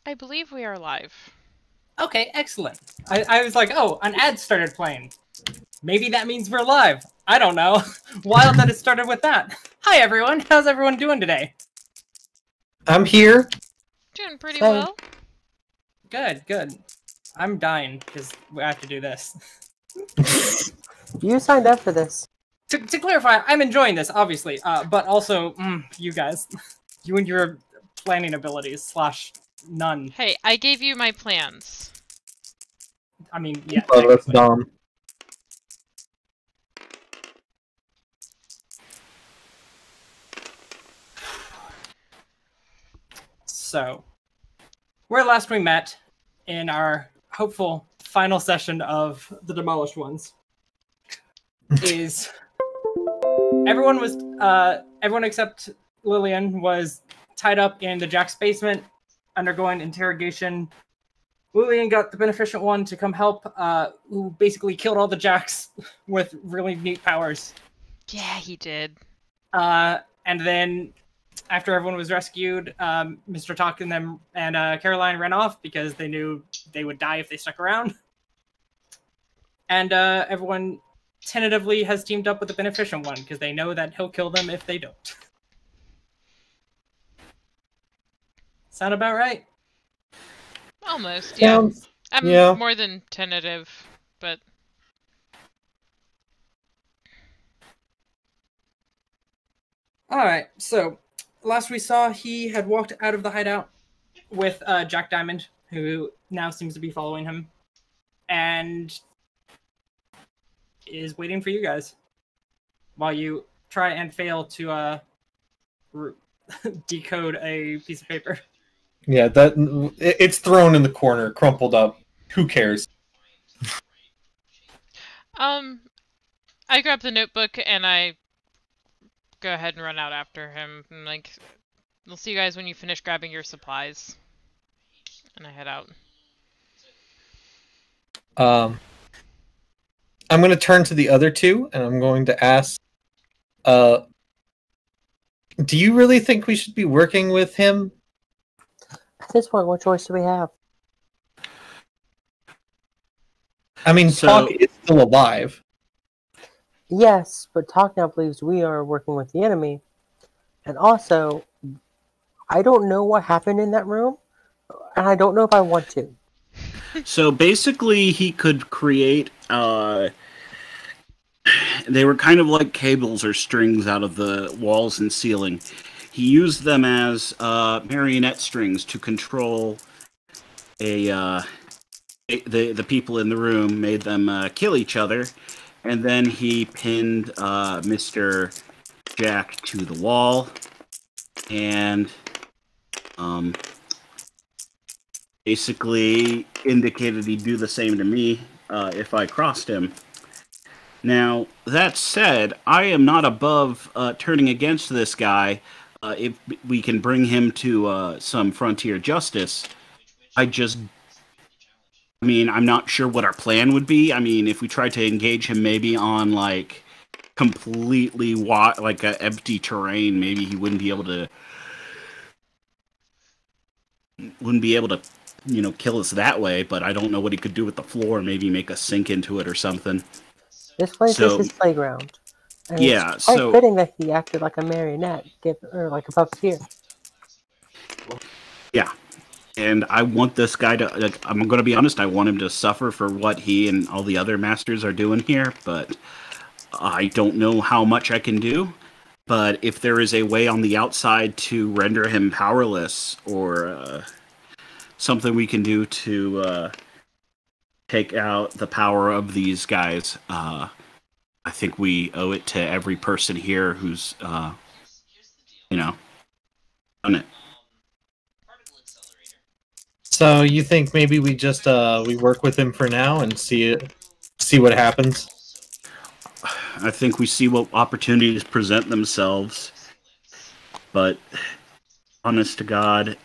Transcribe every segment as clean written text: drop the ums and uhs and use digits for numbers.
I believe we are live. Okay, excellent. I was like, oh, an ad started playing. Maybe that means we're live. I don't know. Wild that it started with that. Hi, everyone. How's everyone doing today? I'm here. Doing pretty well. Good, good. I'm dying because we have to do this. You signed up for this. To clarify, I'm enjoying this, obviously, but also, you guys. You and your planning abilities / none. Hey, I gave you my plans. I mean, yeah. Oh, that's dumb. So, where last we met in our hopeful final session of the Demolished Ones is everyone except Lillian was tied up in the Jack's basement undergoing interrogation. Lillian got the Beneficent One to come help, who basically killed all the Jacks with really neat powers. Yeah, he did. And then after everyone was rescued, Mr. Talk and them and Caroline ran off because they knew they would die if they stuck around. And everyone tentatively has teamed up with the Beneficent One because they know that he'll kill them if they don't. Sound about right? Almost, yeah. I'm yeah. more than tentative, but... Alright, so last we saw, he had walked out of the hideout with Jack Diamond, who now seems to be following him, and is waiting for you guys while you try and fail to decode a piece of paper. Yeah, it's thrown in the corner, crumpled up. Who cares? I grab the notebook and I go ahead and run out after him. I'm like, we'll see you guys when you finish grabbing your supplies. And I head out. I'm going to turn to the other two, and I'm going to ask, do you really think we should be working with him? At this point, what choice do we have? I mean, Talk is still alive. Yes, but Talk now believes we are working with the enemy. And also, I don't know what happened in that room, and I don't know if I want to. So basically, he could create... they were kind of like cables or strings out of the walls and ceiling. He used them as marionette strings to control the people in the room, made them kill each other, and then he pinned Mr. Jack to the wall, and basically indicated he'd do the same to me if I crossed him. Now, that said, I am not above turning against this guy if we can bring him to some frontier justice. I mean, I'm not sure what our plan would be. I mean, if we tried to engage him maybe on, like, completely, like, empty terrain, maybe he wouldn't be able to, you know, kill us that way, but I don't know what he could do with the floor, maybe make us sink into it or something. This place is his playground. And yeah, it's quite fitting that he acted like a marionette, or like a puppeteer. Yeah. And I want this guy to, like, I'm going to be honest, I want him to suffer for what he and all the other masters are doing here, but I don't know how much I can do. But if there is a way on the outside to render him powerless, or something we can do to take out the power of these guys, I think we owe it to every person here who's, you know, done it. So you think maybe we just we work with him for now and see what happens? I think we see what opportunities present themselves, but honest to God,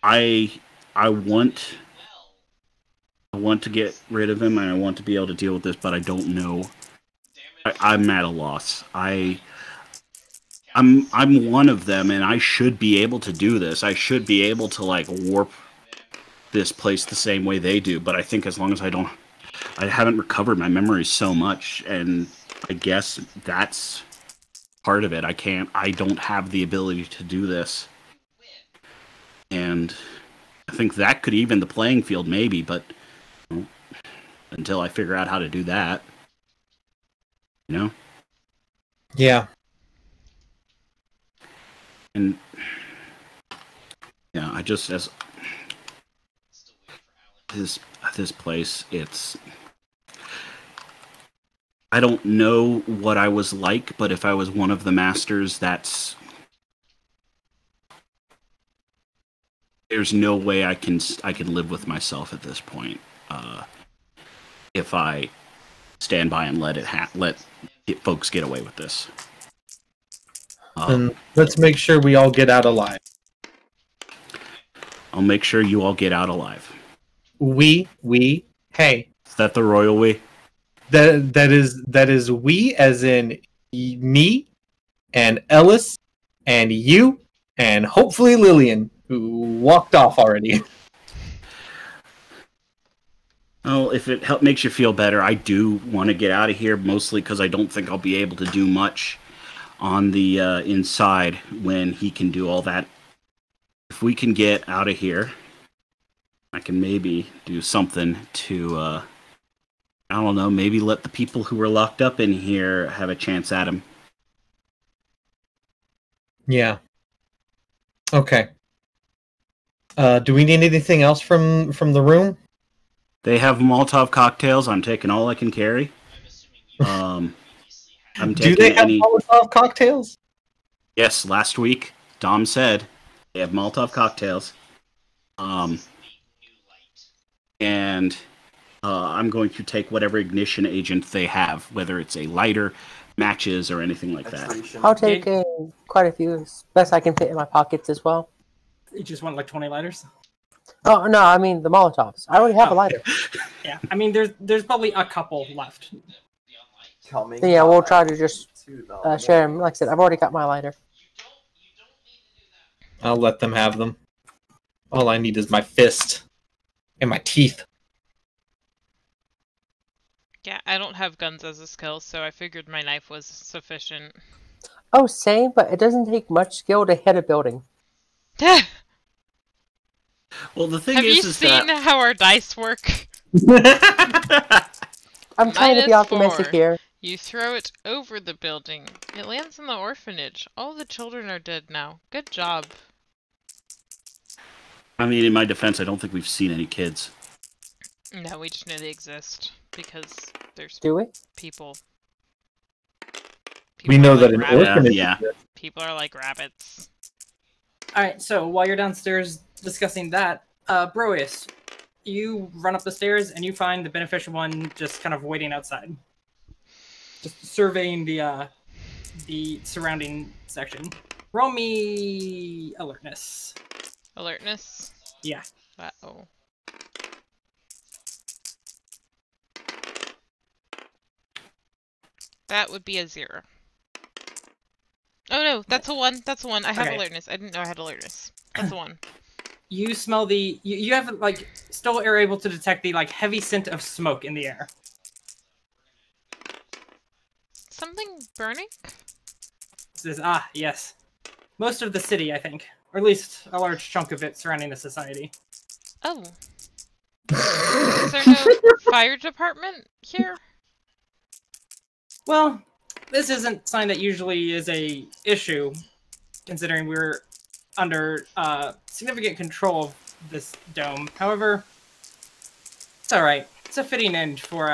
I want to get rid of him, and I want to be able to deal with this, but I don't know. I'm at a loss. I'm I'm one of them, and I should be able to do this. I should be able to like warp this place the same way they do. But I think as long as I haven't recovered my memories so much, and I guess that's part of it. I don't have the ability to do this, and I think that could even the playing field maybe, but until I figure out how to do that, you know. Yeah. And yeah, I just as this place, it's I don't know what I was like, but if I was one of the masters, there's no way I can live with myself at this point. If I stand by and let folks get away with this. And let's make sure we all get out alive. I'll make sure you all get out alive. Hey. Is that the royal we? That is we, as in me, and Ellis, and you, and hopefully Lillian, who walked off already. Well, if it makes you feel better, I do want to get out of here, mostly because I don't think I'll be able to do much on the inside when he can do all that. If we can get out of here, I can maybe do something to, I don't know, maybe let the people who were locked up in here have a chance at him. Yeah. Okay. Do we need anything else from the room? They have Molotov cocktails. I'm taking all I can carry. I'm Do they have Molotov cocktails? Yes, last week Dom said they have Molotov cocktails. And I'm going to take whatever ignition agent they have, whether it's a lighter, matches, or anything like that. I'll take quite a few, as best I can fit in my pockets as well. You just want like 20 lighters? Oh no, I mean the Molotovs. I already have a lighter. Yeah, I mean there's probably a couple left. Yeah, we'll try to just share them. Like I said, I've already got my lighter. I'll let them have them. All I need is my fist and my teeth. Yeah, I don't have guns as a skill, so I figured my knife was sufficient. Oh, same, but it doesn't take much skill to hit a building. Well, the thing Have is, you seen how our dice work? I'm trying to be optimistic -4. here. You throw it over the building. It lands in the orphanage. All the children are dead now. Good job. I mean, in my defense, I don't think we've seen any kids. No, we just know they exist because there's Do we? people. We know are that like an rabbits. orphanage. Yeah. People are like rabbits. Alright, so while you're downstairs discussing that, Broius, you run up the stairs and you find the beneficial one just kind of waiting outside. Just surveying the surrounding section. Roll me alertness. Alertness? Yeah. Uh-oh. That would be a 0. Oh no, that's a 1. That's a 1. I have Okay. alertness. I didn't know I had alertness. That's a 1. You smell you have like still are able to detect the like heavy scent of smoke in the air. Something burning? It says, yes. Most of the city, I think. Or at least a large chunk of it surrounding the society. Oh. Is there no fire department here? Well, this isn't something that usually is a issue, considering we're under significant control of this dome. However, it's alright. It's a fitting end for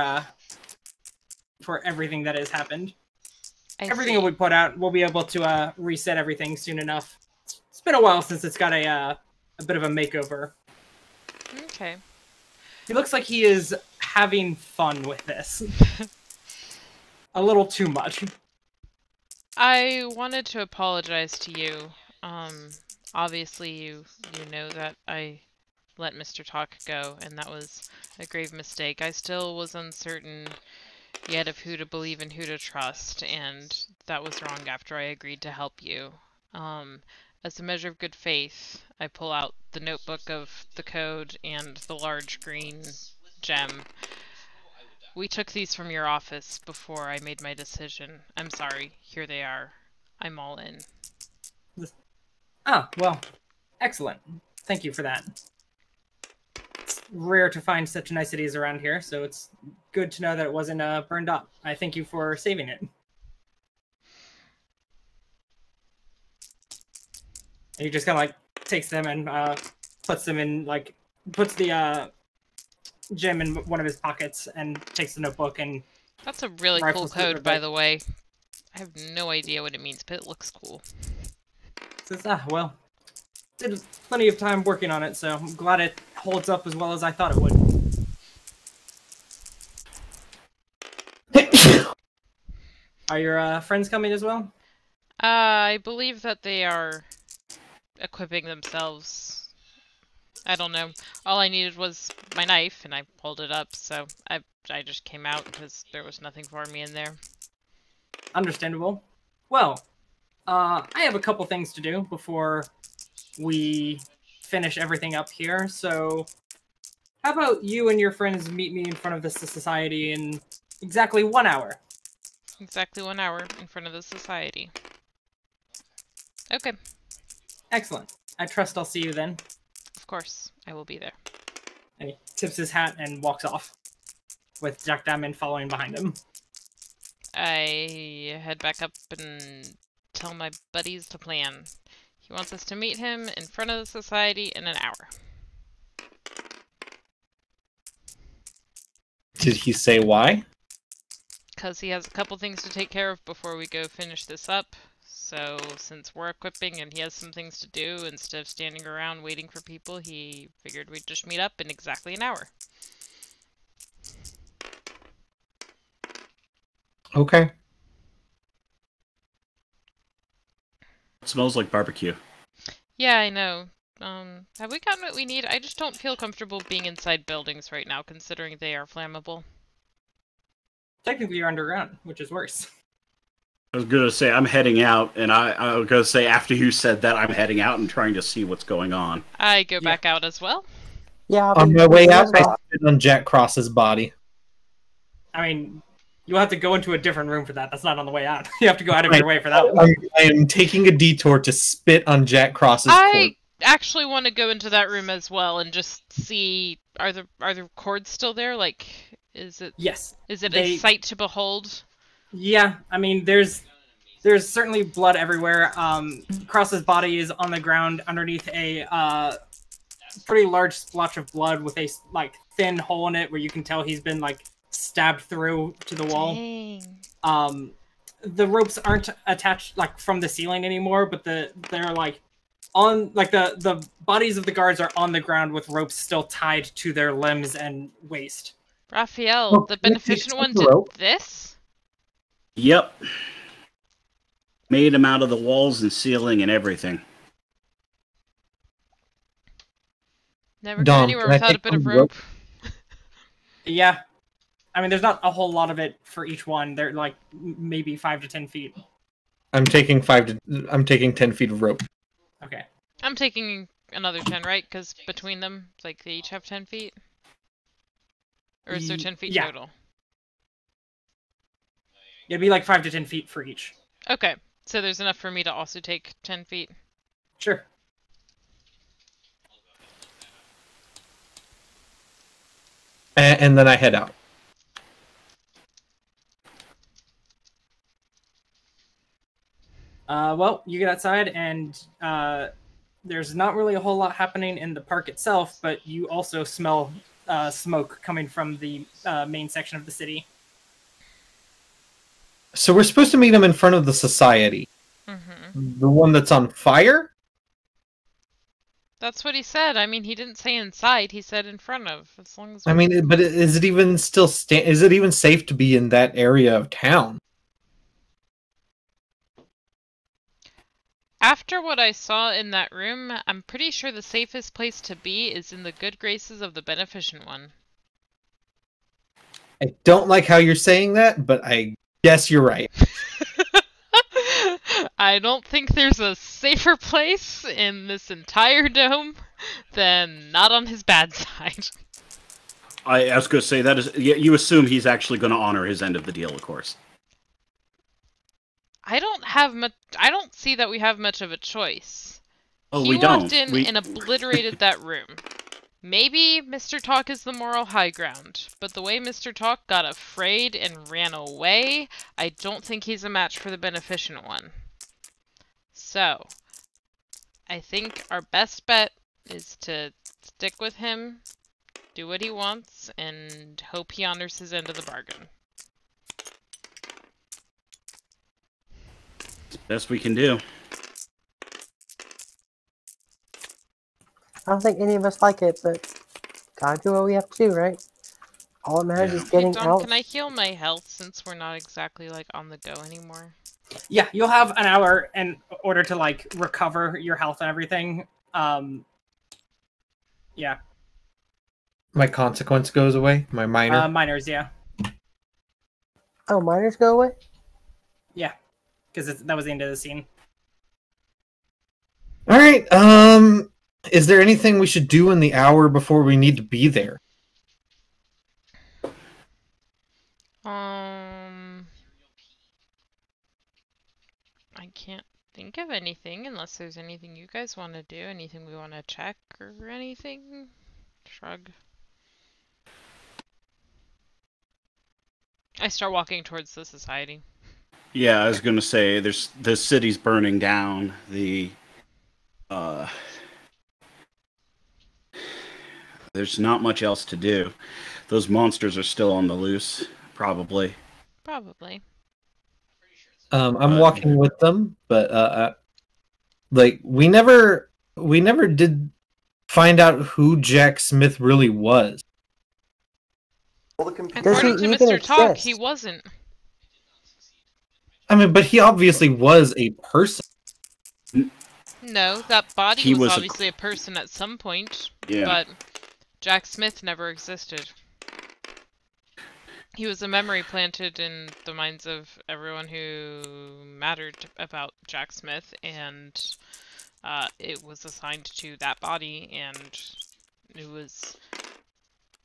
everything that has happened. Everything that we put out, we'll be able to reset everything soon enough. It's been a while since it's got a bit of a makeover. Okay. He looks like he is having fun with this. A little too much. I wanted to apologize to you. Obviously you know that I let Mr. Talk go, and that was a grave mistake. I still was uncertain yet of who to believe and who to trust, and that was wrong after I agreed to help you. As a measure of good faith, I pull out the notebook of the code and the large green gem. We took these from your office before I made my decision. I'm sorry. Here they are. I'm all in. Ah, well, excellent. Thank you for that. It's rare to find such niceties around here, so it's good to know that it wasn't burned up. I thank you for saving it. And he just kind of like takes them and puts them in puts the gem in one of his pockets and takes the notebook and. That's a really cool code, by the way. I have no idea what it means, but it looks cool. Says, well, did plenty of time working on it, so I'm glad it holds up as well as I thought it would. Are your friends coming as well? I believe that they are equipping themselves. I don't know. All I needed was my knife, and I pulled it up, so I just came out because there was nothing for me in there. Understandable. Well, I have a couple things to do before we finish everything up here, so how about you and your friends meet me in front of the society in exactly 1 hour? Exactly 1 hour in front of the society. Okay. Excellent. I trust I'll see you then. Of course, I will be there. And he tips his hat and walks off, with Jack Diamond following behind him. I head back up and tell my buddies to plan. He wants us to meet him in front of the society in an hour. Did he say why? Because he has a couple things to take care of before we go finish this up. So, since we're equipping and he has some things to do, instead of standing around waiting for people, he figured we'd just meet up in exactly an hour. Okay. It smells like barbecue. Yeah, I know. Have we gotten what we need? I just don't feel comfortable being inside buildings right now, considering they are flammable. Technically, you're underground, which is worse. I was going to say, I'm heading out, and I was going to say, after you said that, I'm heading out and trying to see what's going on. I go back out as well. Yeah. On my way out, I spit on Jack Cross's body. I mean, you'll have to go into a different room for that. That's not on the way out. You have to go out of your way for that one. I am taking a detour to spit on Jack Cross's corpse. I actually want to go into that room as well and just see, are the cords still there? Like, is it? Yes. Is it a sight to behold? Yeah, I mean, there's certainly blood everywhere. Cross's body is on the ground underneath a pretty large splotch of blood with a thin hole in it where you can tell he's been stabbed through to the wall. Dang. The ropes aren't attached from the ceiling anymore, but they're on the bodies of the guards are on the ground with ropes still tied to their limbs and waist. Raphael, the beneficent one did this? Yep. Made him out of the walls and ceiling and everything. Never go anywhere without a bit of rope. Yeah. I mean, there's not a whole lot of it for each one. They're maybe 5 to 10 feet. I'm taking 10 feet of rope. Okay. I'm taking another 10, right? Because between them, they each have 10 feet? Or is there 10 feet total? It'd be 5 to 10 feet for each. Okay, so there's enough for me to also take 10 feet. Sure. And then I head out. Well, you get outside, and there's not really a whole lot happening in the park itself, but you also smell smoke coming from the main section of the city. So we're supposed to meet him in front of the society. Mm-hmm. The one that's on fire? That's what he said. I mean, he didn't say inside. He said in front of. As long as. I mean, but is it even still is it even safe to be in that area of town? After what I saw in that room, I'm pretty sure the safest place to be is in the good graces of the Beneficent One. I don't like how you're saying that, but I guess you're right. I don't think there's a safer place in this entire dome than not on his bad side. I was going to say, that is, you assume he's actually going to honor his end of the deal, of course. I don't see that we have much of a choice. Oh, He we walked don't. in and obliterated that room. Maybe Mr. Talk is the moral high ground, but the way Mr. Talk got afraid and ran away, I don't think he's a match for the Beneficent One. So, I think our best bet is to stick with him, do what he wants, and hope he honors his end of the bargain. It's the best we can do. I don't think any of us like it, but gotta do what we have to do, right? All that matters is Hey getting Dom, out. can I heal my health since we're not exactly like on the go anymore? Yeah, you'll have an hour in order to like recover your health and everything. Yeah. My consequence goes away. My minor. Minors, yeah. Oh, minors go away? Yeah. Because that was the end of the scene. All right. Is there anything we should do in the hour before we need to be there? I can't think of anything unless there's anything you guys want to do, anything we want to check or anything. Shrug. I start walking towards the society. Yeah, I was going to say, the city's burning down. There's not much else to do. Those monsters are still on the loose, probably. Probably. I'm walking with them, but like we never did find out who Jack Smith really was. According to even Mr. Talk, exist? he wasn't. I mean, but he obviously was a person. No, that body He was was obviously a person at some point, Yeah. but Jack Smith never existed. He was a memory planted in the minds of everyone who mattered about Jack Smith, and it was assigned to that body, and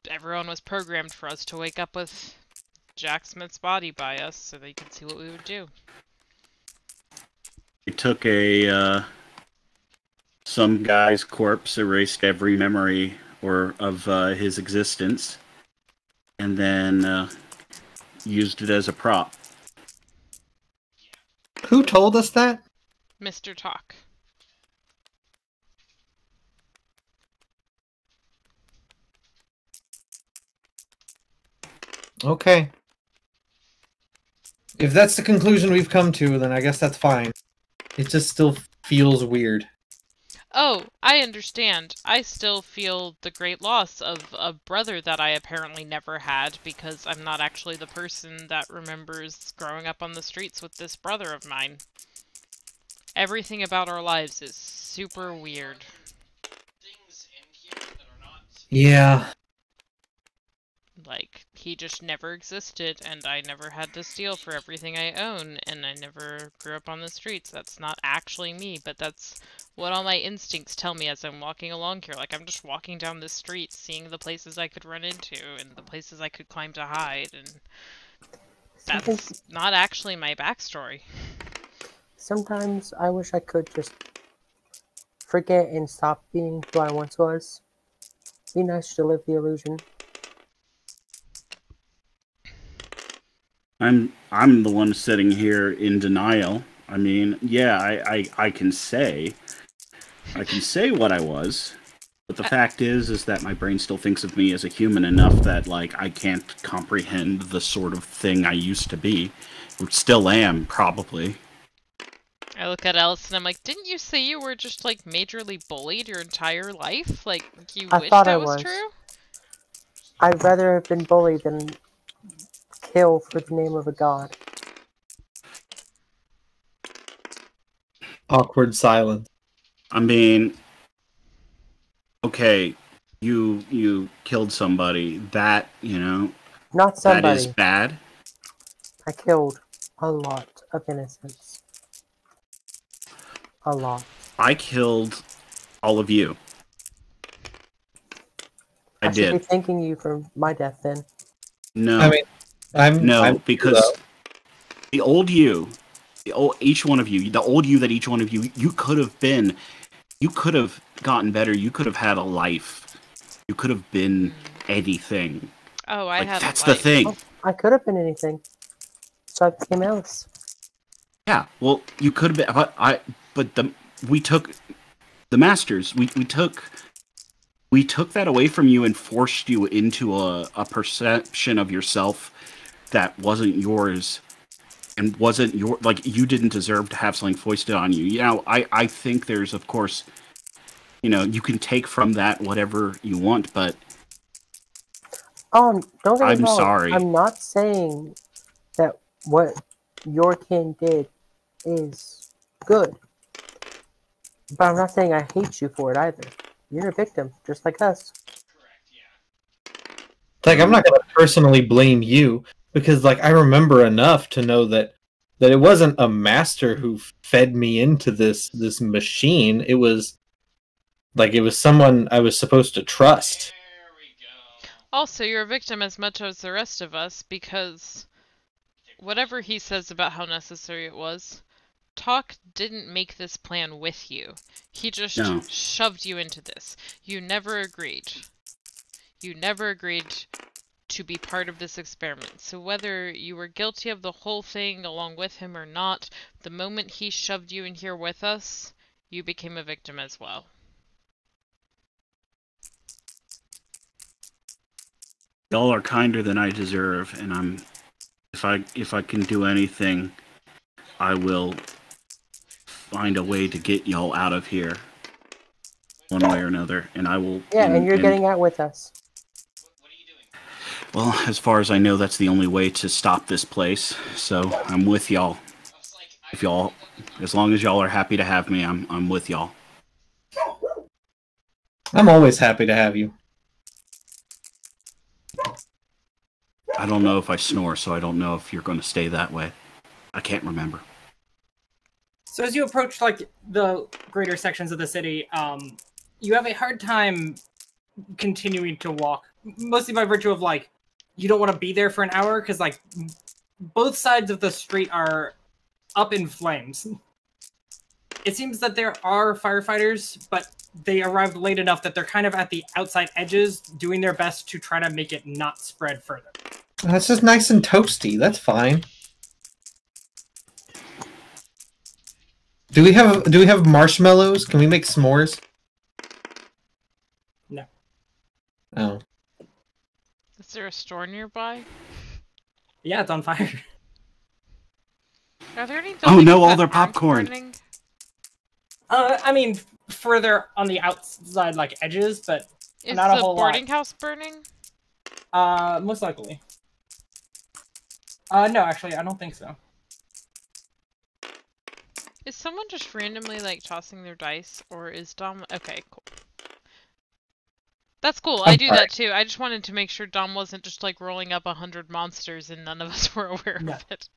everyone was programmed for us to wake up with Jack Smith's body by us so they could see what we would do. They took some guy's corpse, erased every memory of his existence, and then used it as a prop. Who told us that? Mr. Talk. Okay. If that's the conclusion we've come to, then I guess that's fine. It just still feels weird. Oh, I understand. I still feel the great loss of a brother that I apparently never had because I'm not actually the person that remembers growing up on the streets with this brother of mine. Everything about our lives is super weird. Yeah. Like, he just never existed, and I never had to steal for everything I own, and I never grew up on the streets. That's not actually me, but that's what all my instincts tell me as I'm walking along here. Like, I'm just walking down the street, seeing the places I could run into, and the places I could climb to hide, and that's not actually my backstory. Sometimes I wish I could just forget and stop being who I once was. Be nice to live the illusion. I'm the one sitting here in denial. I mean, yeah, I can say what I was, but the fact is that my brain still thinks of me as a human enough that like I can't comprehend the sort of thing I used to be, or still am probably. I look at Alice and I'm like, didn't you say you were just like majorly bullied your entire life? Like, you I wish thought that I was was. true? I'd rather have been bullied than kill for the name of a god. Awkward silence. I mean, okay, you killed somebody. That, you know, Not That somebody. is bad. I killed a lot of innocents. A lot. I killed all of you. I should be did. thanking you for my death then. No. I mean, I'm because the old you, each one of you, the old you that each one of you could have been, you could have gotten better. You could have had a life. You could have been anything. Oh, I had that's a the life. thing. Well, I could have been anything. So I became Alice. Yeah, well, you could have been, but we took the masters. We took that away from you and forced you into a perception of yourself that wasn't yours and wasn't your, like, you didn't deserve to have something foisted on you. You know, I think there's, of course, you know, you can take from that whatever you want, but Don't get me I'm wrong. sorry. I'm not saying that what your kin did is good. But I'm not saying I hate you for it either. You're a victim, just like us. like, I'm not gonna personally blame you because, like, I remember enough to know that it wasn't a master who fed me into this machine. It was someone I was supposed to trust. Also, you're a victim as much as the rest of us because whatever he says about how necessary it was, Talk didn't make this plan with you. He just shoved you into this. You never agreed. You never agreed to be part of this experiment. So whether you were guilty of the whole thing along with him or not, the moment he shoved you in here with us, you became a victim as well. Y'all are kinder than I deserve, and if I can do anything, I will find a way to get y'all out of here, one way or another, and I will. Yeah, and you're getting out with us. Well, as far as I know, that's the only way to stop this place. So I'm with y'all. If y'all, as long as y'all are happy to have me, I'm with y'all. I'm always happy to have you. I don't know if I snore, so I don't know if you're going to stay that way. I can't remember. So as you approach like the greater sections of the city, you have a hard time continuing to walk, mostly by virtue of like you don't want to be there for an hour because like both sides of the street are up in flames. It seems that there are firefighters, but they arrived late enough that they're kind of at the outside edges, doing their best to try to make it not spread further. That's just nice and toasty. That's fine. Do we have marshmallows? Can we make s'mores? No. Oh. Is there a store nearby? Yeah, it's on fire. Are there any Oh no, buildings all that their aren't popcorn. burning? I mean, further on the outside, like edges, but Is not a the whole boarding house burning? most likely. No, actually, I don't think so. Is someone just randomly like tossing their dice, or is Dom? Okay, cool. That's cool. I do that too. I just wanted to make sure Dom wasn't just like rolling up 100 monsters and none of us were aware of it.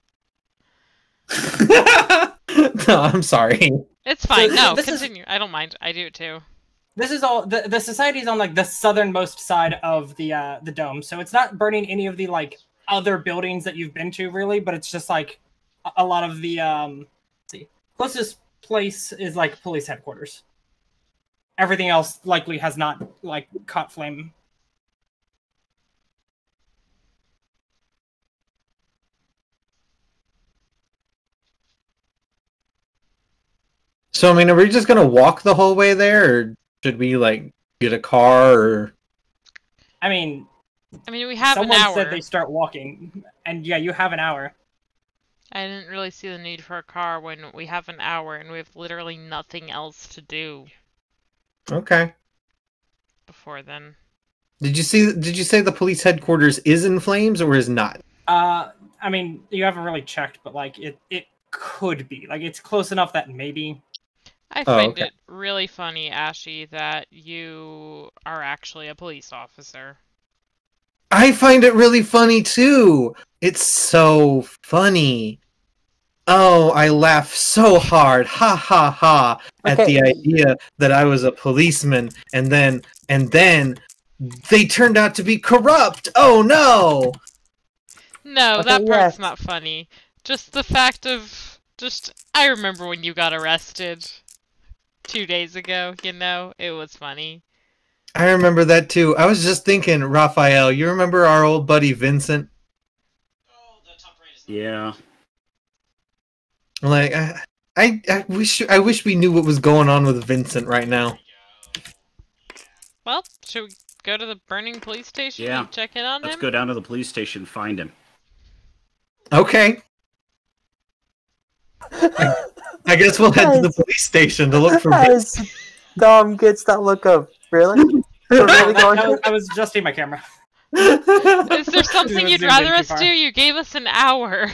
No, I'm sorry. It's fine. So, no, this continue. I don't mind. I do it too. This is all the society's on like the southernmost side of the dome, so it's not burning any of the like other buildings that you've been to really, but it's just like a lot of the let's see, closest place is like police headquarters. Everything else likely has not like caught flame. So, I mean, are we just gonna walk the whole way there, or should we like get a car? Or I mean, we have an someone hour. said they start walking, and yeah, you have an hour. I didn't really see the need for a car when we have an hour and we have literally nothing else to do okay. before then. Did you say the police headquarters is in flames or is not? I mean, you haven't really checked, but like it could be. Like it's close enough that maybe. I find it really funny, Ashy, that you are actually a police officer. I find it really funny too. It's so funny. Oh, I laugh so hard, ha ha ha, at Okay. the idea that I was a policeman, and then they turned out to be corrupt. Oh no! No, Okay, that part's yes. not funny. Just the fact of I remember when you got arrested 2 days ago, you know? It was funny. I remember that too. I was just thinking, Raphael, you remember our old buddy Vincent? Yeah. Like, I wish we knew what was going on with Vincent right now. Well, should we go to the burning police station Yeah. and check in on Let's him? go down to the police station and find him. Okay. I guess we'll head to the police station to look for Vincent. As Dom gets that look of, really? We're really going to? I was adjusting my camera. Is there something you'd zoomed in rather too us far. do? You gave us an hour.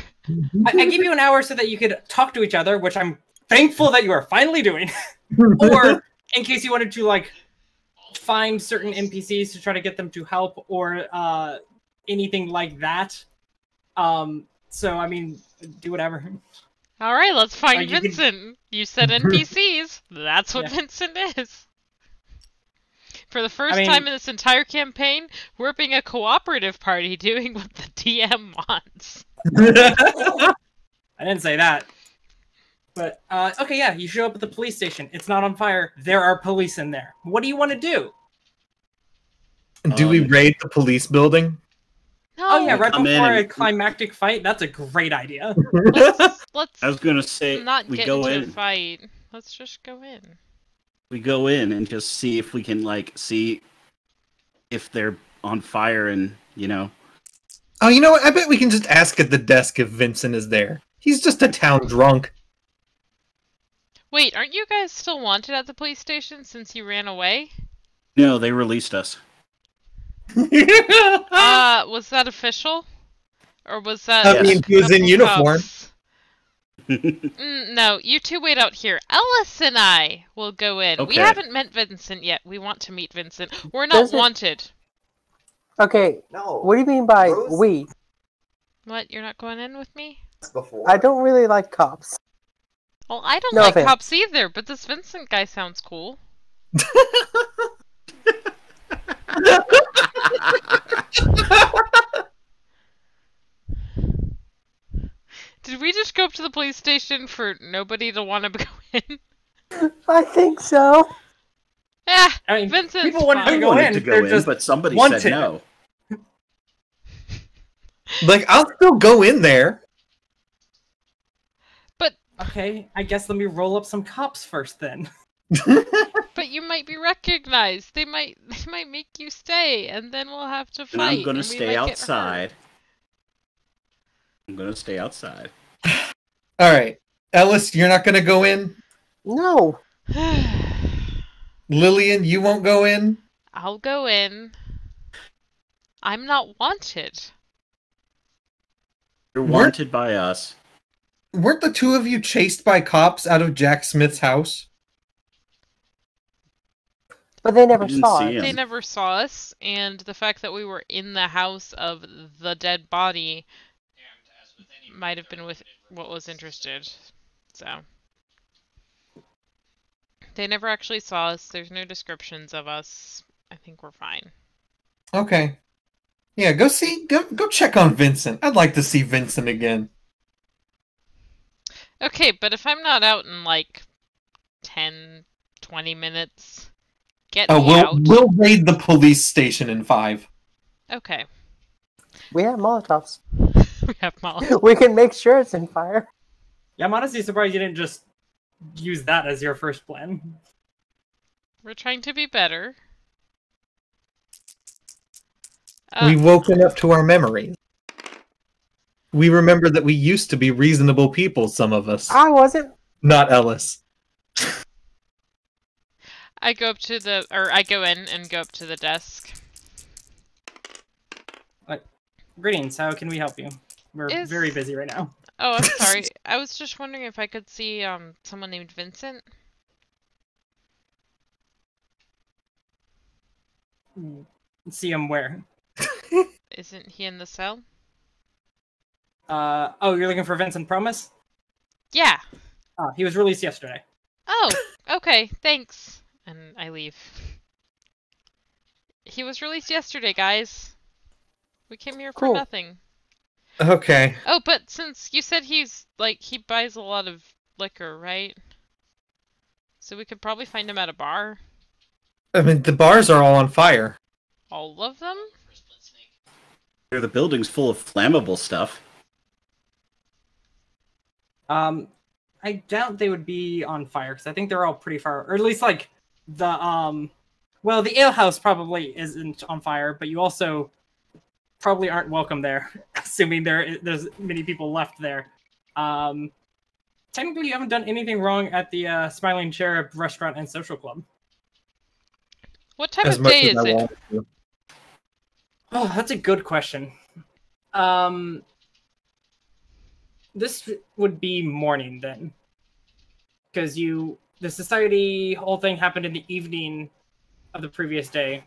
I give you an hour so that you could talk to each other, which I'm thankful that you are finally doing. Or in case you wanted to like find certain NPCs to try to get them to help, or anything like that. So I mean, do whatever. All right, let's find you can- Vincent. You said NPCs. That's what Yeah. Vincent is. For the first mean- time in this entire campaign, we're being a cooperative party doing what the DM wants. I didn't say that. But okay, yeah, you show up at the police station. It's not on fire. There are police in there. What do you want to do? Do we raid the police building? No, Oh yeah, right come in before a and- climactic fight. That's a great idea. let's I was gonna say not we get go into a in. fight. Let's just go in. We go in and just see if we can see if they're on fire and Oh, you know what? I bet we can just ask at the desk if Vincent is there. He's just a town drunk. Wait, aren't you guys still wanted at the police station since you ran away? No, they released us. Was that official? Or was that I mean, he was in couple uniform. cops? No, you two wait out here. Ellis and I will go in. We Okay. haven't met Vincent yet. We want to meet Vincent. We're not Does it- wanted. Okay, No. what do you mean by Rose? we? What? You're not going in with me? Before. I don't really like cops. Well, I don't No like offense. cops either, but this Vincent guy sounds cool. Did we just go up to the police station for nobody to want to go in? I think so. Yeah, I mean, Vincent's people wanted fine. to I go wanted in. to go They're in, just but somebody wanted. said no. Like, I'll still go in there. okay. I guess let me roll up some cops first then. But you might be recognized. They might make you stay, and then we'll have to And fight. I'm gonna and we stay might get hurt. outside. I'm gonna stay outside. All right, Ellis, you're not gonna go in. No. Lillian, you won't go in. I'll go in. I'm not wanted. You're We're- wanted by us. Weren't the two of you chased by cops out of Jack Smith's house? But they never We didn't saw see it. him. They never saw us, and the fact that we were in the house of the dead body might have been with what was interested. So they never actually saw us. There's no descriptions of us. I think we're fine. Okay. Yeah, go check on Vincent. I'd like to see Vincent again. Okay, but if I'm not out in like 10, 20 minutes, get Oh, me out. we'll raid the police station in 5. Okay. We have Molotovs. We have Molly. We can make sure it's in fire. Yeah, I'm honestly surprised you didn't just use that as your first plan. We're trying to be better. We've woken up to our memories. We remember that we used to be reasonable people, some of us. I wasn't. Not Ellis. I go in and go up to the desk. Greetings, how can we help you? We're Is- very busy right now. Oh, I'm sorry. I was just wondering if I could see someone named Vincent. See him where? Isn't he in the cell? Oh, you're looking for Vincent Promise? Yeah. He was released yesterday. Oh, okay, thanks. And I leave. He was released yesterday, guys. We came here for Cool. nothing. Okay. Oh, but since you said he's, like, he buys a lot of liquor, right? So we could probably find him at a bar. I mean, the bars are all on fire. All of them? The building's full of flammable stuff. I doubt they would be on fire because I think they're all pretty far, or at least like the well, the ale house probably isn't on fire, but you also probably aren't welcome there, assuming there's many people left there. Technically, you haven't done anything wrong at the Smiling Cherub Restaurant and Social Club. What time As of much day as is I it? wanted to. Oh, that's a good question. This would be morning then, because the society whole thing happened in the evening of the previous day.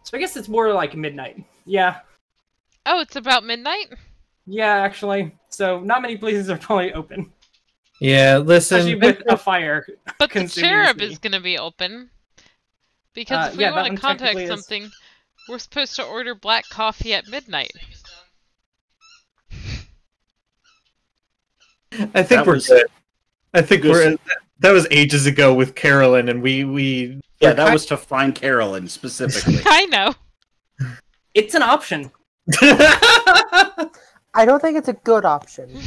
So I guess it's more like midnight. Yeah. Oh, it's about midnight? Yeah, actually. So not many places are probably open, Yeah, especially listen. with a fire. But the consuming cherub city. is going to be open. Because if we Yeah, that want to one contact technically is. something, we're supposed to order black coffee at midnight. I think That we're was- good. I think Good. that was ages ago with Carolyn, and we Yeah, that was to find Carolyn specifically. I know. It's an option. I don't think it's a good option.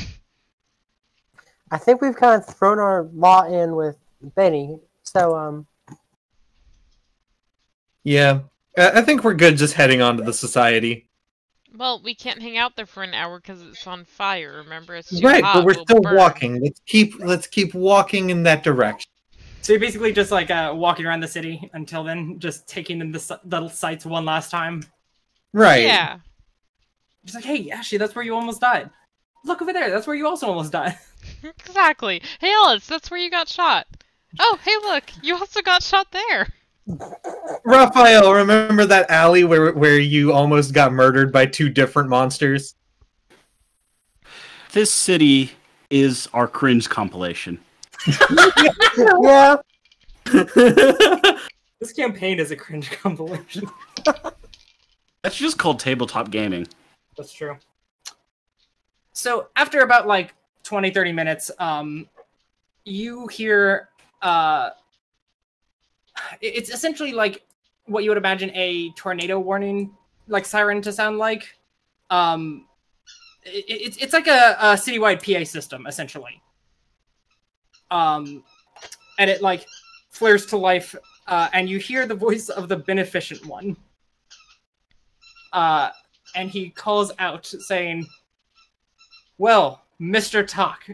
I think we've kind of thrown our lot in with Benny, so Yeah, I think we're good just heading on to the society. Well, we can't hang out there for an hour because it's on fire. Remember, it's too Right, hot. but we're we'll still burn. walking. Let's keep walking in that direction. So you're basically just like walking around the city until then, just taking in the sights one last time. Right. Yeah. Just like, hey, Ashley, that's where you almost died. Look over there, that's where you also almost died. Exactly. Hey, Alice, that's where you got shot. Oh, hey, look, you also got shot there. Raphael, remember that alley where you almost got murdered by two different monsters? This city is our cringe compilation. yeah. This campaign is a cringe compilation. That's just called tabletop gaming. That's true. So after about like 20-30 minutes, you hear it's essentially like what you would imagine a tornado warning like siren to sound like. It's like a citywide PA system essentially. And it like flares to life, and you hear the voice of the Beneficent One. And he calls out saying, "Well, Mr. Talk,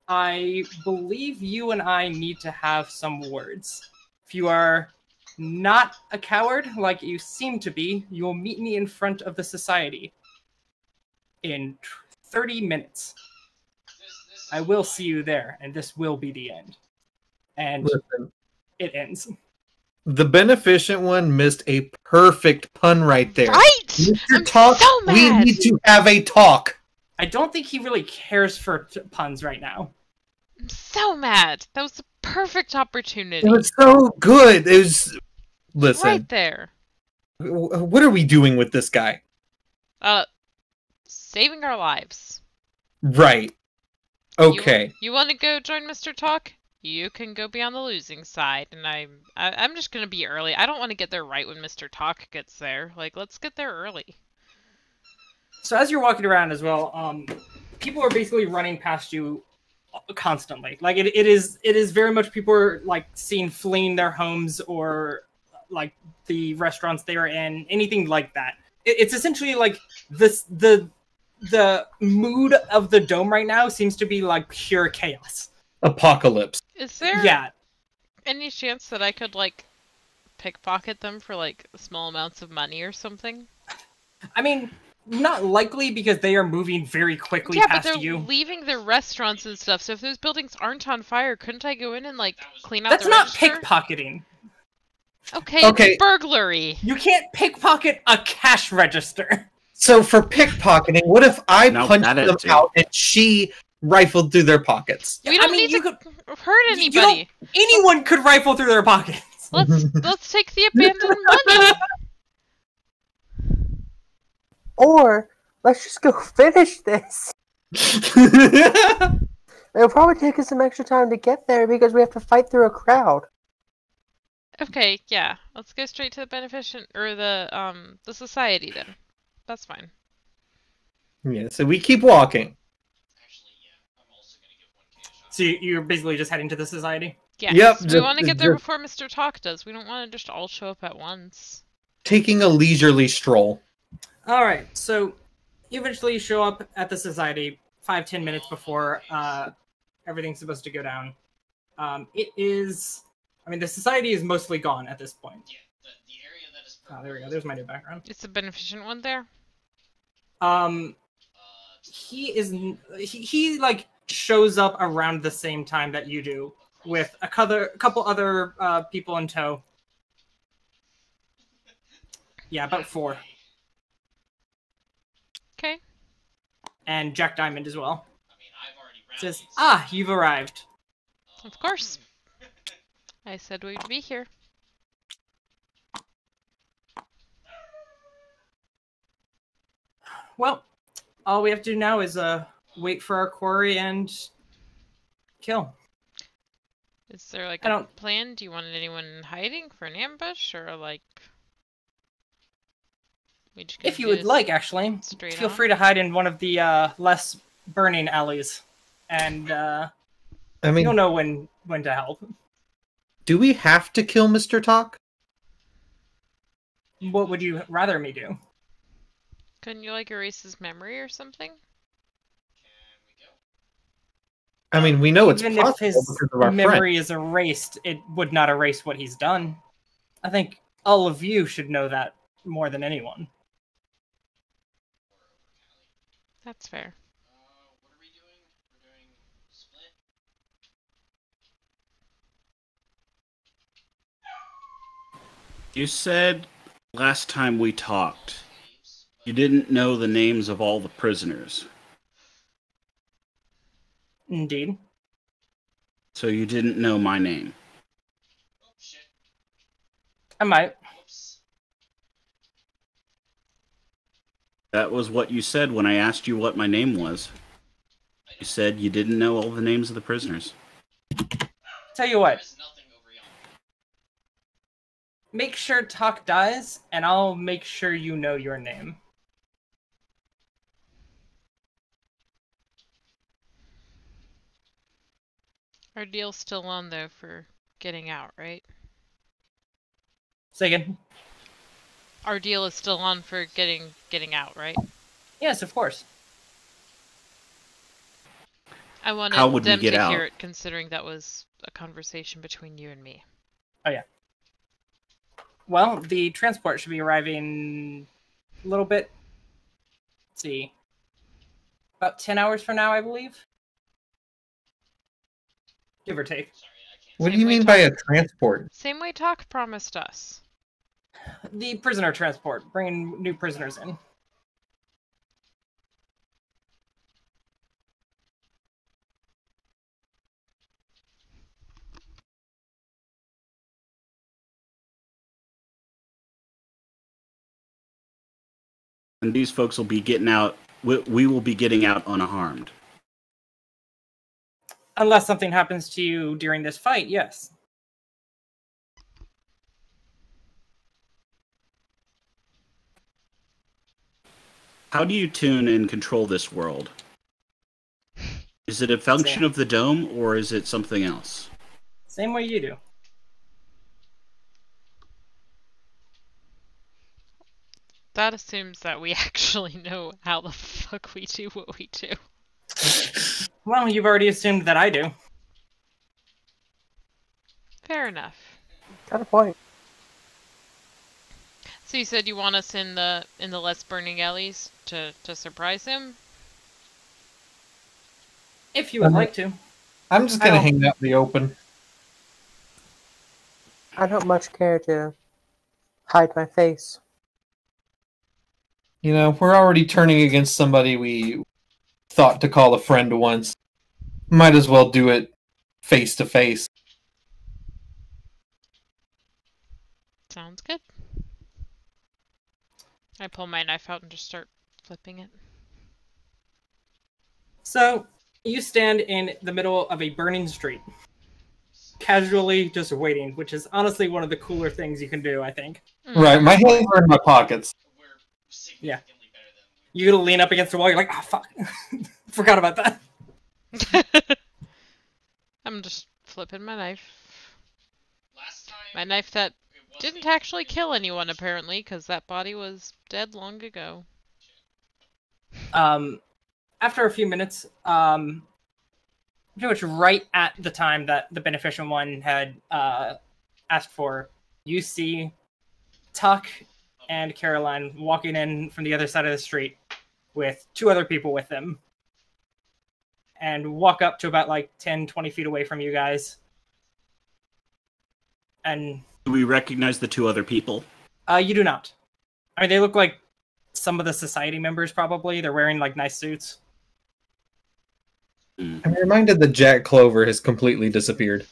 I believe you and I need to have some words. If you are not a coward like you seem to be, you will meet me in front of the society in 30 minutes. I will see you there, and this will be the end." And Listen, it ends. the Beneficent One missed a perfect pun right there. Right? Mr. I'm Talk, so we mad. need to have a talk. I don't think he really cares for puns right now. I'm so mad. That was a perfect opportunity. It was so good. It was. Listen, Right there. what are we doing with this guy? Saving our lives. Right. Okay. You want to go join Mr. Talk? You can go be on the losing side, and I'm just gonna be early. I don't want to get there right when Mr. Talk gets there. Like, let's get there early. So as you're walking around as well, people are basically running past you constantly. Like it is very much people are like seen fleeing their homes or like the restaurants they are in, anything like that. It's essentially like the mood of the dome right now seems to be like pure chaos. Apocalypse. Is there Yeah. any chance that I could like pickpocket them for like small amounts of money or something? I mean, not likely because they are moving very quickly Yeah, but past they're you. leaving their restaurants and stuff, so if those buildings aren't on fire, couldn't I go in and, like, clean out That's the not register? pickpocketing. Okay, Okay. it's burglary. You can't pickpocket a cash register. So for pickpocketing, what if I Now punched that them is it. out and she rifled through their pockets? We don't need you to hurt anybody. Anyone could rifle through their pockets. Let's take the abandoned money. Or let's just go finish this. It'll probably take us some extra time to get there because we have to fight through a crowd. Okay, yeah. Let's go straight to the beneficent or the society then. That's fine. Yeah, so we keep walking. So you're basically just heading to the society? Yes. Yep, We want to get there just- before Mr. Talk does. We don't want to just all show up at once. Taking a leisurely stroll. Alright, so you eventually show up at the society 5-10 minutes before everything's supposed to go down. It is... I mean, the society is mostly gone at this point. Yeah, the area that is Oh, there we go. There's my new background. It's the beneficent one there? He like shows up around the same time that you do with a couple other people in tow. Yeah, about 4. Okay. And Jack Diamond as well. I mean, I've already Says, rallied. you've arrived. Of course. I said we'd be here. Well, all we have to do now is wait for our quarry and kill. Is there like I a don't- plan? Do you want anyone hiding for an ambush or like we just If you gonna do would this like, actually, straight feel on? free to hide in one of the less burning alleys, and I mean, you'll know when to help. do we have to kill Mr. Talk? What would you rather me do? Couldn't you like erase his memory or something? Can we go? I mean, we know it's Even if possible his because of our friend. memory is erased, it would not erase what he's done. I think all of you should know that more than anyone. That's fair. What are we doing? We're doing split. You said last time we talked, you didn't know the names of all the prisoners. Indeed. So you didn't know my name. Oh shit. I might. Whoops. That was what you said when I asked you what my name was. You said you didn't know all the names of the prisoners. Tell you what, There's nothing over yonder. make sure Talk dies, and I'll make sure you know your name. Our deal's still on though for getting out, right? Say again. Our deal is still on for getting out, right? Yes, of course. I wanted How would we them get to out? hear it, considering that was a conversation between you and me. Well, the transport should be arriving a little bit. Let's see. About 10 hours from now, I believe. Give or take. Sorry, I can't. What do Same you way mean by Talk- a transport? Same way Talk promised us. The prisoner transport, bringing new prisoners in. And these folks will be getting out. We will be getting out unharmed. Unless something happens to you during this fight, yes. How do you tune and control this world? Is it a function of the dome, or is it something else? Same way you do. That assumes that we actually know how the fuck we do what we do. Well, you've already assumed that I do. Fair enough. Got a point. So you said you want us in the less burning alleys to surprise him? If you would like to. I'm just I gonna don't- hang out in the open. I don't much care to hide my face. You know, we're already turning against somebody we thought to call a friend once. Might as well do it face to face. Sounds good. I pull my knife out and just start flipping it. So, you stand in the middle of a burning street, casually just waiting, which is honestly one of the cooler things you can do, I think. Right, my hands are in my pockets. We're significantly better than we You lean up against the wall, you're like, ah, fuck. Forgot about that. I'm just flipping my knife. last time. My knife that it wasn't didn't actually kill anyone, apparently, because that body was dead long ago. After a few minutes, pretty much right at the time that the beneficent one had asked for, you see Tuck and Caroline walking in from the other side of the street with two other people with them, and walk up to about like 10, 20 feet away from you guys. And Do we recognize the two other people? you do not. I mean, they look like some of the society members, probably. They're wearing like nice suits. I'm reminded that Jack Clover has completely disappeared.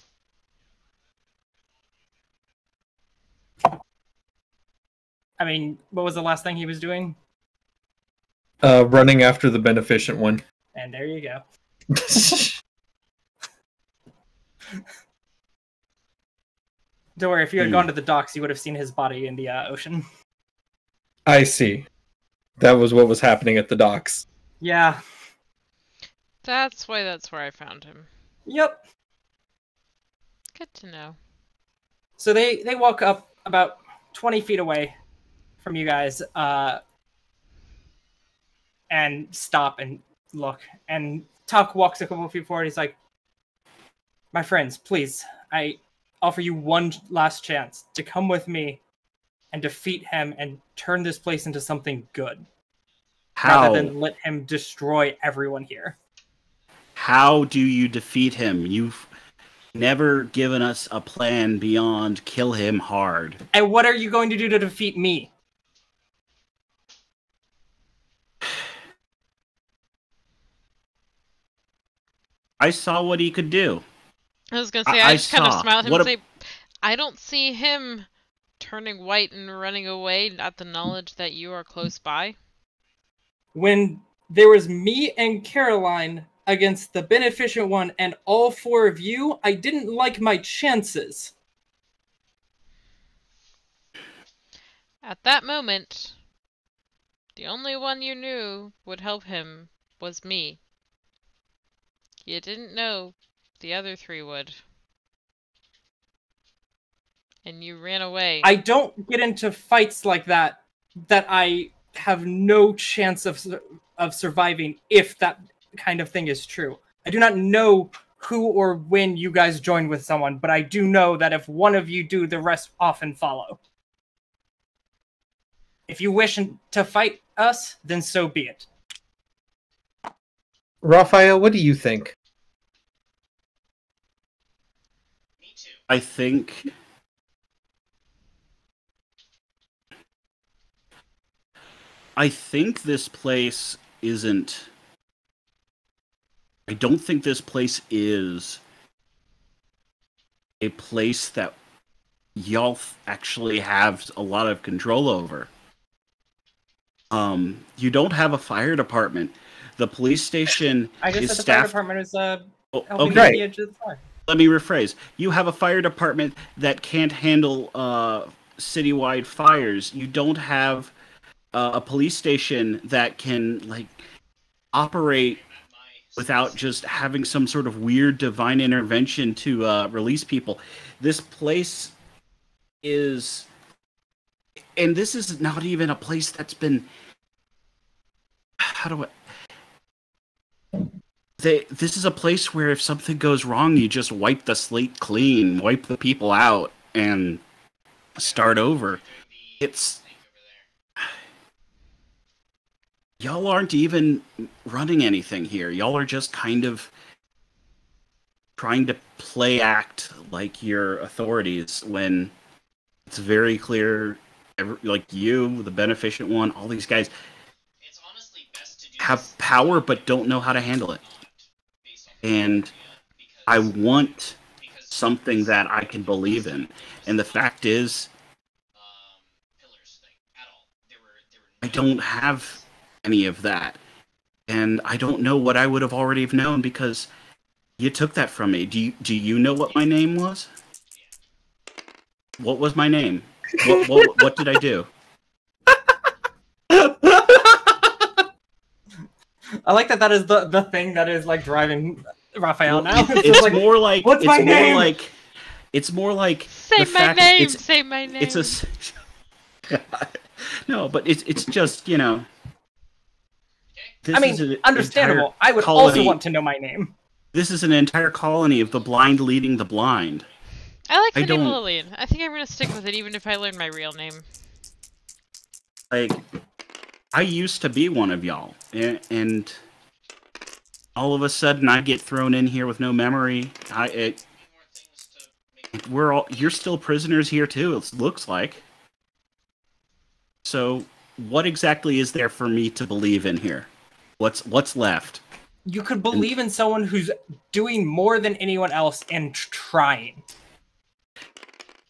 I mean, what was the last thing he was doing? Running after the beneficent one. And there you go. Don't worry, if you had gone to the docks, you would have seen his body in the ocean. I see. That was what was happening at the docks. Yeah. That's where I found him. Yep. Good to know. So they walk up about 20 feet away from you guys and stop and look. And Tuck walks a couple of feet forward. He's like, my friends, please, I offer you one last chance to come with me and defeat him and turn this place into something good. How? Rather than let him destroy everyone here. How do you defeat him? You've never given us a plan beyond kill him hard. And what are you going to do to defeat me? I saw what he could do. I was gonna say, I I just kind of saw. smile at him What and a- say, I don't see him turning white and running away at the knowledge that you are close by. When there was me and Caroline against the beneficent one and all four of you, I didn't like my chances. At that moment, the only one you knew would help him was me. You didn't know the other three would. And you ran away. I don't get into fights like that I have no chance of surviving if that kind of thing is true. I do not know who or when you guys join with someone, but I do know that if one of you do, the rest often follow. If you wish to fight us, then so be it. Raphael, what do you think? Me too. I think this place isn't. I don't think this place is a place that y'all actually have a lot of control over. You don't have a fire department. The police station I just is said the fire staffed. department is Oh, helping okay. at the edge of the fire. Let me rephrase. You have a fire department that can't handle citywide fires. You don't have a police station that can operate without just having some sort of weird divine intervention to release people. This place is, and this is not even a place that's been. How do I? This is a place where if something goes wrong, you just wipe the slate clean, wipe the people out, and start over. It's y'all aren't even running anything here. Y'all are just kind of trying to play act like your authorities when it's very clear, like you, the beneficent one, all these guys It's honestly best to do have this power but don't know how to handle it. based off And because I want because something that I can believe in. And the fact is, pillars thing at all. There I were don't have any of that. And I don't know what I would have already have known because you took that from me. Do you know what my name was? What was my name? What did I do? I like that is the thing that is like driving Raphael now. It's just like, more like what's my name? It's more like Say the my fact name. Say my name. it's a no, but it's just, you know. This I mean, is an understandable. entire I would colony, also want to know my name. This is an entire colony of the blind leading the blind. I like the I name don't- Lillian. I think I'm gonna stick with it even if I learn my real name. Like, I used to be one of y'all, and all of a sudden I get thrown in here with no memory. more things to make You're still prisoners here too. It looks like. So, what exactly is there for me to believe in here? What's left? You could believe in someone who's doing more than anyone else and trying.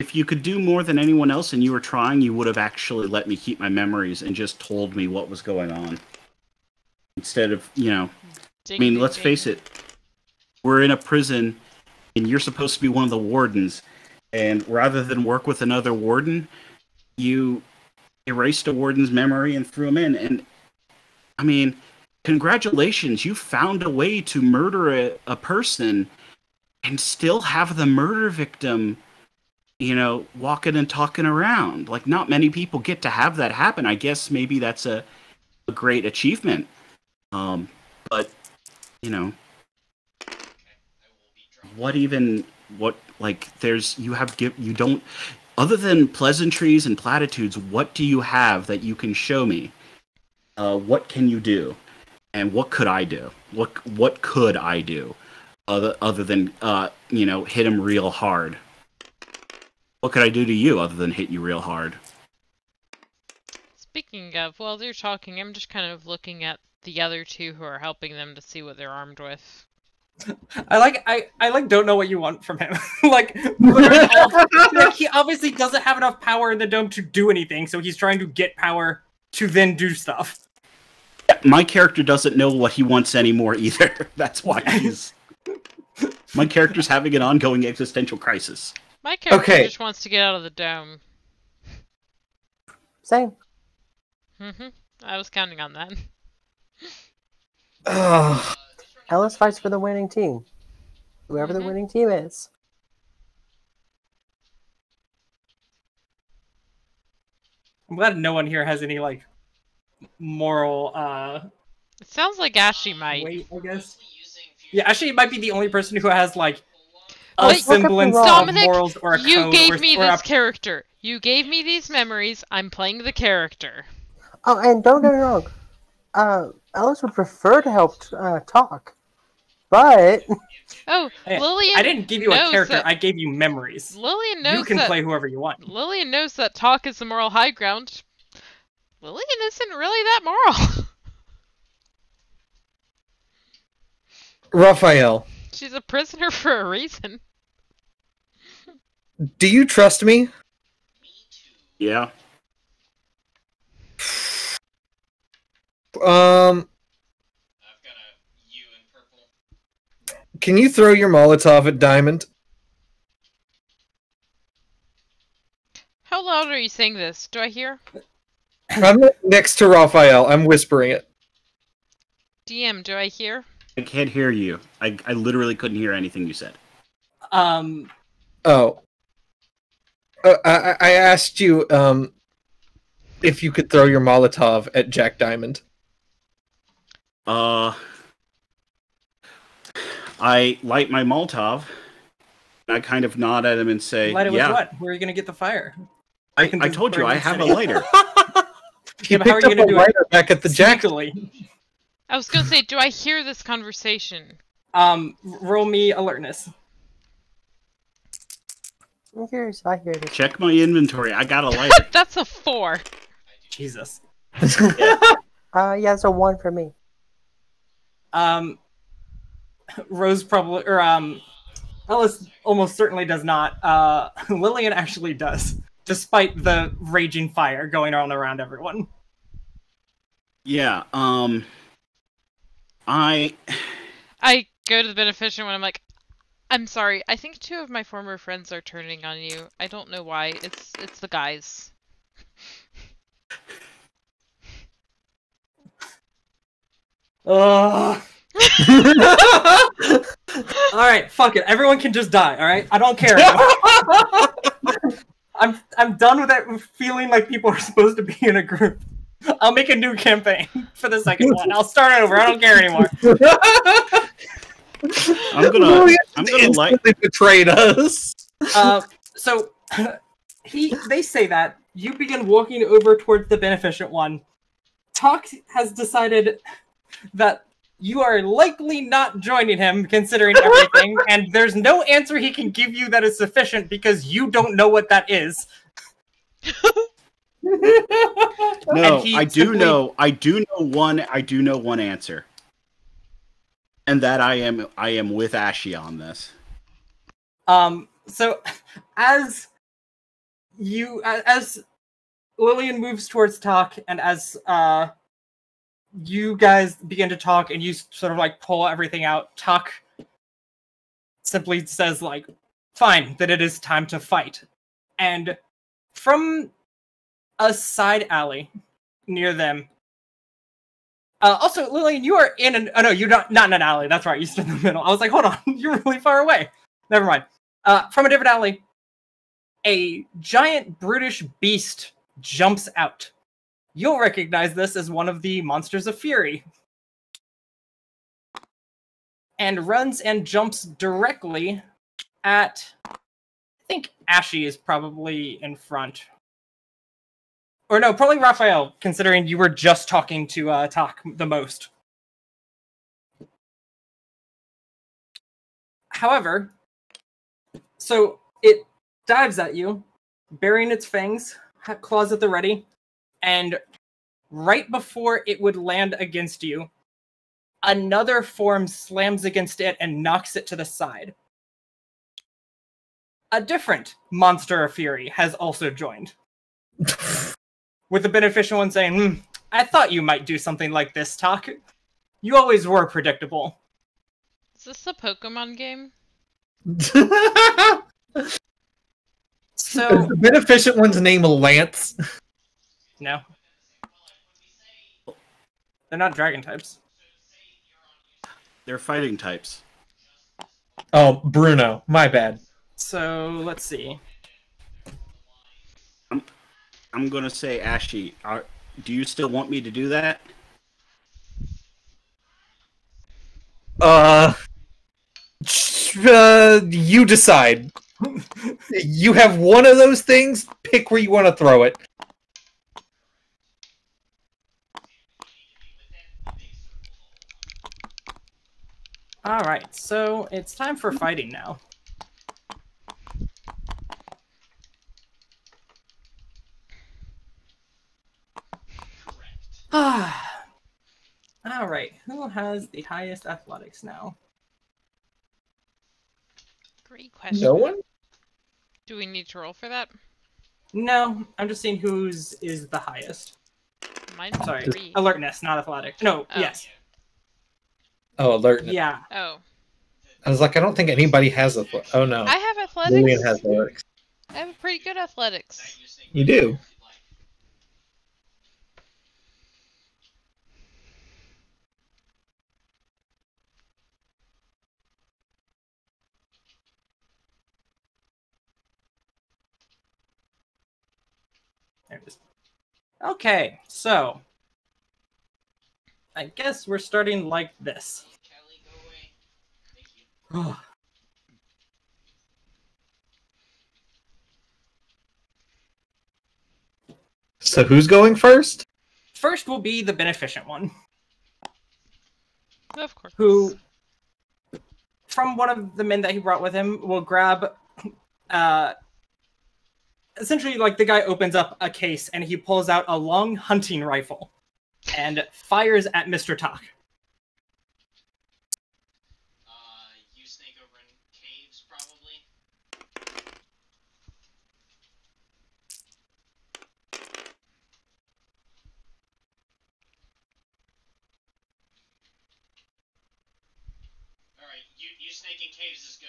If you could do more than anyone else and you were trying, you would have actually let me keep my memories and just told me what was going on. Instead of, you know, Ding, I mean, ding, let's ding. face it. We're in a prison, and you're supposed to be one of the wardens. And rather than work with another warden, you erased a warden's memory and threw him in. And, I mean, congratulations. You found a way to murder a person and still have the murder victim, you know, walking and talking around. Like, not many people get to have that happen. I guess maybe that's a great achievement. But, you know, you don't, other than pleasantries and platitudes, what do you have that you can show me? What can you do? And what could I do? What could I do? Other than, you know, hit him real hard? What could I do to you other than hit you real hard? Speaking of, while they're talking, I'm just kind of looking at the other two who are helping them to see what they're armed with. I don't know what you want from him. Like, literally like, he obviously doesn't have enough power in the dome to do anything, so he's trying to get power to then do stuff. My character doesn't know what he wants anymore either. That's why my character's having an ongoing existential crisis. My character Okay. just wants to get out of the dome. Same. I was counting on that. Ugh. Ellis fights for the winning team. Whoever the winning team is. I'm glad no one here has any, like, moral, It sounds like Ashley might. weight, I guess. using Yeah, actually, it might be the only person who has, like, a Wait, semblance of Dominic, morals or a you code gave or, me or this a... character. You gave me these memories. I'm playing the character. Oh, and don't get me wrong. Ellis would prefer to help talk. But Oh, Hey, Lillian I didn't give you a knows character, that- I gave you memories. Lillian knows You can that play whoever you want. Lillian knows that talk is the moral high ground. Lillian isn't really that moral. Raphael, She's a prisoner for a reason. do you trust me? Yeah. I've got a U in purple. Can you throw your Molotov at Diamond? How loud are you saying this? Do I hear? I'm next to Raphael. I'm whispering it. DM, do I hear? I can't hear you. I literally couldn't hear anything you said. Oh. I asked you if you could throw your Molotov at Jack Diamond. I light my Molotov, and I kind of nod at him and say, Light it with yeah. what? Where are you gonna get the fire? I can I just told you, burn I the have a city. lighter. He Yeah, but how are picked you up gonna a do lighter back at the it jack. sneakily? I was gonna say, do I hear this conversation? Roll me alertness. I'm curious if I hear this. Check my inventory. I got a lighter. That's a 4. Jesus. Yeah, it's a 1 for me. Rose probably, or Ellis almost certainly does not. Lillian actually does, despite the raging fire going on around everyone. Yeah. I go to the beneficent when I'm like, I'm sorry, I think 2 of my former friends are turning on you. I don't know why. It's the guys. Ugh. Alright, fuck it. Everyone can just die, alright? I don't care anymore. I'm done with that feeling like people are supposed to be in a group. I'll make a new campaign for the second one. I'll start over. I don't care anymore. I'm gonna like Instantly betrayed us. So they say that you begin walking over towards the beneficent one. Talk has decided that you are likely not joining him, considering everything, and there's no answer he can give you that is sufficient because you don't know what that is. No, I do know one answer. And that I am with Ashy on this. So as Lillian moves towards Talk, and as you guys begin to talk and you sort of like pull everything out, Talk simply says like, fine, then it is time to fight. And from a side alley near them, also, Lillian, you are in an... Oh, no, you're not in an alley. That's right, you stood in the middle. I was like, hold on, you're really far away. Never mind. From a different alley, a giant brutish beast jumps out. You'll recognize this as one of the Monsters of Fury. And runs and jumps directly at... I think Ashy is probably in front. Or no, probably Raphael, considering you were just talking to Talk the most. However, so it dives at you, burying its fangs, claws at the ready, and right before it would land against you, another form slams against it and knocks it to the side. A different Monster of Fury has also joined. With the beneficial one saying, I thought you might do something like this, Talk. You always were predictable. Is this a Pokemon game? So, Is the beneficent one's name Lance? no. They're not dragon types. They're fighting types. Oh, Bruno. My bad. So, let's see. I'm gonna say Ashy. Do you still want me to do that? You decide. You have one of those things. Pick where you want to throw it. Alright, so it's time for fighting now. Alright, who has the highest athletics now? Great question. No one? Do we need to roll for that? No, I'm just seeing whose is the highest. Mine's Sorry, 3. alertness, not athletics. No, Oh. yes. Oh, alert. Yeah. Oh. I was like, I don't think anybody has a. Oh no. I have Lillian athletics. has alerts. I have pretty good athletics. You do. There it is. Okay, so I guess we're starting like this. Kelly, go away. Thank you. So who's going first? first will be the beneficent one, Of course. who, from one of the men that he brought with him, will grab, essentially, like, the guy opens up a case and he pulls out a long hunting rifle and fires at Mr. Talk. You snake over in caves, probably. Alright, you snake in caves is good.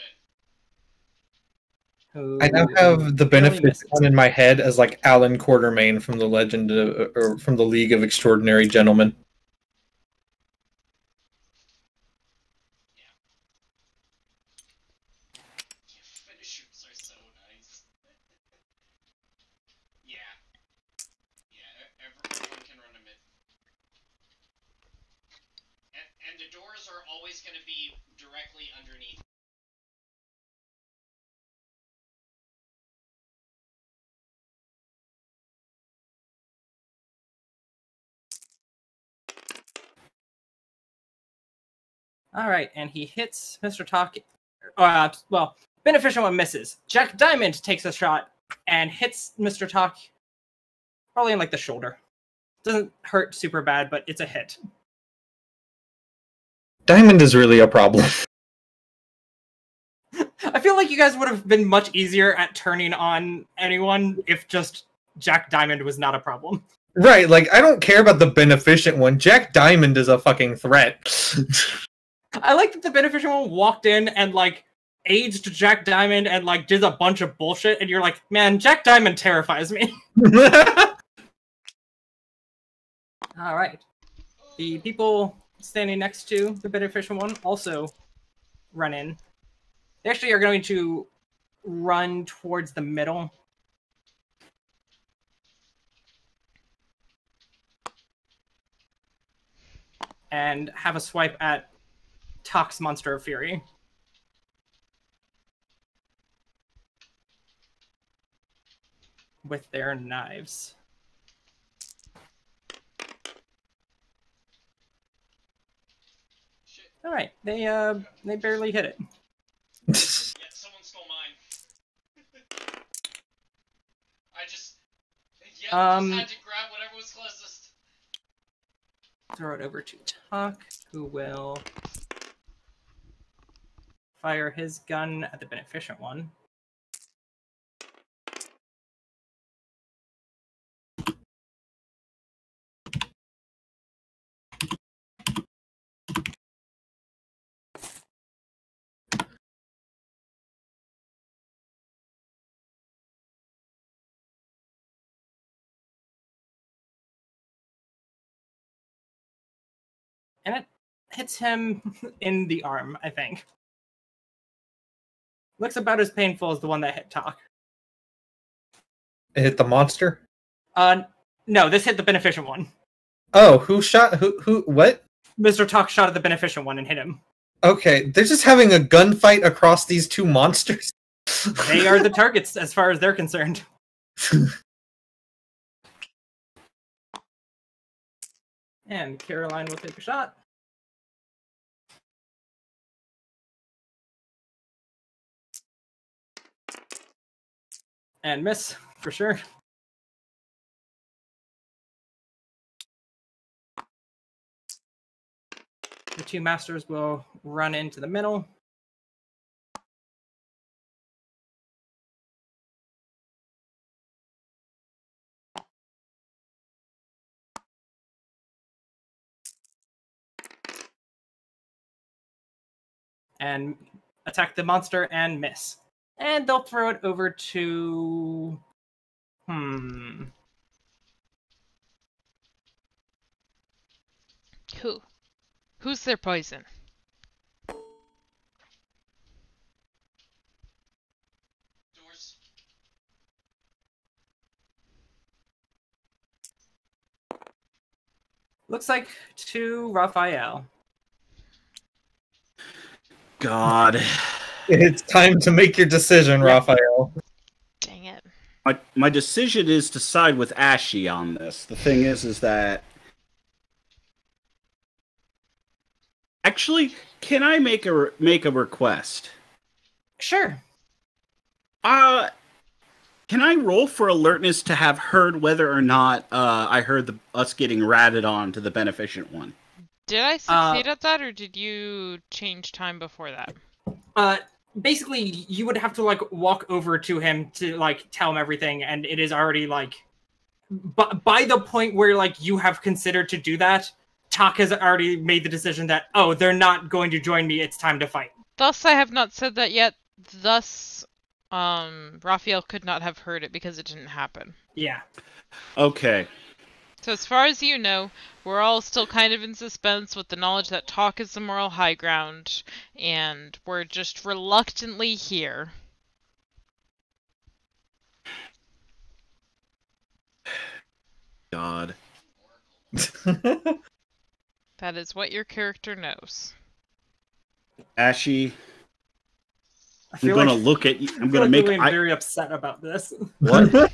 I now have the Barely benefit misses. one in my head as like Alan Quartermain from the Legend or from the League of Extraordinary Gentlemen. Finishers are so nice. Yeah. Yeah, everyone can run a mid. And the doors are always going to be directly underneath. All right, and he hits Mr. Talk. Well, beneficial one misses. Jack Diamond takes a shot and hits Mr. Talk, probably in like the shoulder. Doesn't hurt super bad, but it's a hit. Diamond is really a problem. I feel like you guys would have been much easier at turning on anyone if just Jack Diamond was not a problem. Right, like I don't care about the beneficent one. Jack Diamond is a fucking threat. I like that the beneficial one walked in and like aged Jack Diamond and like did a bunch of bullshit, and you're like, man, Jack Diamond terrifies me. All right, the people standing next to the beneficial one also run in. They actually are going to run towards the middle. And have a swipe at Tox Monster of Fury. With their knives. Shit. All right, they barely hit it. Yeah, someone stole mine. I just... Yeah, just had to grab whatever was closest. Throw it over to Tuck, who will fire his gun at the beneficent one. And it hits him in the arm, I think. Looks about as painful as the one that hit Talk. It hit the monster? No, this hit the beneficent one. Oh, who shot who what? Mr. Talk shot at the beneficent one and hit him. Okay, they're just having a gunfight across these two monsters. They are the targets as far as they're concerned. And Caroline will take a shot. And miss, for sure. The two masters will run into the middle. And attack the monster and miss. And they'll throw it over to... Who? Who's their poison? Doors. Looks like to Raphael. God. It's time to make your decision, Raphael. Dang it. My decision is to side with Ashy on this. The thing is that Actually, can I make a request? Sure. Can I roll for alertness to have heard whether or not I heard us getting ratted on to the beneficent one? Did I succeed at that, or did you change time before that? Basically, you would have to like walk over to him to like tell him everything, and it is already like, by the point where like you have considered to do that, Tak has already made the decision that they're not going to join me. It's time to fight. Thus, I have not said that yet. Thus, Raphael could not have heard it because it didn't happen. Yeah. Okay. So as far as you know, we're all still kind of in suspense with the knowledge that talk is the moral high ground, and we're just reluctantly here. God. That is what your character knows. Ashy, I I'm feel gonna like, look at you. I'm I feel gonna like make. Lillian's very upset about this. What?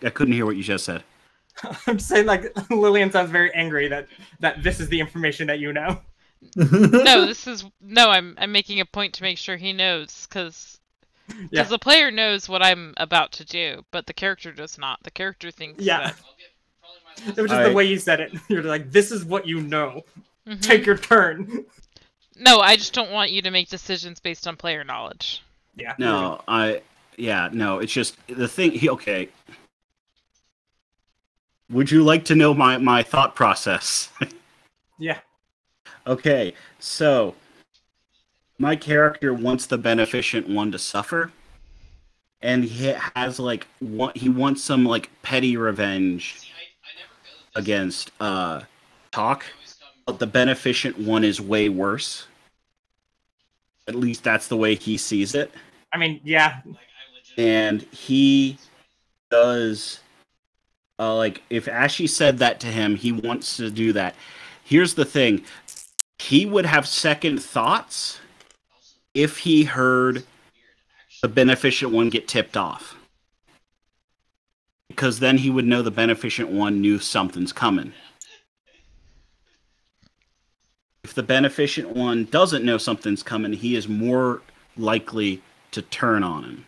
I couldn't hear what you just said. I'm saying like Lillian sounds very angry that this is the information that you know. No, I'm making a point to make sure he knows, because Yeah. the player knows what I'm about to do, but the character does not. The character thinks Yeah. I'll get probably my last It was just Alright. the way you said it. You're like, this is what you know. that. Take your turn. No, I just don't want you to make decisions based on player knowledge. Yeah. No, no. It's just the thing. Okay. Would you like to know my thought process? Yeah. Okay, so my character wants the beneficent one to suffer, and he has like he wants some like petty revenge See, I never go this against Talk, always come but the beneficent one is way worse. At least that's the way he sees it, I mean, yeah. like I legit and he does. Like if Ashy said that to him, he wants to do that. Here's the thing. He would have second thoughts if he heard the beneficent one get tipped off. Because then he would know the beneficent one knew something's coming. If the beneficent one doesn't know something's coming, he is more likely to turn on him.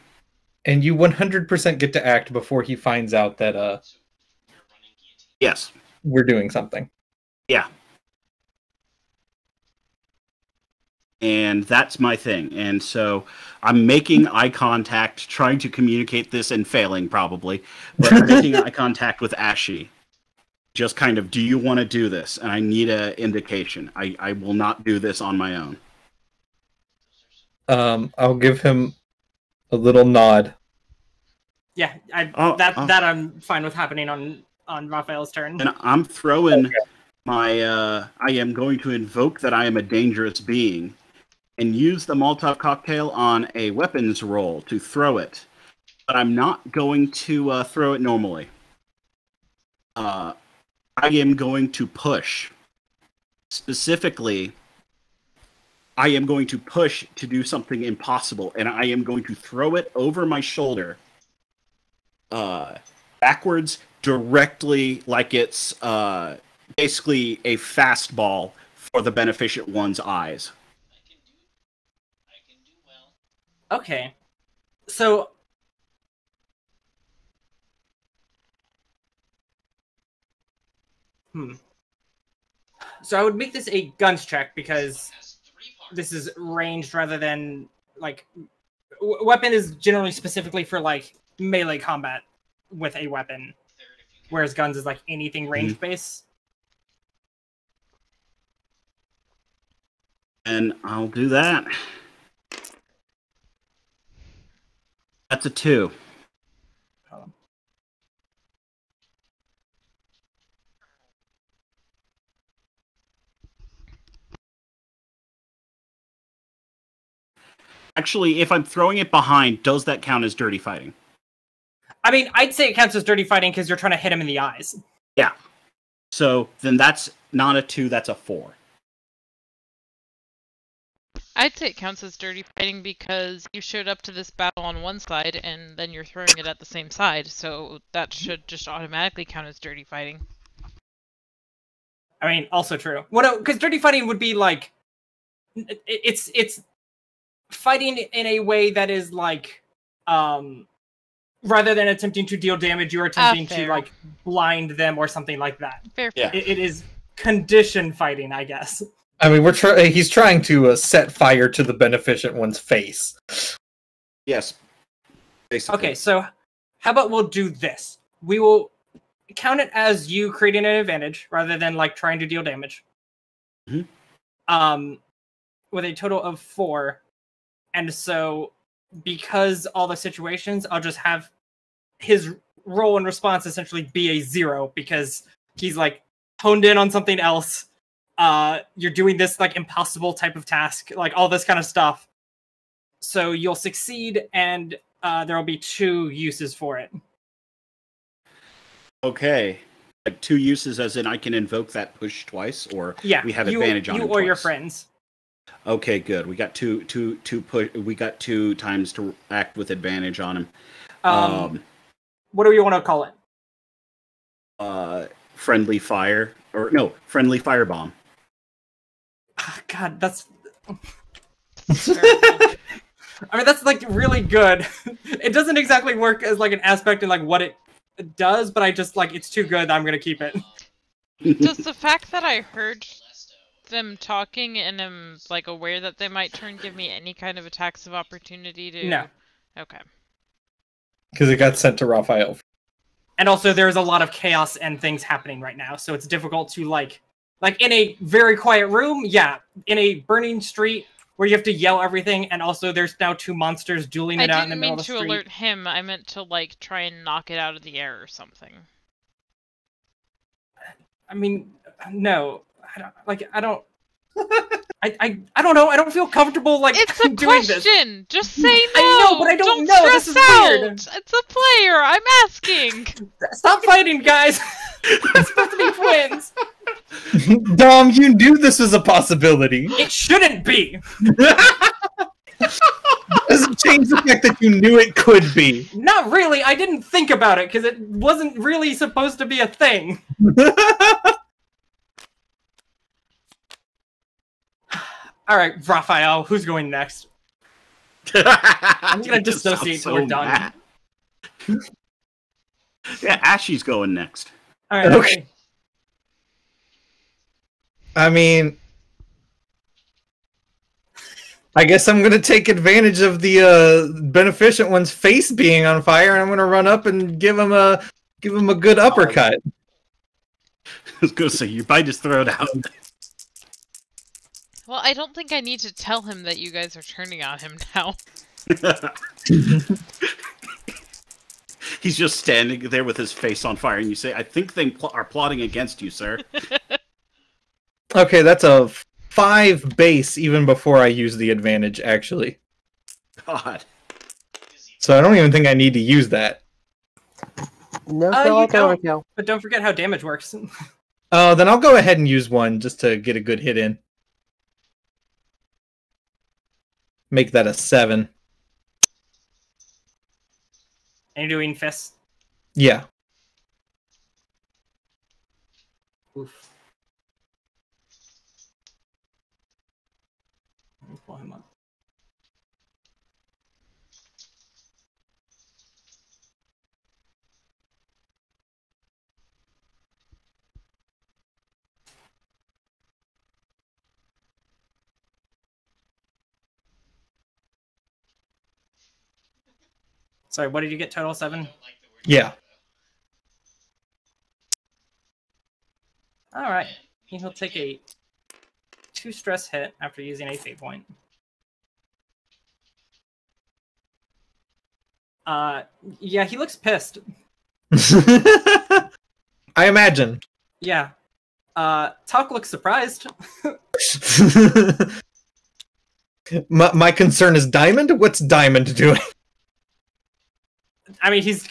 And you 100% get to act before he finds out that you're running guillotine. Yes. we're doing something. Yeah. And that's my thing. And so I'm making eye contact, trying to communicate this and failing probably, but I'm making eye contact with Ashy. Just kind of, do you want to do this? And I need an indication. I will not do this on my own. I'll give him a little nod. Yeah. That I'm fine with happening on Raphael's turn. And I'm throwing my, I am going to invoke that I am a dangerous being and use the Molotov cocktail on a weapons roll to throw it. But I'm not going to throw it normally. I am going to push. Specifically, I am going to push to do something impossible, and I am going to throw it over my shoulder, backwards, directly like it's basically a fastball for the beneficent one's eyes. I can do well. Okay. So So I would make this a guns check because Has 3 parts. this is ranged rather than like weapon is generally specifically for like melee combat with a weapon, Third if you can. whereas guns is like anything range based. And I'll do that. That's a 2. Actually, if I'm throwing it behind, does that count as dirty fighting? I mean, I'd say it counts as dirty fighting because you're trying to hit him in the eyes. Yeah. So then that's not a 2, that's a 4. I'd say it counts as dirty fighting because you showed up to this battle on one side and then you're throwing it at the same side, so that should just automatically count as dirty fighting. I mean, also true. Well, because dirty fighting would be like, it's fighting in a way that is like, rather than attempting to deal damage, you're attempting to like blind them or something like that. Fair. Yeah. It is condition fighting, I guess. I mean, he's trying to set fire to the Beneficent One's face. Yes. Basically. Okay, so how about we'll do this? We will count it as you creating an advantage rather than like trying to deal damage. Mm-hmm. With a total of 4. And so because all the situations, I'll just have his roll and response essentially be a 0 because he's like honed in on something else. You're doing this like impossible type of task, like all this kind of stuff. So you'll succeed, and there will be 2 uses for it. Okay. Like 2 uses, as in I can invoke that push twice, or Yeah, we have advantage on you it or twice. your friends. Okay, good. We got two push. We got 2 times to act with advantage on him. What do you want to call it? Friendly fire, or no, friendly firebomb. God, that's. Terrible. I mean, that's like really good. It doesn't exactly work as like an aspect in like what it does, but I just like it's too good. I'm gonna keep it. Does the fact that I heard them talking and am like aware that they might turn give me any kind of attacks of opportunity to? No. Okay. Because it got sent to Raphael. And also, there's a lot of chaos and things happening right now, so it's difficult to like in a very quiet room. Yeah, in a burning street where you have to yell everything, and also there's now 2 monsters dueling it out in the middle of the street. I didn't mean to alert him. I meant to like try and knock it out of the air or something. I mean, no, I don't like. I don't. I don't know. I don't feel comfortable like It's a doing this. question. Just say no. I know, but I don't know. Stress This is out. weird. It's a player. I'm asking. Stop fighting, guys. We're supposed to be twins. Dom, you knew this was a possibility. It shouldn't be. Doesn't change the fact that you knew it could be. Not really. I didn't think about it because it wasn't really supposed to be a thing. All right, Raphael, who's going next? I'm gonna dissociate till we're done. Yeah, Ashy's going next. All right. Okay. I mean, I guess I'm gonna take advantage of the Beneficent One's face being on fire, and I'm gonna run up and give him a good uppercut. I was gonna say you might just throw it out. Well, I don't think I need to tell him that you guys are turning on him now. He's just standing there with his face on fire, and you say, "I think they are plotting against you, sir." Okay, that's a 5 base even before I use the advantage, actually. God. So I don't even think I need to use that. No, You don't. no. But don't forget how damage works. Then I'll go ahead and use 1 just to get a good hit in. Make that a 7. And you're doing fists. Yeah. Oof. Let me pull him up. Sorry, what did you get total? 7? Yeah. Alright. He'll take a 2 stress hit after using a fate point. Yeah, he looks pissed. I imagine. Yeah. Talk looks surprised. My concern is Diamond? What's Diamond doing? I mean, he's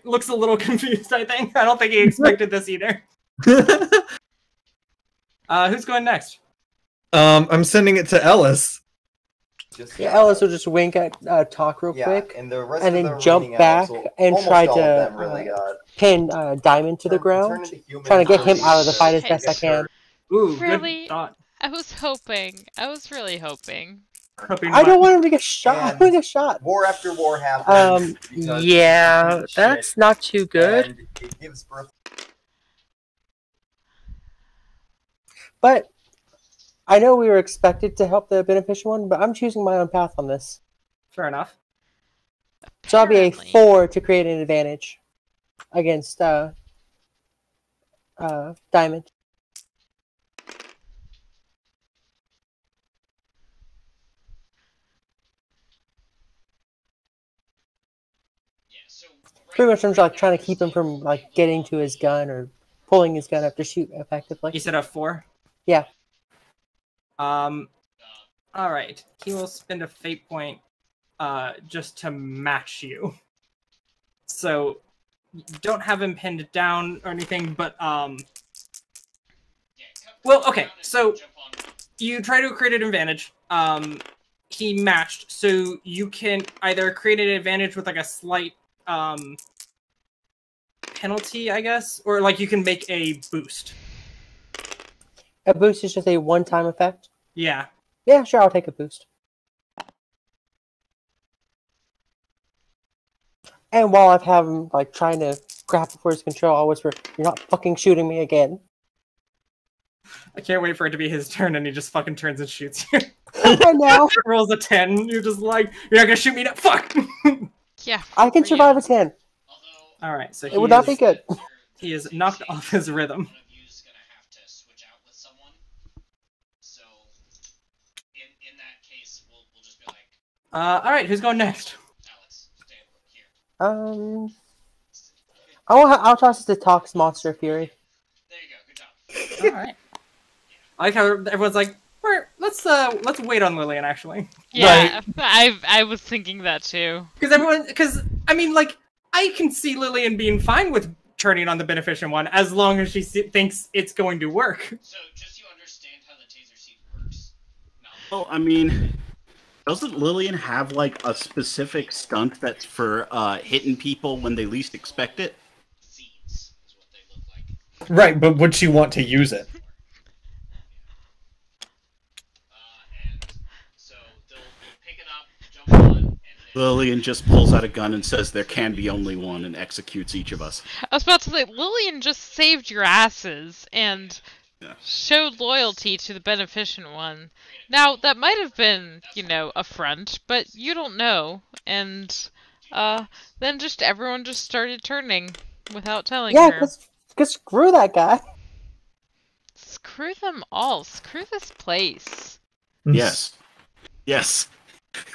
looks a little confused, I think. I don't think he expected this either. Who's going next? I'm sending it to Ellis. Yeah, Ellis will just wink at Talk real quick, and the rest and of then the jump remaining back elves will- and almost try all of them to really got pin Diamond to the turn ground, into humans trying to get him and out of the fight as Hey, best I can. Ooh, Really? good thought. I was hoping. I was really hoping. Hoping I don't what? want him to get shot. I And want to get shot. War after war happens. because Yeah, it's that's shit, not too good. And it gives birth. But I know we were expected to help the beneficial one, but I'm choosing my own path on this. Fair enough. So I'll be a Apparently. 4 to create an advantage against Diamond. Yeah, so Pretty much I'm just like trying to keep him from like getting to his gun or pulling his gun up to shoot effectively. You said a 4? Yeah. All right. He will spend a fate point just to match you. So you don't have him pinned down or anything, but well, okay. So you try to create an advantage. He matched, so you can either create an advantage with like a slight penalty, I guess, or like you can make a boost. A boost is just a one-time effect. Yeah. Yeah, sure, I'll take a boost. And while I've had him like trying to grapple for his control, I'll whisper, "You're not fucking shooting me again." I can't wait for it to be his turn, and he just fucking turns and shoots you. I know. Rolls a 10. You're just like, you're not gonna shoot me now. Fuck. Yeah. I can for survive you. a 10. All right, so It would not be good. He is knocked off his rhythm. One of you is gonna have to switch out with someone. So, in that case, we'll just be like, All right, who's going next? Alex, stay here. I'll toss it to Tox Monster Fury. There you go. Good job. All right. I like how everyone's like, let's wait on Lillian actually, Yeah. I was thinking that too. because I mean, like, I can see Lillian being fine with turning on the beneficent one as long as she thinks it's going to work. So, just so you understand how the taser seat works. Well, I mean, doesn't Lillian have like a specific stunt that's for hitting people when they least expect it? Seeds is what they look like. Right, but would she want to use it? And so they'll pick it up, jump on, and then Lillian just pulls out a gun and says there can be only one and executes each of us. I was about to say, Lillian just saved your asses and Yeah. showed loyalty to the beneficent one. Now, that might have been, a front, but you don't know. And then just everyone just started turning without telling Yeah, her. because screw that guy. Screw them all. Screw this place. Yes. Yes.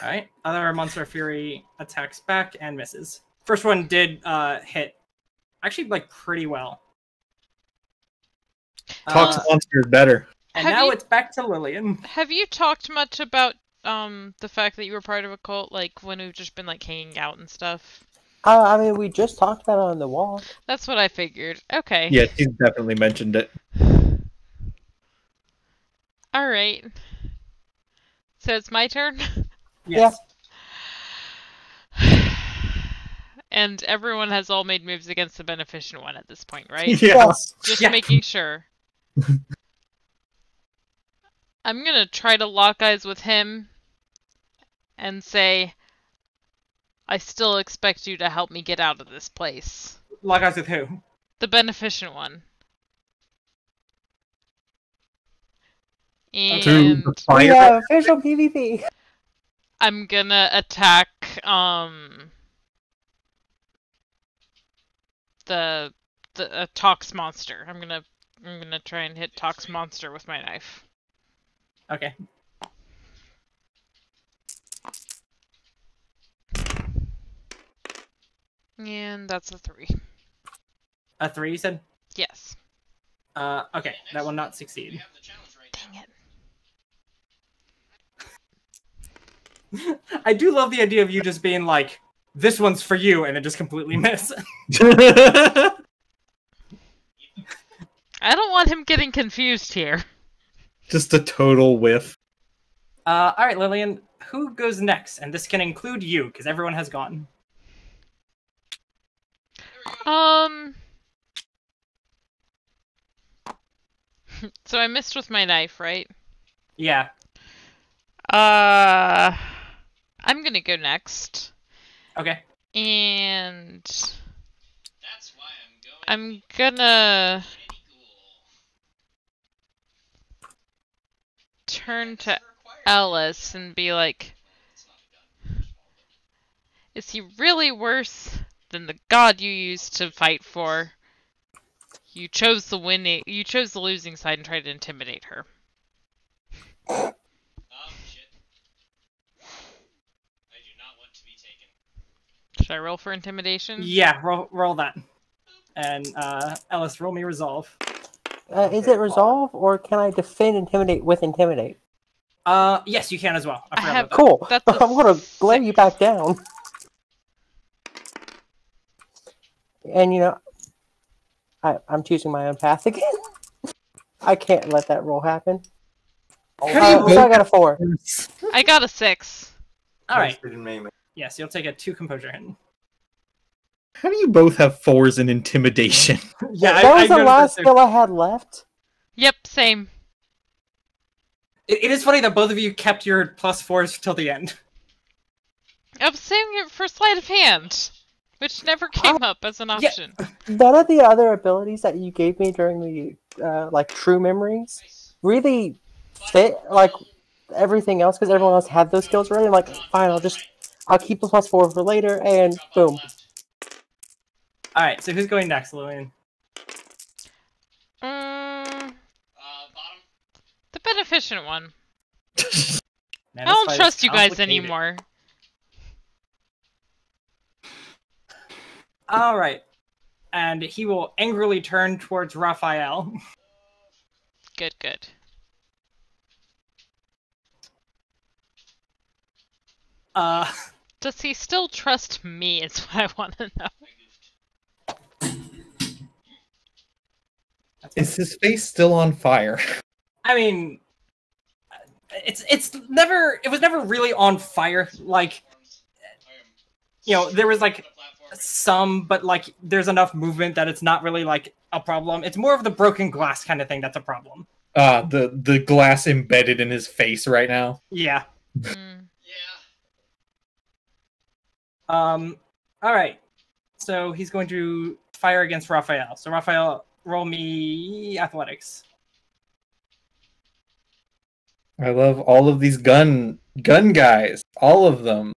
All right. Other Monster Fury attacks back and misses. First one did hit, actually, like, pretty well. Tox Monster is better. And Have now you- it's back to Lillian. Have you talked much about the fact that you were part of a cult, like when we've just been like hanging out and stuff? I mean, we just talked about it on the wall. That's what I figured. Okay. Yeah, she's definitely mentioned it. All right. So it's my turn. Yes. And everyone has all made moves against the beneficent one at this point, right? Yeah. Yes. Just Yeah. making sure. I'm gonna try to lock eyes with him and say, I still expect you to help me get out of this place. Lock eyes with who? The beneficent one. To And the We fire. have official PvP. I'm gonna attack the Tox monster. I'm gonna try and hit Tox monster with my knife. Okay. And that's a 3. A 3, you said? Yes. Okay. That will not we succeed. have the challenge right now. Dang it. I do love the idea of you just being like, this one's for you, and then just completely miss. I don't want him getting confused here. Just a total whiff. All right, Lillian, who goes next? And this can include you, because everyone has gone. So I missed with my knife, right? Yeah. I'm gonna go next. Okay. And That's why I'm gonna Kitty Ghoul. turn This to requires Ellis and be like, It's not a gun. is he really worse than the god you used to fight for? You chose the losing side and tried to intimidate her. Oh, shit. I do not want to be taken. Should I roll for intimidation? Yeah, roll that. And Ellis, roll me resolve. Is it resolve, or can I defend intimidate with intimidate? Yes, you can as well. I I forgot have- about that. Cool. That's a I'm gonna lay you 6. back down. And you know, I'm choosing my own path again. I can't let that roll happen. How do you So I got a 4. I got a 6. All right. Didn't name it. Yes, you'll take a 2 composure hit. How do you both have 4s in intimidation? Yeah, That was the noticed last that skill I had left. Yep, same. it is funny that both of you kept your +4s till the end. I was saving it for sleight of hand, which never came up as an option. None of the other abilities that you gave me during the like true memories really fit like everything else, because everyone else had those skills already. I'm like, fine, I'll keep the +4 for later, and boom. All right, so who's going next, Lillian? Bottom. The beneficent one. Man, I this don't fight is trust you guys complicated. anymore. All right, and he will angrily turn towards Raphael. Good, good. Does he still trust me? Is what I want to know. Is his face still on fire? I mean, it was never really on fire. Like, you know, there was like some, but like there's enough movement that it's not really like a problem. It's more of the broken glass kind of thing that's a problem. The glass embedded in his face right now. Yeah. Mm. All right. So he's going to fire against Raphael. So Raphael, roll me athletics. I love all of these gun guys. All of them.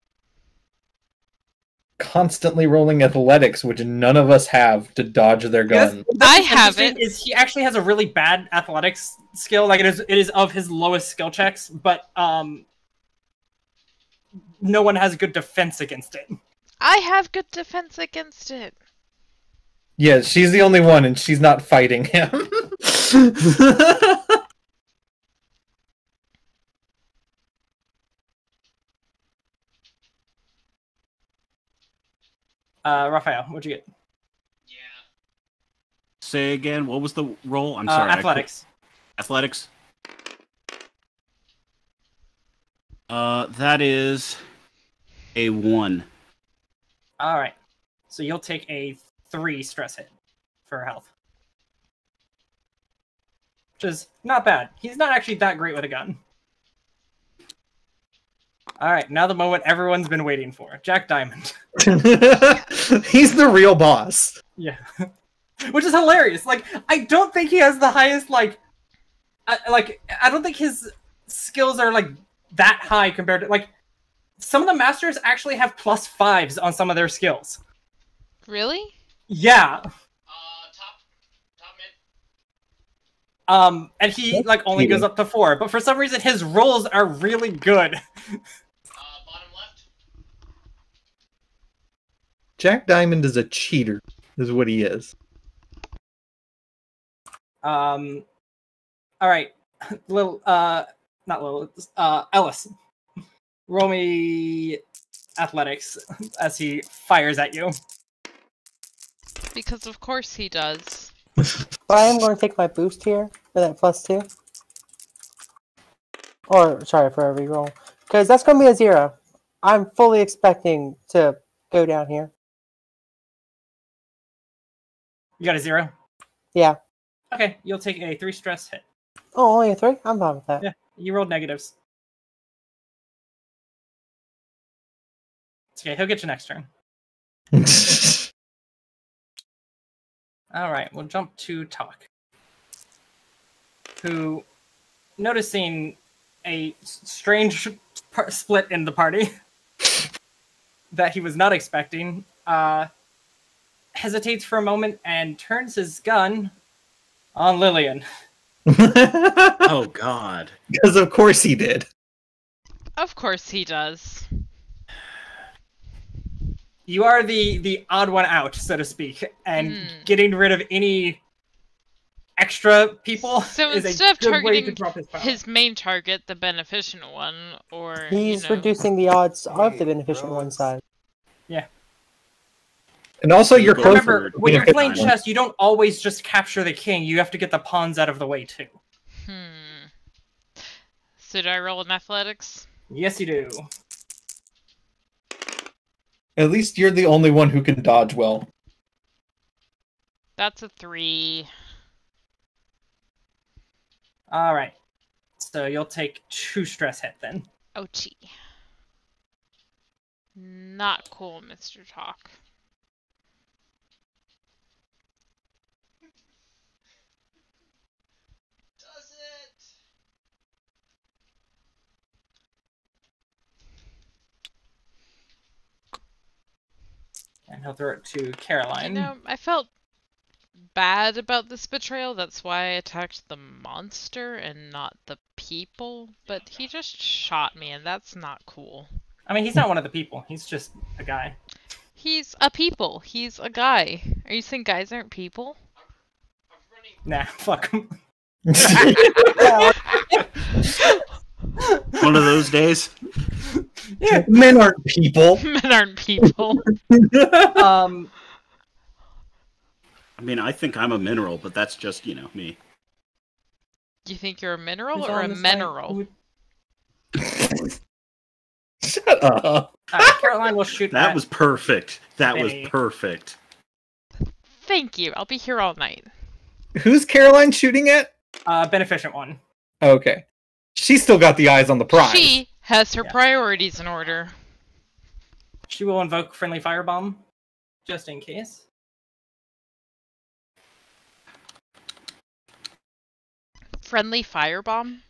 Constantly rolling athletics, which none of us have to dodge their gun. I have it. Is he actually has a really bad athletics skill? Like it is of his lowest skill checks, but no one has good defense against it. I have good defense against it. Yeah, she's the only one, and she's not fighting him. Raphael, what'd you get? Yeah. Say again, what was the roll? I'm sorry. Athletics. Athletics. That is a 1. All right. So you'll take a 3 stress hit for health. Which is not bad. He's not actually that great with a gun. All right, now the moment everyone's been waiting for. Jack Diamond. He's the real boss. Yeah. Which is hilarious. Like, I don't think he has the highest, like... I don't think his skills are, like, that high compared to... Like, some of the masters actually have +5s on some of their skills. Really? Yeah. Top mid. And he, like, only goes up to 4. But for some reason, his rolls are really good. Bottom left. Jack Diamond is a cheater, is what he is. All right, Ellis, roll me athletics as he fires at you. Because of course he does. But I am going to take my boost here for that +2. Or, sorry, for a reroll. Because that's going to be a 0. I'm fully expecting to go down here. You got a 0? Yeah. Okay, you'll take a 3 stress hit. Oh, only a 3? I'm fine with that. Yeah. You rolled negatives. It's okay, he'll get you next turn. Alright, we'll jump to Talk. Who, noticing a strange split in the party that he was not expecting, hesitates for a moment and turns his gun on Lillian. Oh God! Because of course he did. Of course he does. You are the odd one out, so to speak, and getting rid of any extra people So is instead a of good way to targeting drop his power. his main target, the beneficent one, or He's you know, reducing the odds of the beneficent one side. And also, you're close. Remember, when you're playing chess, you don't always just capture the king. You have to get the pawns out of the way, too. So do I roll in athletics? Yes, you do. At least you're the only one who can dodge well. That's a 3. All right. So you'll take 2 stress hit then. Ouchie. Not cool, Mr. Talk. Does it? And he'll throw it to Caroline. You know, I felt bad about this betrayal. That's why I attacked the monster and not the people. But he just shot me, and that's not cool. I mean, he's not one of the people. He's just a guy. He's a people. He's a guy. Are you saying guys aren't people? I'm running. Nah, fuck him. One of those days. Yeah. Men aren't people. Men aren't people. I mean, I think I'm a mineral, but that's just, you know, me. Do you think you're a mineral Who's or on a this side? mineral? Shut up. Caroline will shoot That at was perfect. That was Benny. perfect. Thank you. I'll be here all night. Who's Caroline shooting at? beneficent one. Okay. She's still got the eyes on the prize. She has her Yeah. priorities in order. She will invoke friendly firebomb, just in case. Friendly firebomb?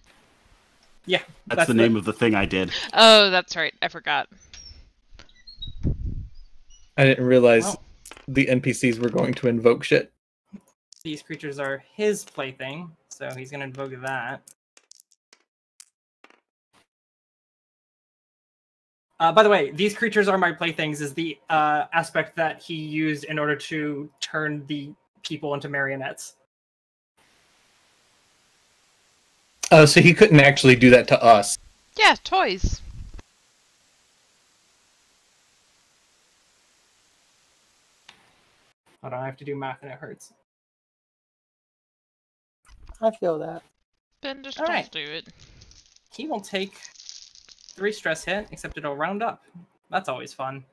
Yeah, That's the name of the thing I did. Oh, that's right. I forgot. I didn't realize Well. the NPCs were going to invoke shit. These creatures are his plaything, so he's gonna invoke that. By the way, these creatures are my playthings is the aspect that he used in order to turn the people into marionettes. Oh, so he couldn't actually do that to us. Yeah, toys. Hold on, I have to do math and it hurts. I feel that. Then just Alright. don't do it. He will take 3 stress hit, except it'll round up. That's always fun.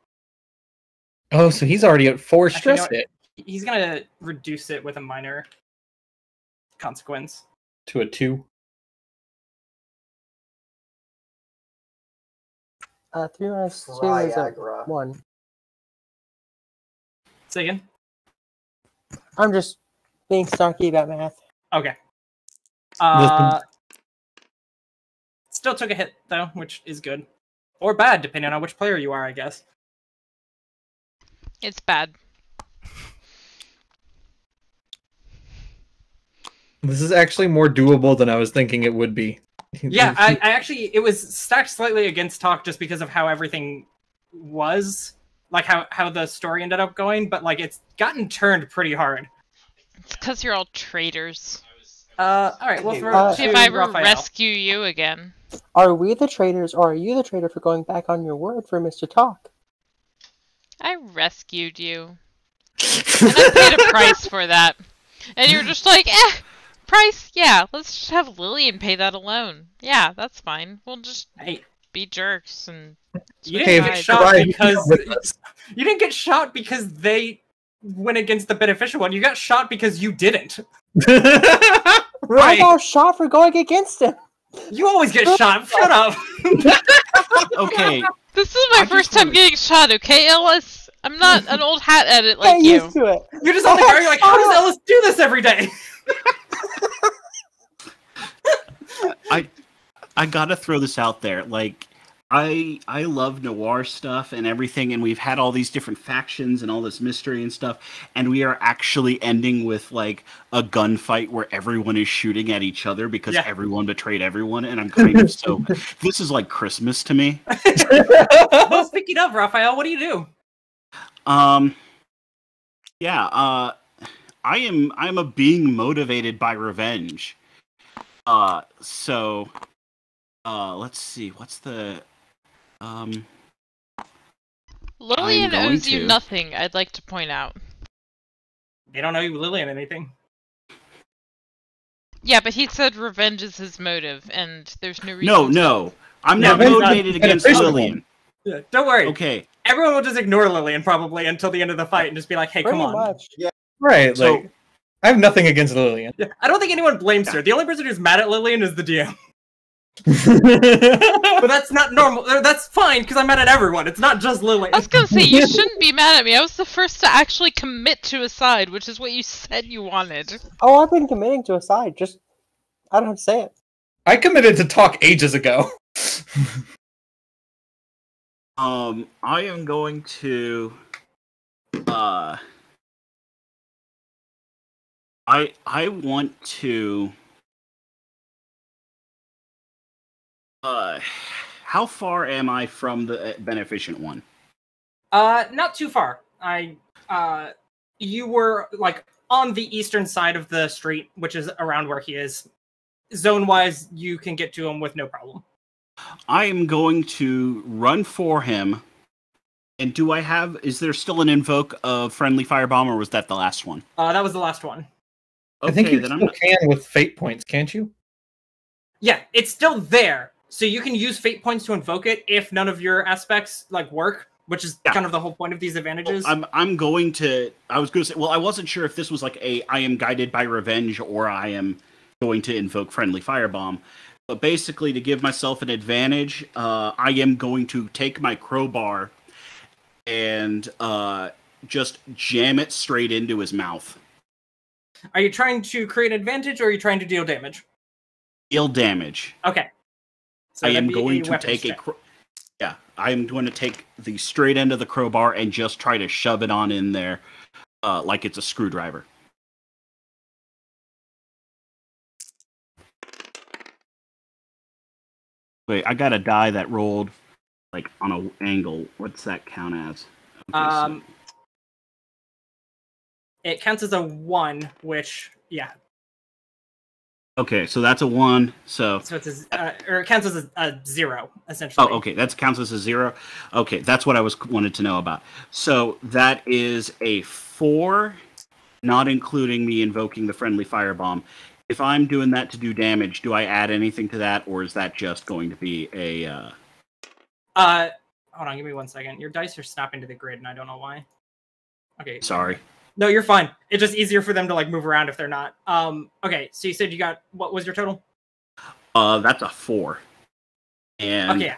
Oh, so he's already at 4 Actually, stress you know what? hit He's gonna reduce it with a minor consequence. to a 2. 3 minus 2 is a Viagra. 1. Say again? I'm just being snarky about math. Okay. Still took a hit, though, which is good. Or bad, depending on which player you are, I guess. It's bad. This is actually more doable than I was thinking it would be. Yeah, I actually, it was stacked slightly against Talk just because of how everything was. Like, how the story ended up going, but, like, it's gotten turned pretty hard. It's because you're all traitors. Alright, we'll throw it See to if I ever Raphael. rescue you again. Are we the traitors, or are you the traitor for going back on your word for Mr. Talk? I rescued you. And I paid a price for that. And you're just like, price? Yeah, let's just have Lillian pay that alone. Yeah, that's fine. We'll just Hey, be jerks and... you switch didn't get sides. shot Right, because... You didn't get shot because they went against the beneficial one. You got shot because you didn't. I got shot for going against him. You always get shot. Shut up. Okay, This is my I first just time wanna- getting shot, okay, Ellis? I'm not an old hat at it Get like you. used to it. You're just on the ground. You're like, how does Ellis do this every day? I gotta throw this out there. Like, I love noir stuff and everything, and we've had all these different factions and all this mystery and stuff, and we are actually ending with like a gunfight where everyone is shooting at each other because everyone betrayed everyone, and I'm kind of so. This is like Christmas to me. Well, speaking of Raphael, what do you do? I'm a being motivated by revenge. Let's see, what's the Lillian going owes you to. nothing, I'd like to point out. They don't know you, Lillian, anything. Yeah, but he said revenge is his motive, and there's no reason No, I'm not Revenge is motivated not against beneficial. Lillian. Yeah, don't worry. Okay, Everyone will just ignore Lillian probably until the end of the fight and just be like, hey, Pretty come on. much. Right, So- like I have nothing against Lillian. Yeah, I don't think anyone blames her. The only person who's mad at Lillian is the DM. But that's not normal. That's fine, because I'm mad at everyone. It's not just Lillian. I was gonna say, you shouldn't be mad at me. I was the first to actually commit to a side, which is what you said you wanted. Oh, I've been committing to a side. Just I don't have to say it. I committed to talk ages ago. I am going to I want to how far am I from the beneficent one? Not too far. You were like on the eastern side of the street, which is around where he is. Zone-wise, you can get to him with no problem. I am going to run for him. And is there still an invoke of friendly firebomb, or was that the last one? That was the last one. I think you then still can with fate points, can't you? Yeah, it's still there. So you can use fate points to invoke it if none of your aspects like work, which is kind of the whole point of these advantages. I was going to say, well, I wasn't sure if this was like I am guided by revenge or I am going to invoke friendly firebomb. But basically, to give myself an advantage, I am going to take my crowbar and just jam it straight into his mouth. Are you trying to create advantage or are you trying to deal damage? Deal damage. Okay. So I that'd am be going a to weapons take check. I am going to take the straight end of the crowbar and just try to shove it on in there like it's a screwdriver. Wait, I got a die that rolled like on an angle. What's that count as? Okay, It counts as a 1, which, yeah. okay, so that's a 1. So it's or it counts as a 0, essentially. oh, okay, that counts as a 0. Okay, that's what I wanted to know about. So that is a 4, not including me invoking the friendly firebomb. If I'm doing that to do damage, do I add anything to that, or is that just going to be a? Hold on, give me 1 second. Your dice are snapping to the grid, and I don't know why. Okay. Sorry. No, you're fine. It's just easier for them to like move around if they're not. Okay, so you said you got what was your total? That's a 4. And Okay.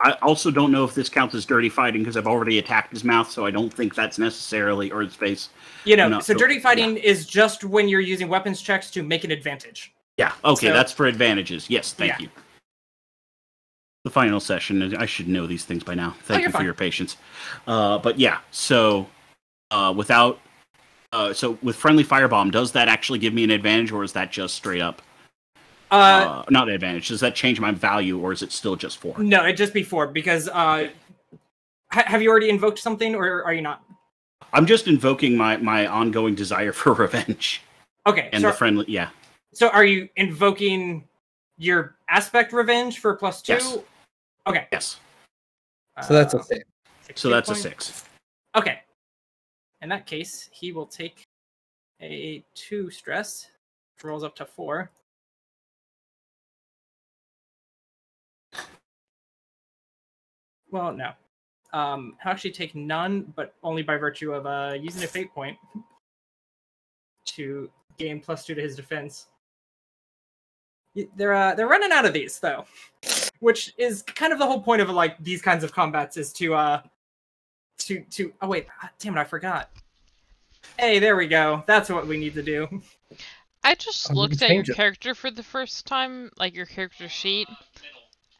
I also don't know if this counts as dirty fighting because I've already attacked his mouth, so I don't think that's necessarily, or his face. So dirty fighting is just when you're using weapons checks to make an advantage. Yeah, okay, So- that's for advantages. Yes, thank you. The final session, I should know these things by now. Thank you're you for fine. your patience. But yeah, so so with friendly firebomb, does that actually give me an advantage, or is that just straight up? Not an advantage. Does that change my value, or is it still just 4? No, it'd just be 4 because have you already invoked something, or are you not? I'm just invoking my ongoing desire for revenge. Okay, And the friendly, yeah. So are you invoking your aspect revenge for +2? Yes. Okay. Yes. So that's a 6. So that's a 6. Okay. In that case, he will take a 2 stress, which rolls up to 4. Well, no. He'll actually take none, but only by virtue of using a fate point to gain +2 to his defense. They're running out of these though, which is kind of the whole point of like these kinds of combats is to oh wait, damn it, I forgot. Hey, there we go. That's what we need to do. I just I'm looked gonna at your change it. character for the first time, like your character sheet,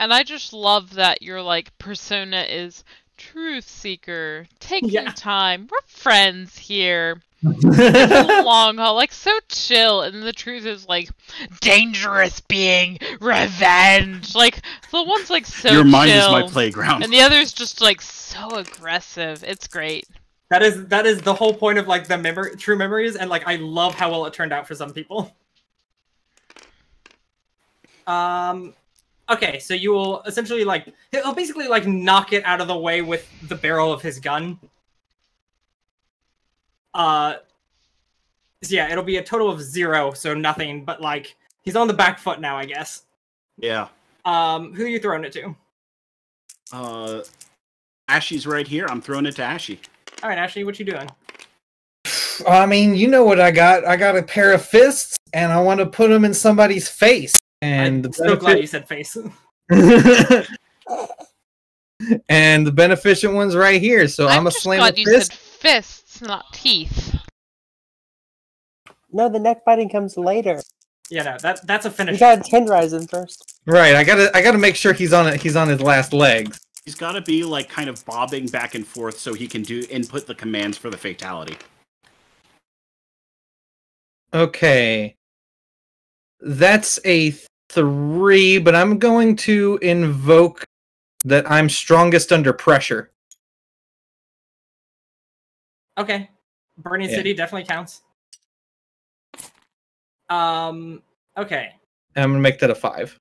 and I just love that your like persona is truth seeker, taking Yeah. time. We're friends here. It's a long haul, like so chill, and the truth is like dangerous being, revenge. Like the one's like so Your mind is chill, my playground. and the other's just like so aggressive. It's great. That is the whole point of like the true memories, and like I love how well it turned out for some people. Okay, so you will essentially like he'll basically like knock it out of the way with the barrel of his gun. So yeah, it'll be a total of 0, so nothing. But like he's on the back foot now, I guess. Yeah. Who are you throwing it to? Ashy's right here. I'm throwing it to Ashy. All right, Ashley, what you doing? I mean, you know what I got. I got a pair of fists, and I want to put them in somebody's face. And I'm so glad you said face. And the beneficent one's right here, so I'm a just slam glad a you fist. said fists, not teeth. No, the neck biting comes later. Yeah, no, that's a finish. You gotta tenderize him first. Right, I gotta make sure he's on it. He's on his last legs. He's got to be like kind of bobbing back and forth so he can input the commands for the fatality. Okay, that's a 3, but I'm going to invoke that I'm strongest under pressure. Okay, Burning Yeah. City definitely counts. Okay. And I'm gonna make that a 5.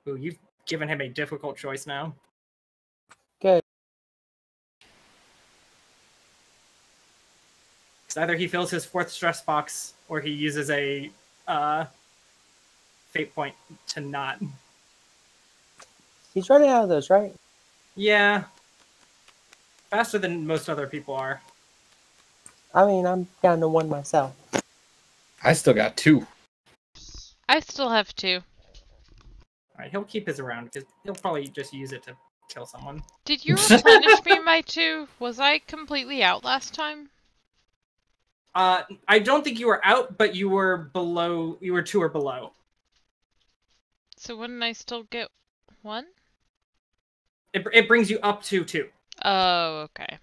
Ooh, you've given him a difficult choice now. Good. Because either he fills his 4th stress box, or he uses a fate point to not. He's running out of those, right? Yeah. Faster than most other people are. I mean, I'm down to 1 myself. I still got 2. I still have 2. Alright, he'll keep his around, because he'll probably just use it to kill someone. Did you replenish me my 2? Was I completely out last time? I don't think you were out, but you were below. You were 2 or below. So wouldn't I still get 1? It brings you up to 2. Oh, okay.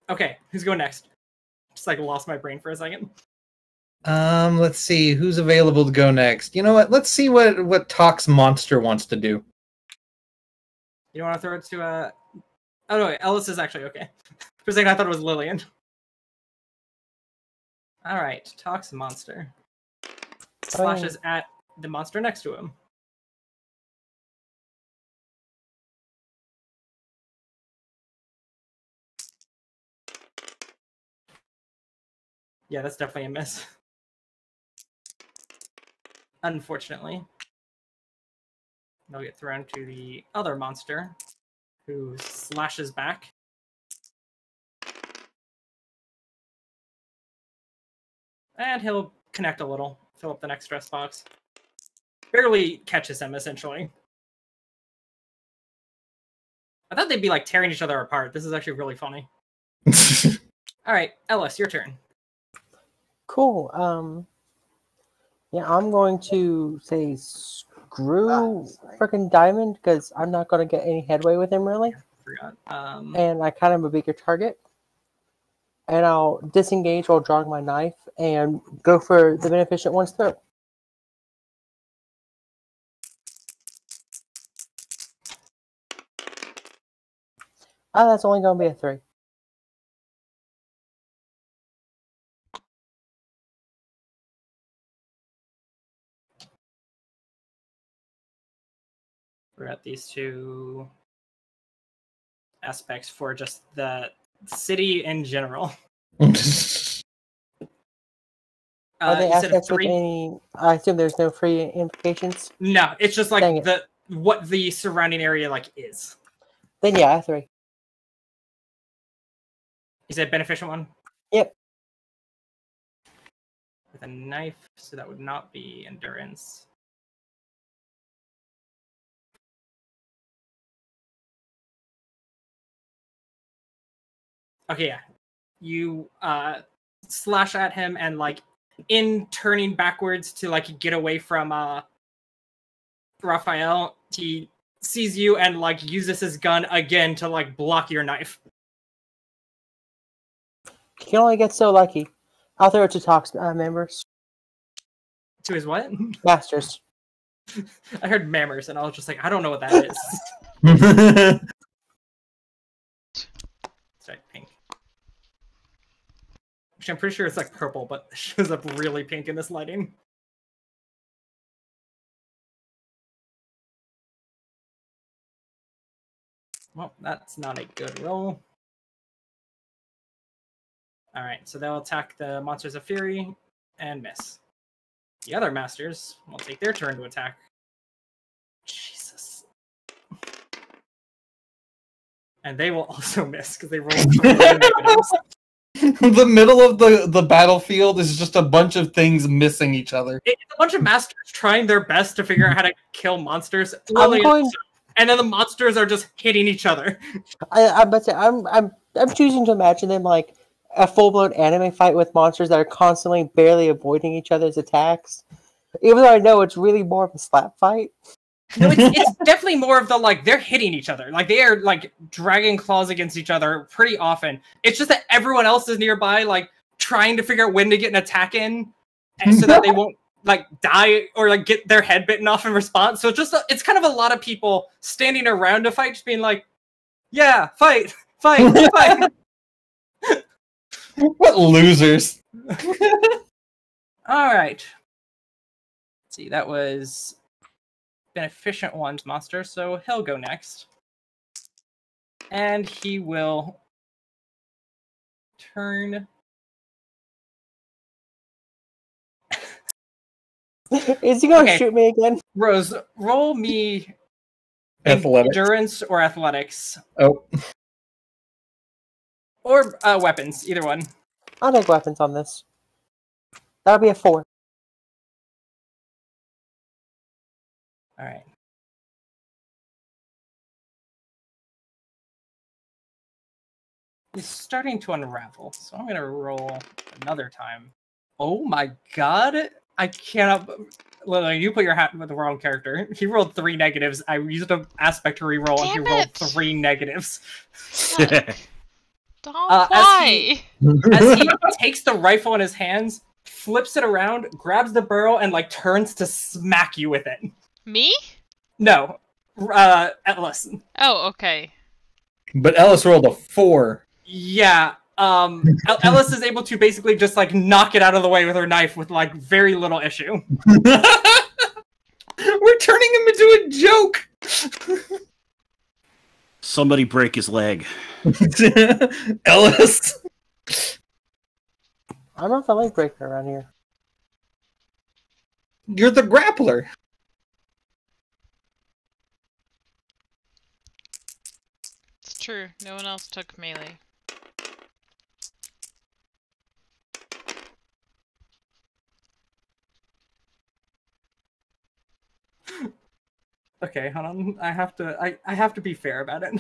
Okay, who's going next? Just like lost my brain for a second. Let's see who's available to go next. You know what? Let's see what Tox Monster wants to do. You don't want to throw it to Oh no, wait, Ellis is actually okay. For a second, I thought it was Lillian. All right, Tox Monster slashes at the monster next to him. Yeah, that's definitely a miss. Unfortunately. They'll get thrown to the other monster, who slashes back. And he'll connect a little, fill up the next stress box. Barely catches him, essentially. I thought they'd be like tearing each other apart. This is actually really funny. Alright, Ellis, your turn. Cool. Yeah, I'm going to say screw frickin' Diamond, because I'm not going to get any headway with him, really. Forgot. And I kind of am a bigger target. And I'll disengage while drawing my knife and go for the beneficent one's throat. Oh, that's only going to be a 3. We're at these 2 aspects for just the city in general. Are they you said aspects with 3? any... I assume there's no free implications? No, it's just Dang like it. the what the surrounding area like is. Then yeah, 3. Is it a beneficial one? Yep. With a knife, so that would not be endurance. Okay, yeah. You slash at him, and like in turning backwards to like get away from Raphael, he sees you and like uses his gun again to like block your knife. You can only get so lucky. I'll throw it to Talks members. To his what? Masters. I heard mammers, and I was just like, I don't know what that is. Sorry, pink. Which I'm pretty sure it's like purple, but it shows up really pink in this lighting. Well, that's not a good roll. Alright, so they'll attack the Monsters of Fury and miss. The other Masters will take their turn to attack. Jesus. And they will also miss, because they rolled 3 negatives. The middle of the battlefield is just a bunch of things missing each other. It's a bunch of Masters trying their best to figure out how to kill monsters. And then the monsters are just hitting each other. I'm choosing to imagine them like a full-blown anime fight with monsters that are constantly barely avoiding each other's attacks. Even though I know it's really more of a slap fight. No, it's definitely more of the like they're hitting each other. Like they are like dragging claws against each other pretty often. It's just that everyone else is nearby, like trying to figure out when to get an attack in, and so that they won't like die or like get their head bitten off in response. So it's kind of a lot of people standing around a fight, just being like, "Yeah, fight, fight, fight." What losers! All right. Let's see, that was Beneficent One's monster, so he'll go next. And he will turn. Is he going to shoot me again? Rose, roll me Athletics. endurance or athletics. Oh. Or weapons, either one. I'll take weapons on this. That'll be a 4. All right. It's starting to unravel, so I'm going to roll another time. Oh my god! I cannot... Literally, you put your hat with the wrong character. He rolled 3 negatives. I used an aspect to reroll, and he rolled 3 negatives. Why? As he takes the rifle in his hands, flips it around, grabs the barrel, and like turns to smack you with it. Me? No, Ellis. Oh, okay. But Ellis rolled a 4. Yeah, Ellis is able to basically just like knock it out of the way with her knife with like very little issue. We're turning him into a joke. Somebody break his leg. Ellis. I'm not the leg breaker around here. You're the grappler. It's true. No one else took melee. Okay, hold on. I have to be fair about it.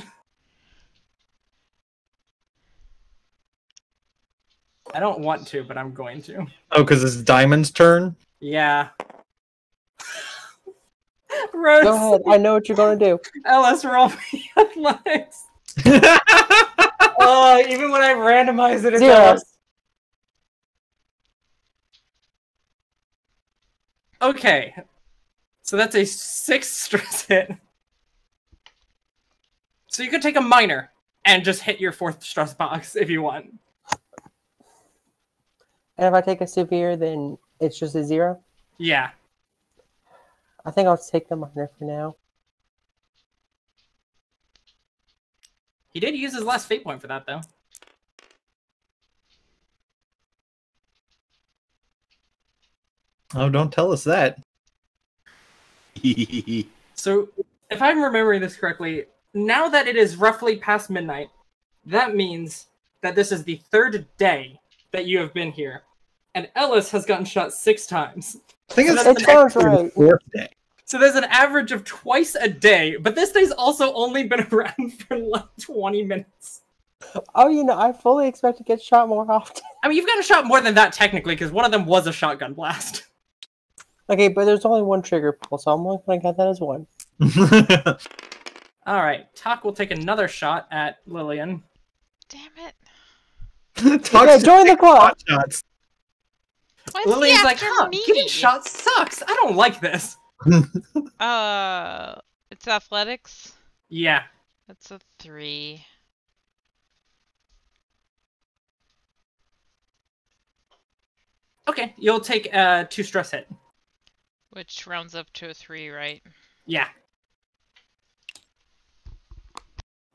I don't want to, but I'm going to. Oh, because it's Diamond's turn? Yeah. Rose, Go ahead. I know what you're going to do. Ellis, roll me athletics. Even when I randomize it, it's 0. Ellis. Okay. So that's a 6 stress hit. So you could take a minor and just hit your 4th stress box if you want. And if I take a severe, then it's just a 0? Yeah. I think I'll take the minor for now. He did use his last fate point for that, though. Oh, don't tell us that. So if I'm remembering this correctly, now that it is roughly past midnight, that means that this is the 3rd day that you have been here. And Ellis has gotten shot 6 times. I think So it's It sounds right. Fourth day. So there's an average of twice a day, but this day's also only been around for like 20 minutes. Oh, I fully expect to get shot more often. I mean, you've got a shot more than that technically, because one of them was a shotgun blast. Okay, but there's only one trigger pull, so I'm only going to count that as one. Alright, Talk will take another shot at Lillian. Damn it. Yeah, join the club! Shots. Why is Lillian's he like, after huh, me? getting shot sucks. I don't like this. It's athletics. Yeah. That's a 3. Okay, you'll take 2 stress hit. Which rounds up to a 3, right? Yeah.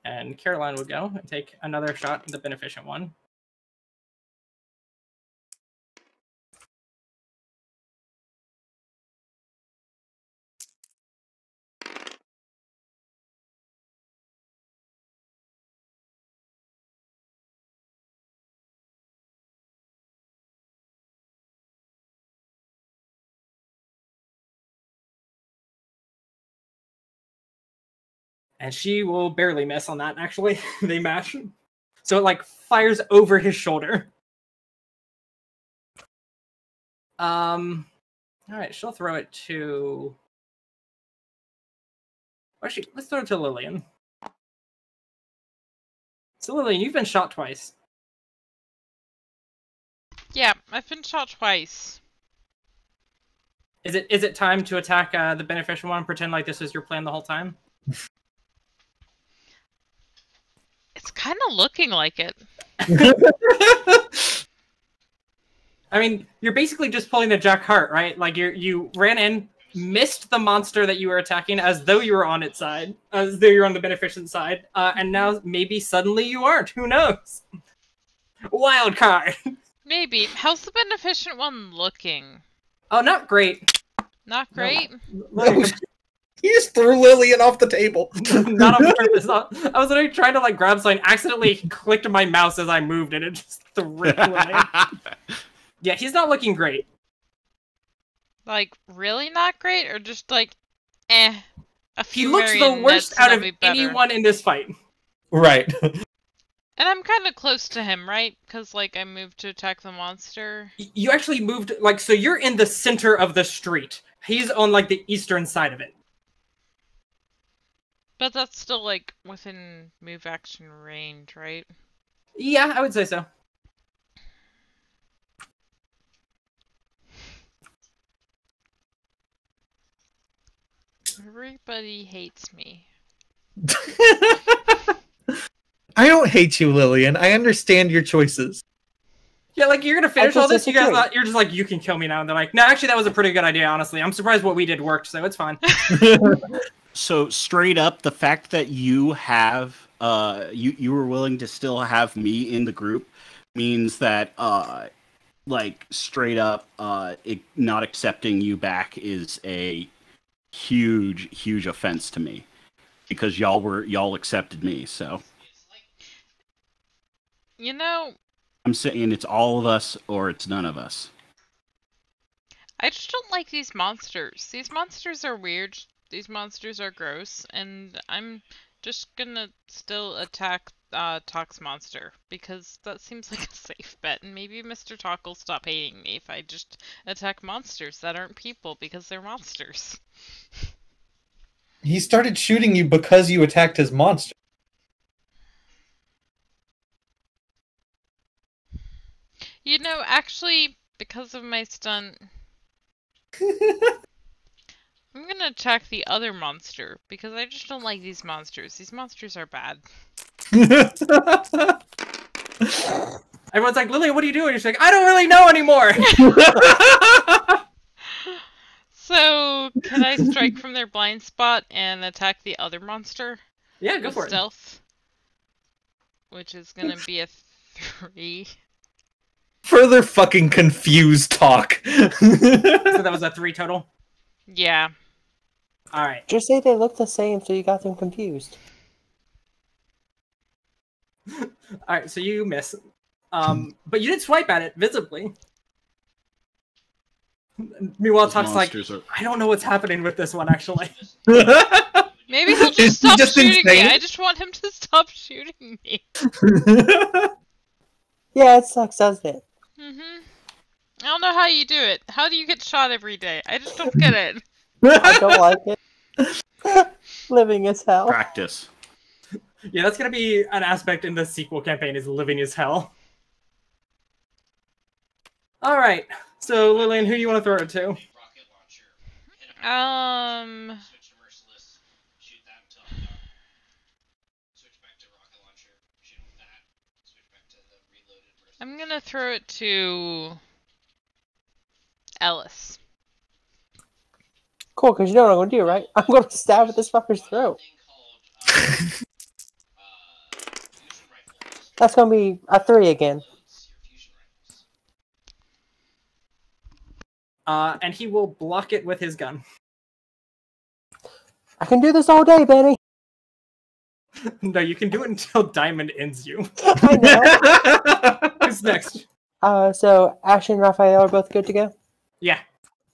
And Caroline will go and take another shot, the beneficent one. And she will barely miss on that, actually. They match. So it, like, fires over his shoulder. Alright, she'll throw it to... Actually, let's throw it to Lillian. So, Lillian, you've been shot twice. Yeah, I've been shot twice. Is it time to attack the beneficial one and pretend like this is your plan the whole time? It's kind of looking like it. I mean, you're basically just pulling the Jack Hart, right? Like you ran in, missed the monster that you were attacking as though you were on its side, as though you're on the beneficent side, and now maybe suddenly you aren't. Who knows? Wild card. Maybe. How's the beneficent one looking? Oh, not great. Not great? No, he just threw Lillian off the table. Not on purpose. I was literally trying to like grab something, accidentally clicked my mouse as I moved, and it just threw it away. Yeah, he's not looking great. Like, really not great? Or just like, eh? A He few looks the marionettes worst and out I'll of be better. anyone in this fight. Right. And I'm kind of close to him, right? Because, like, I moved to attack the monster. You actually moved, like, so you're in the center of the street. He's on, like, the eastern side of it. But that's still, like, within move action range, right? Yeah, I would say so. Everybody hates me. I don't hate you, Lillian. I understand your choices. Yeah, like, you're gonna finish I all just this, you guys, disagree. you're just like, you can kill me now. And they're like, no, actually, that was a pretty good idea, honestly. I'm surprised what we did worked, so it's fine. So straight up, the fact that you have you were willing to still have me in the group means that like straight up not accepting you back is a huge offense to me, because y'all accepted me. So You know, I'm saying it's all of us or it's none of us. I just don't like these monsters. These monsters are weird. These monsters are gross, and I'm just gonna still attack Talk's monster, because that seems like a safe bet, and maybe Mr. Talk will stop hating me if I just attack monsters that aren't people because they're monsters. He started shooting you because you attacked his monster. You know, actually, because of my stunt, I'm gonna attack the other monster, because I just don't like these monsters. These monsters are bad. Everyone's like, Lily, what are you doing? She's like, I don't really know anymore. So, can I strike from their blind spot and attack the other monster? Yeah, go with for it. stealth? Which is gonna be a 3. Further fucking confused talk. So that was a 3 total. Yeah. All right. Just say they look the same, so you got them confused. All right. So you miss. But you did swipe at it visibly. Meanwhile, Those Tuck's like, monsters are- I don't know what's happening with this one actually. Maybe he'll Is just he stop just shooting me. insane? I just want him to stop shooting me. Yeah, it sucks, doesn't it? I don't know how you do it. How do you get shot every day? I just don't get it. I don't like it. Living as hell. Practice. Yeah, that's gonna be an aspect in the sequel campaign, is living as hell. All right. So Lillian, who do you want to throw it to? Rocket launcher. Hit him. Switch to merciless. Shoot that until I'm done. Switch back to rocket launcher. Shoot him with that. Switch back to the reloaded merciless. I'm gonna throw it to Ellis. Cool, because you know what I'm going to do, right? I'm going to stab at this fucker's throat. Fusion rifle. That's going to be a 3 again. Loads your fusion rifles. And he will block it with his gun. I can do this all day, Benny. No, you can do it until Diamond ends you. I know. Who's next? So Ash and Raphael are both good to go? Yeah.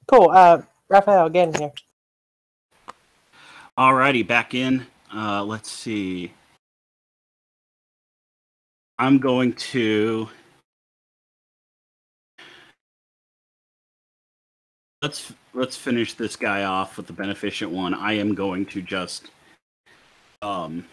Cool. Raphael, get in here. Alrighty, back in. Let's see. I'm going to... Let's finish this guy off with the beneficent one. I am going to just... I'm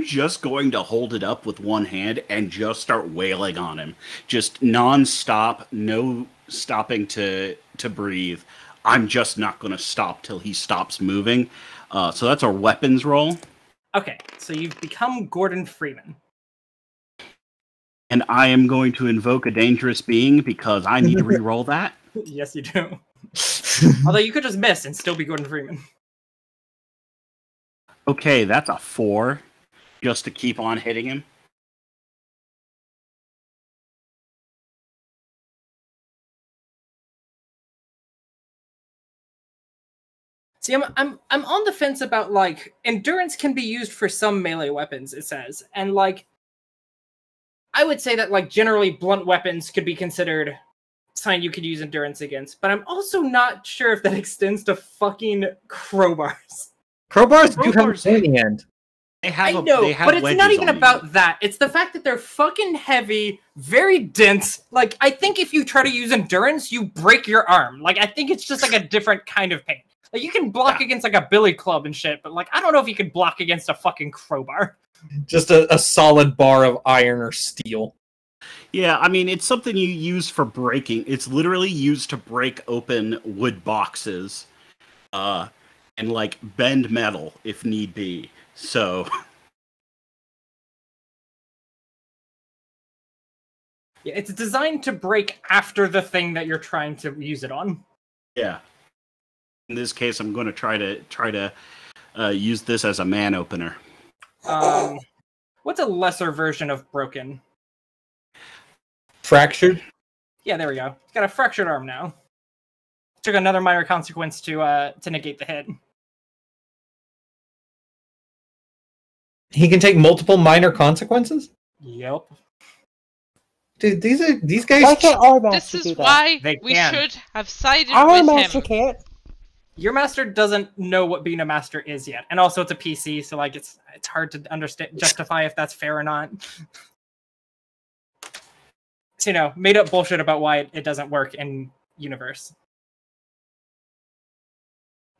just going to hold it up with one hand and just start wailing on him. Just non-stop, no stopping to breathe. I'm just not going to stop till he stops moving. So that's our weapons roll. Okay, so you've become Gordon Freeman. And I am going to invoke a dangerous being because I need to re-roll that. Yes, you do. Although you could just miss and still be Gordon Freeman. Okay, that's a 4. Just to keep on hitting him. See, I'm on the fence about, like, endurance can be used for some melee weapons, it says. And, like, I would say that, like, generally blunt weapons could be considered something you could use endurance against. But I'm also not sure if that extends to fucking crowbars. Crowbars do have a Crowbars- pointy end. They have I know, they have but it's not wedges even on them. about that. It's the fact that they're fucking heavy, very dense. Like, I think if you try to use endurance, you break your arm. Like, I think it's just, like, a different kind of pain. Like, you can block against, like, a billy club and shit, but, like, I don't know if you can block against a fucking crowbar. Just a solid bar of iron or steel. Yeah, I mean, it's something you use for breaking. It's literally used to break open wood boxes, and, like, bend metal if need be. So... Yeah, it's designed to break after the thing that you're trying to use it on. Yeah. In this case, I'm going to try to use this as a man opener. What's a lesser version of broken? Fractured? Yeah, there we go. He's got a fractured arm now. Took another minor consequence to negate the hit. He can take multiple minor consequences? Yep. Dude, these Why guys... can't our This master do is that? why They we can. should have sided Our with master him. can't. Your master doesn't know what being a master is yet, and also it's a PC, so like it's hard to understand justify if that's fair or not. So, you know, made up bullshit about why it doesn't work in universe.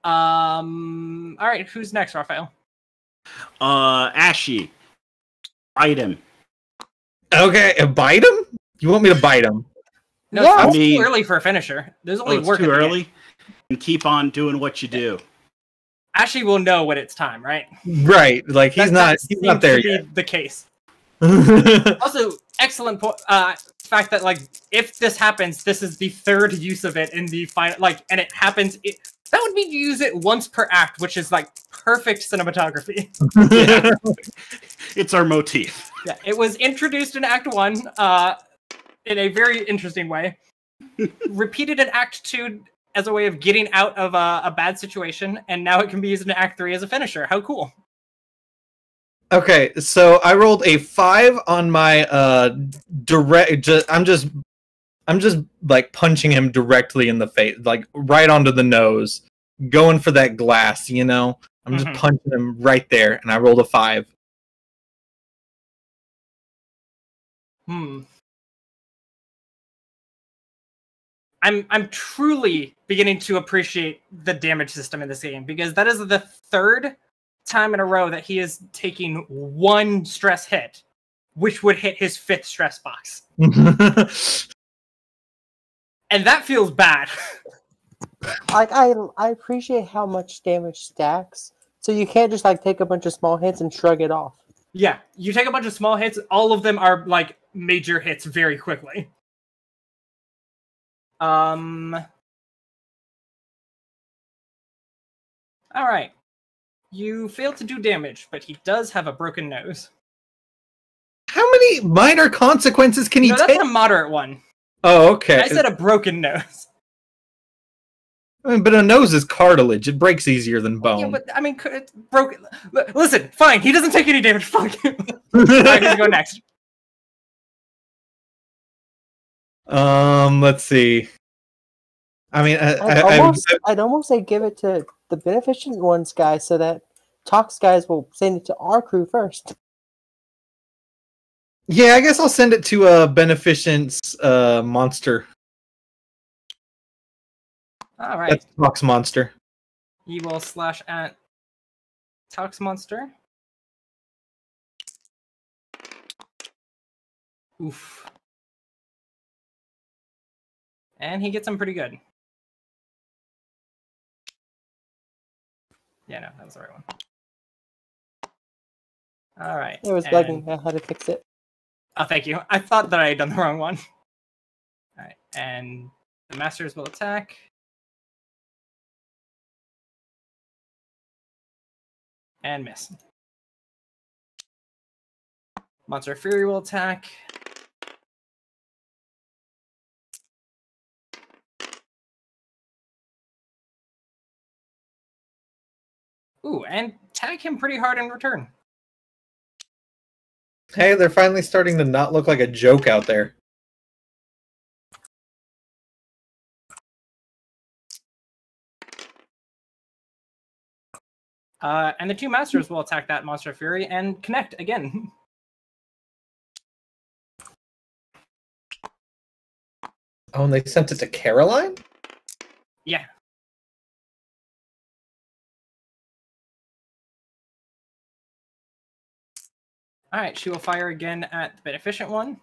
All right, who's next, Raphael? Ashy. Bite him. Okay, bite him? You want me to bite him? No, Yeah. it's I mean- too early for a finisher. There's only Oh, it's work too at the end. early? And keep on doing what you do. Ashley will know when it's time, right? Right, like he's not seems there to be yet. the case. Also, excellent fact that, like, if this happens, this is the third use of it in the final, like, and it happens. That would mean you use it once per act, which is like perfect cinematography. Yeah. It's our motif. Yeah, it was introduced in Act 1 in a very interesting way. Repeated in Act 2 as a way of getting out of a bad situation, and now it can be used in Act 3 as a finisher. How cool. Okay, so I rolled a 5 on my direct. I'm just like punching him directly in the face, like right onto the nose, going for that glass. You know, I'm just punching him right there, and I rolled a 5. I'm truly beginning to appreciate the damage system in this game, because that is the third time in a row that he is taking one stress hit, which would hit his 5th stress box. And that feels bad. Like I appreciate how much damage stacks. So you can't just like take a bunch of small hits and shrug it off. Yeah, you take a bunch of small hits, all of them are like major hits very quickly. Alright. You failed to do damage, but he does have a broken nose. How many minor consequences can he No, take? that's a moderate one. Oh, okay. I said a broken nose. I mean, but a nose is cartilage. It breaks easier than bone. Yeah, but I mean, it's broken. Listen, fine. He doesn't take any damage. Fuck you. Alright, who's go next? Let's see. I mean, I'd almost say give it to the Beneficent Ones guy, so that Tox guys will send it to our crew first. yeah, I guess I'll send it to a Beneficent's monster. All right. That's Tox monster. He will slash at Tox monster. Oof. And he gets him pretty good. Yeah, no, that was the right one. All right. It was bugging. I had to fix it. Oh, thank you. I thought that I had done the wrong one. All right, and the masters will attack. And miss. Monster Fury will attack. Ooh, and tag him pretty hard in return. Hey, they're finally starting to not look like a joke out there. And the two masters will attack that Monster Fury and connect again. Oh, and they sent it to Caroline? Yeah. Alright, she will fire again at the Beneficent one.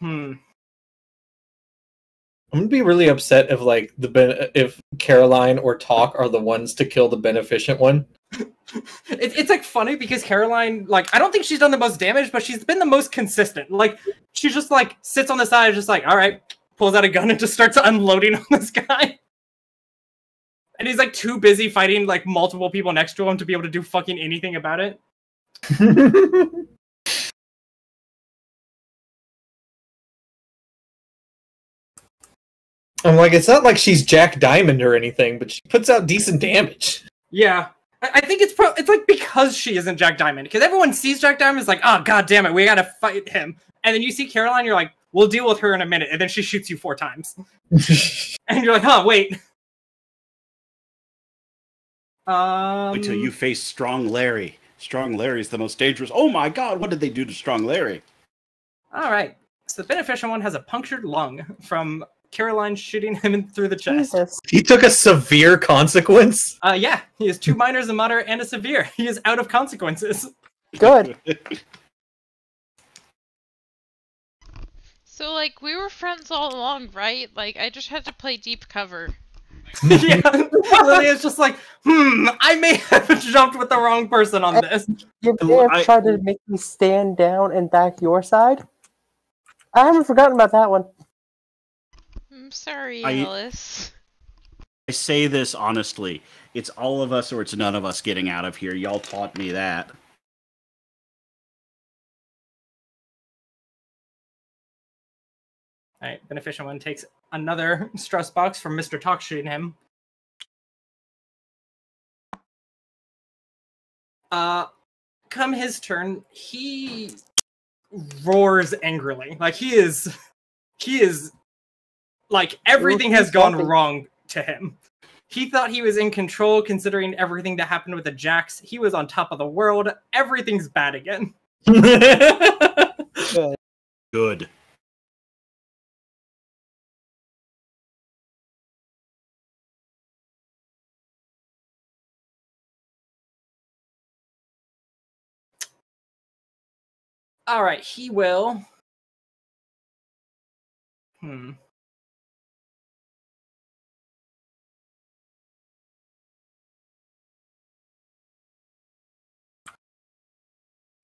I'm gonna be really upset if like if Caroline or Talk are the ones to kill the Beneficent one. It's like funny because Caroline, like, I don't think she's done the most damage, but she's been the most consistent. Like, she just like sits on the side, just like, all right, pulls out a gun and just starts unloading on this guy. And he's like too busy fighting like multiple people next to him to be able to do fucking anything about it. I'm like, it's not like she's Jack Diamond or anything, but she puts out decent damage. Yeah. I think it's like because she isn't Jack Diamond. Because everyone sees Jack Diamond, is like, oh, god damn it, we gotta fight him. And then you see Caroline, you're like, we'll deal with her in a minute. And then she shoots you 4 times. And you're like, huh, wait. Wait till you face Strong Larry. Strong Larry's the most dangerous. Oh my god, what did they do to Strong Larry? Alright. So the Beneficent one has a punctured lung from Caroline shooting him in through the chest. Jesus. He took a severe consequence? Yeah, he has 2 minors, a moderate, and a severe. He is out of consequences. Good. So, like, we were friends all along, right? Like, I just had to play deep cover. Yeah, Lilia's just like, I may have jumped with the wrong person on this. You may have tried to make me stand down and back your side. I haven't forgotten about that one. I'm sorry, I- Alice. I say this honestly. It's all of us or it's none of us getting out of here. Y'all taught me that. All right, Beneficent One takes another stress box from Mr. Talk shooting him. Come his turn, he roars angrily. Like he is like everything has gone wrong to him. He thought he was in control considering everything that happened with the Jax. He was on top of the world. Everything's bad again. Good. All right, he will.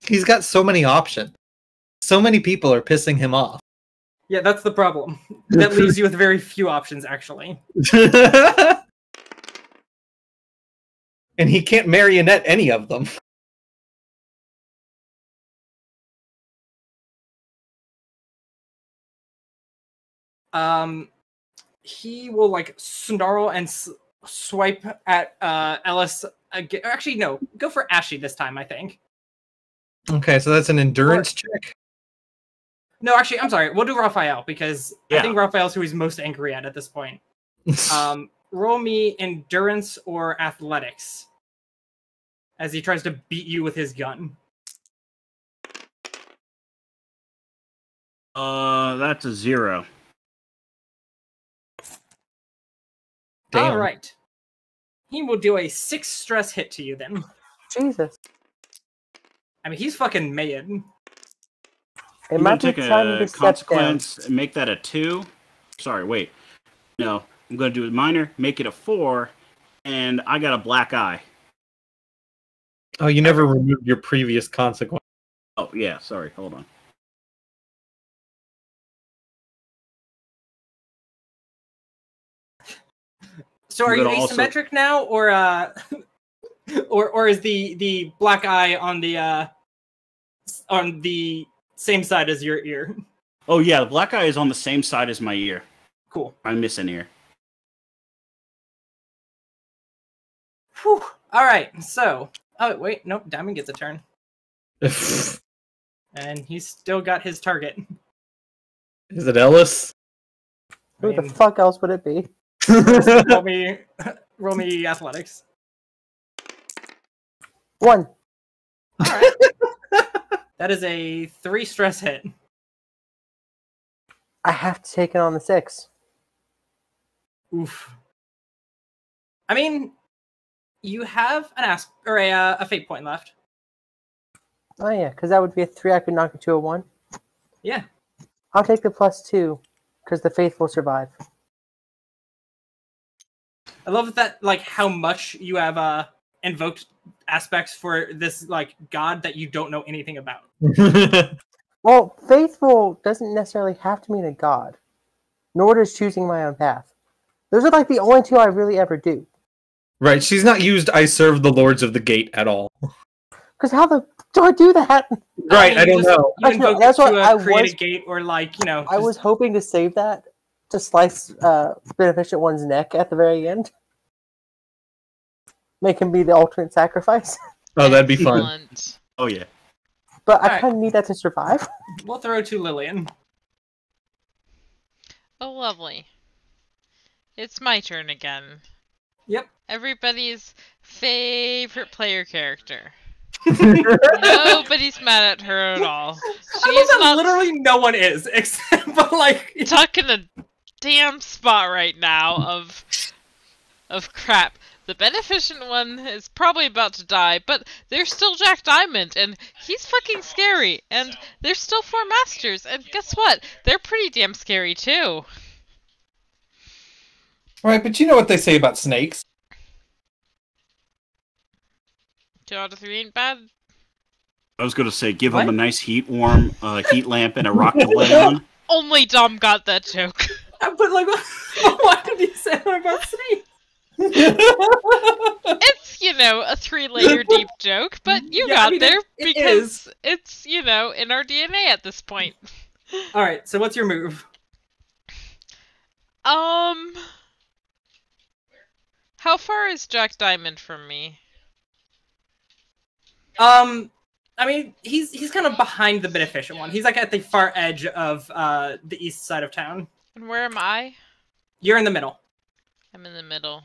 He's got so many options. So many people are pissing him off. Yeah, that's the problem. That leaves you with very few options, actually. And he can't marionette any of them. He will like snarl and swipe at Ellis again. Actually, no, go for Ashy this time, I think. Okay, so that's an endurance check. No, actually, I'm sorry. We'll do Raphael because Yeah. I think Raphael's who he's most angry at this point. Roll me endurance or athletics as he tries to beat you with his gun. That's a 0. Damn. All right. He will do a 6 stress hit to you then. Jesus. I mean, he's fucking mad. It I'm might gonna be take time a to step down. consequence and make that a 2. Sorry, wait. No, I'm gonna do a minor, make it a 4, and I got a black eye. Oh, you never removed your previous consequence. Oh yeah, sorry. Hold on. So are I'm you gonna also- asymmetric now, or or is the black eye on the same side as your ear? Oh yeah, the black eye is on the same side as my ear. Cool. I miss an ear. Whew. All right. So, oh wait, nope. Diamond gets a turn, and he's still got his target. Is it Ellis? Who I the mean, fuck else would it be? roll me athletics. 1. All right. That is a 3 stress hit. I have to take it on the 6. Oof. I mean, you have an a fate point left. Oh yeah, because that would be a 3. I could knock it to a 1. Yeah. I'll take the +2 because the faithful survive. I love that, like, how much you have invoked aspects for this, like, god that you don't know anything about. Well, faithful doesn't necessarily have to mean a god, nor does choosing my own path. Those are like the only 2 I really ever do. Right, she's not used I serve the lords of the gate at all. Because how the do I do that? Right, I don't know. You Actually, invoke that's it what to I create was- a gate, or, like, you know. I was hoping to save that to slice Beneficent One's neck at the very end. Make him be the alternate sacrifice. Oh, that'd be fun. Excellent. Oh yeah. But I Alright. kind of need that to survive. We'll throw to Lillian. Oh, lovely. It's my turn again. Yep. Everybody's favorite player character. Nobody's mad at her at all. She's She's not literally no one is, except, but, like, stuck in a damn spot right now of crap. The Beneficent One is probably about to die, but there's still Jack Diamond, and he's fucking scary. And there's still 4 Masters, and guess what? They're pretty damn scary too. Right, but you know what they say about snakes. 2 out of 3 ain't bad. I was gonna say, give What? him a nice heat heat lamp and a rock to lay on. Only Dom got that joke. but, like, why did he say that about snakes? a 3-layer deep joke, but you Yeah, got I mean, there it because it's, in our DNA at this point. All right. So what's your move? How far is Jack Diamond from me? I mean, he's kind of behind the beneficent one. He's like at the far edge of the east side of town. And where am I? You're in the middle. I'm in the middle.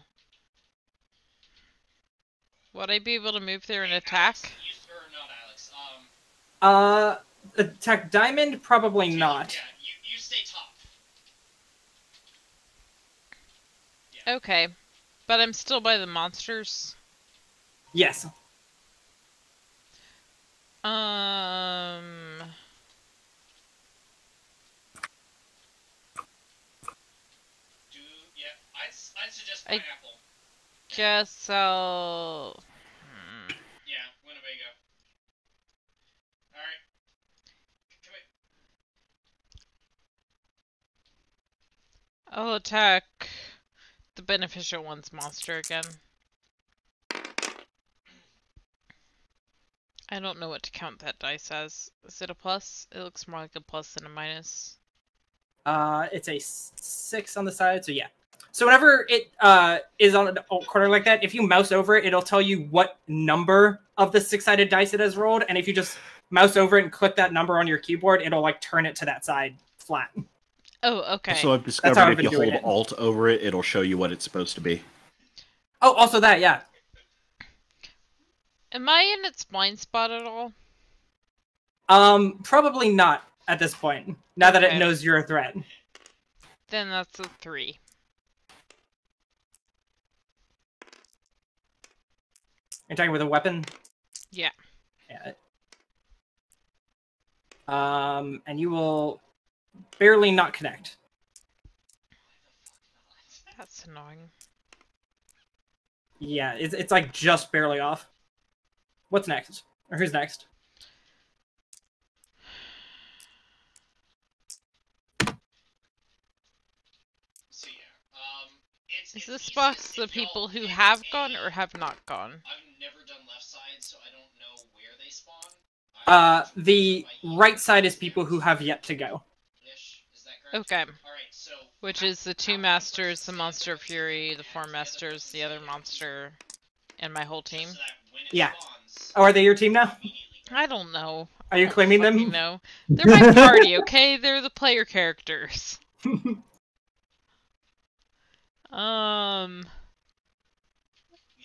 Would I be able to move there and attack? Alex, or not Alex. Attack Diamond? Probably not. Yeah, you stay top. Okay. But I'm still by the monsters. Yes. I'd suggest I pineapple. guess I'll... Yeah, Winnebago. Alright. Come I'll attack the Beneficial Ones monster again. I don't know what to count that dice as. Is it a plus? It looks more like a plus than a minus. It's a 6 on the side, so yeah. So whenever it is on a corner like that, if you mouse over it, it'll tell you what number of the 6-sided dice it has rolled, and if you just mouse over it and click that number on your keyboard, it'll like turn it to that side flat. Oh, okay. So I've how discovered I've if been you doing hold it. Alt over it, it'll show you what it's supposed to be. Oh, also that, yeah. Am I in its blind spot at all? Probably not at this point. Now that Okay. it knows you're a threat. Then that's a 3. You're talking with a weapon? Yeah. Yeah. And you will barely not connect. That's annoying. Yeah, it's like just barely off. What's next? Or who's next? So yeah, Is this box the people who have gone or have not gone? I've never done left side, so I don't know where they spawn. The right side is people who have yet to go. Is that correct? Okay. Alright, so Which is the 2 masters, the monster of fury, the 4 masters, the other monster, and my whole team. so that when it Yeah. spawns, Oh, are they your team now? I don't know. Are you claiming them? No, they're my party. Okay, they're the player characters. yeah,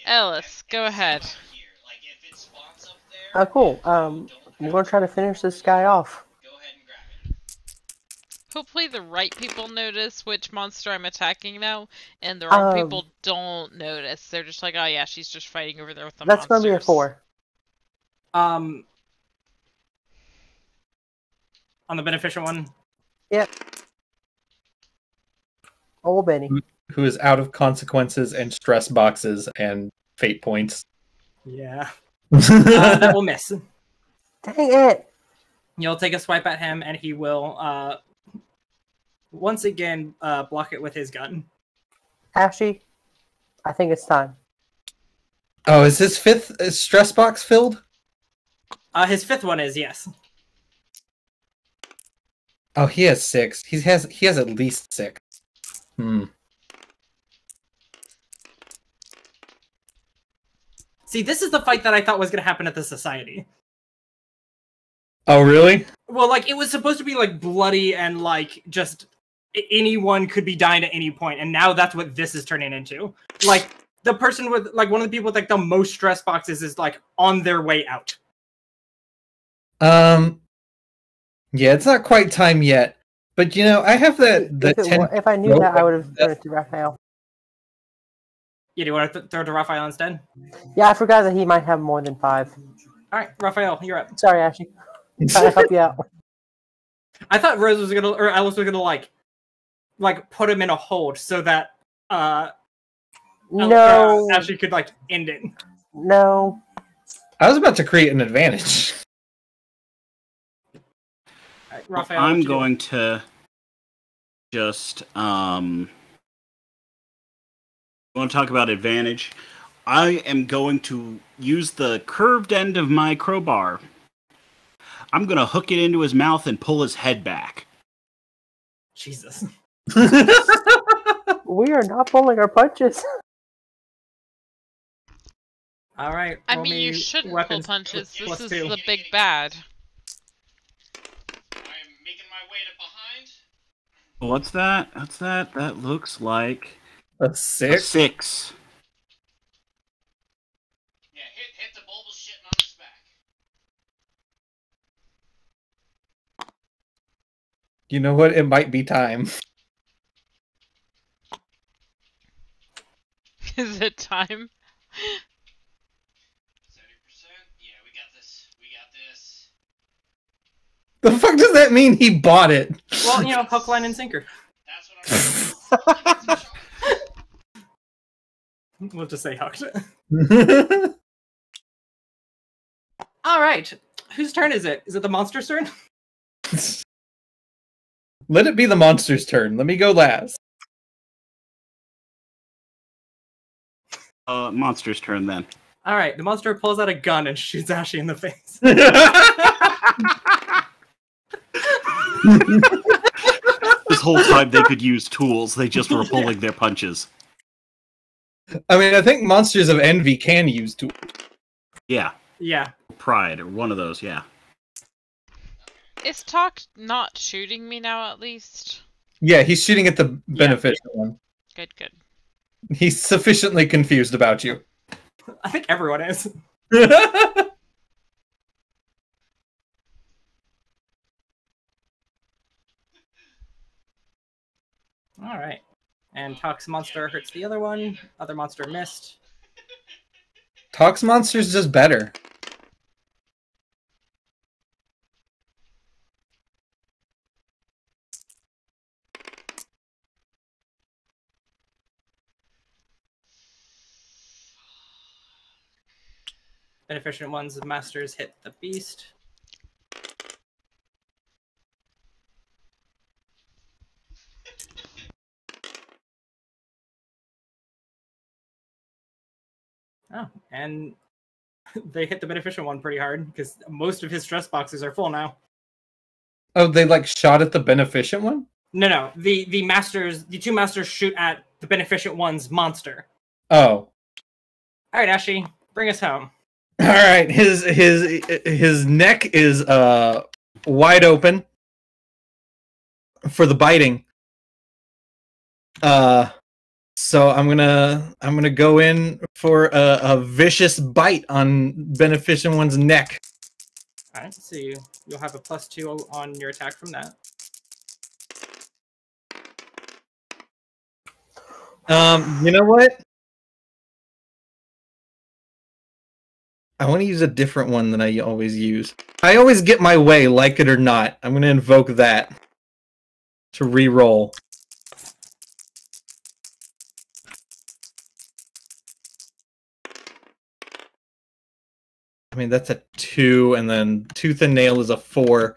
Ellis, and go it's ahead. about here. Like if it spawns up there, Oh, cool. don't I'm gonna try to finish this guy off. go ahead and grab it. Hopefully the right people notice which monster I'm attacking now, and the wrong people don't notice. They're just like, oh yeah, she's just fighting over there with the That's monsters. gonna be a 4. On the beneficial one? Yep. Old Benny. Who is out of consequences and stress boxes and fate points. Yeah. That will miss. Dang it! You'll take a swipe at him, and he will, once again, block it with his gun. Ashy, I think it's time. Oh, is his 5th stress box filled? His 5th one is, yes. Oh, he has 6. He has at least 6. See, this is the fight that I thought was going to happen at the Society. Oh, really? Well, like, it was supposed to be, like, bloody and, like, just anyone could be dying at any point, and now that's what this is turning into. Like, the person with, like, one of the people with, like, the most stress boxes is, like, on their way out. Yeah, it's not quite time yet. But, I have the If I knew that, I would have thrown it to Raphael. Yeah, do you want to throw it to Raphael instead? Yeah, I forgot that he might have more than 5. Alright, Raphael, you're up. Sorry, Ashley. Trying to help you out. I thought Rose was gonna, or Alice was gonna, like put him in a hold so that, No. Ashley could, like, end it. No. I was about to create an advantage. Right, Raphael, I'm what you going to just want to talk about advantage. I am going to use the curved end of my crowbar. I'm going to hook it into his mouth and pull his head back. Jesus. We are not pulling our punches. All right. I roll mean, you me shouldn't pull weapons punches. plus This is 2. the big bad. I'm making my way to behind. What's that? What's that? That looks like A a 6? 6. Yeah, hit the bulbous shit on his back. You know what? It might be time. Is it time? 70%. Yeah, we got this. We got this. The fuck does that mean he bought it? Well, you know, hook, line, and sinker. That's what I'm doing. We'll just say hooked. All right. Whose turn is it? Is it the monster's turn? Let it be the monster's turn. Let me go last. Monster's turn then. All right. The monster pulls out a gun and shoots Ashy in the face. This whole time they could use tools, they just were pulling their punches. I mean, I think Monsters of Envy can use tools. Yeah. Yeah. Pride, or one of those, yeah. Is Talk not shooting me now, at least? Yeah, he's shooting at the beneficial one. Good, good. He's sufficiently confused about you. I think everyone is. All right. And Tox monster hurts the other one. Other monster missed. Tox Monster's just better. Beneficent ones masters hit the beast. Oh, and they hit the beneficent one pretty hard because most of his stress boxes are full now. Oh, they like shot at the beneficent one? No. The two masters shoot at the beneficent one's monster. Oh. All right, Ashy, bring us home. All right, his neck is wide open for the biting. So I'm gonna go in for a vicious bite on beneficent one's neck. All right, so you'll have a +2 on your attack from that. You know what? I want to use a different one than I always use. I always get my way, like it or not. I'm going to invoke that to re-roll. I mean, that's a 2, and then Tooth and Nail is a 4.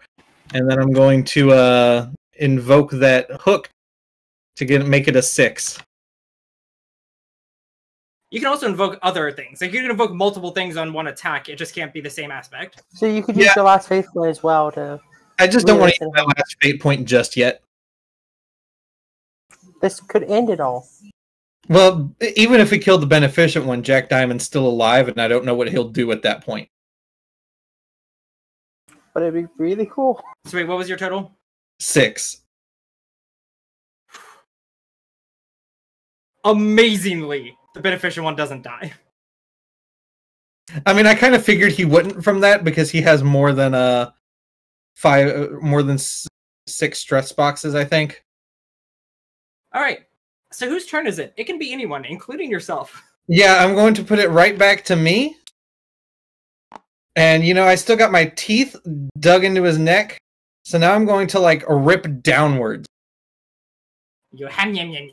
And then I'm going to invoke that hook to make it a 6. You can also invoke other things. Like you can invoke multiple things on one attack. It just can't be the same aspect. So you could use the last faith point as well to. I just don't want to use my last fate point just yet. This could end it all. Well, even if we kill the beneficent one, Jack Diamond's still alive, and I don't know what he'll do at that point. But it'd be really cool. So wait, what was your total? 6. Amazingly, the beneficent one doesn't die. I mean, I kind of figured he wouldn't from that because he has more than 6 stress boxes, I think. All right. So whose turn is it? It can be anyone, including yourself. Yeah, I'm going to put it right back to me. And, you know, I still got my teeth dug into his neck. So now I'm going to, like, rip downwards. You ham yam yam.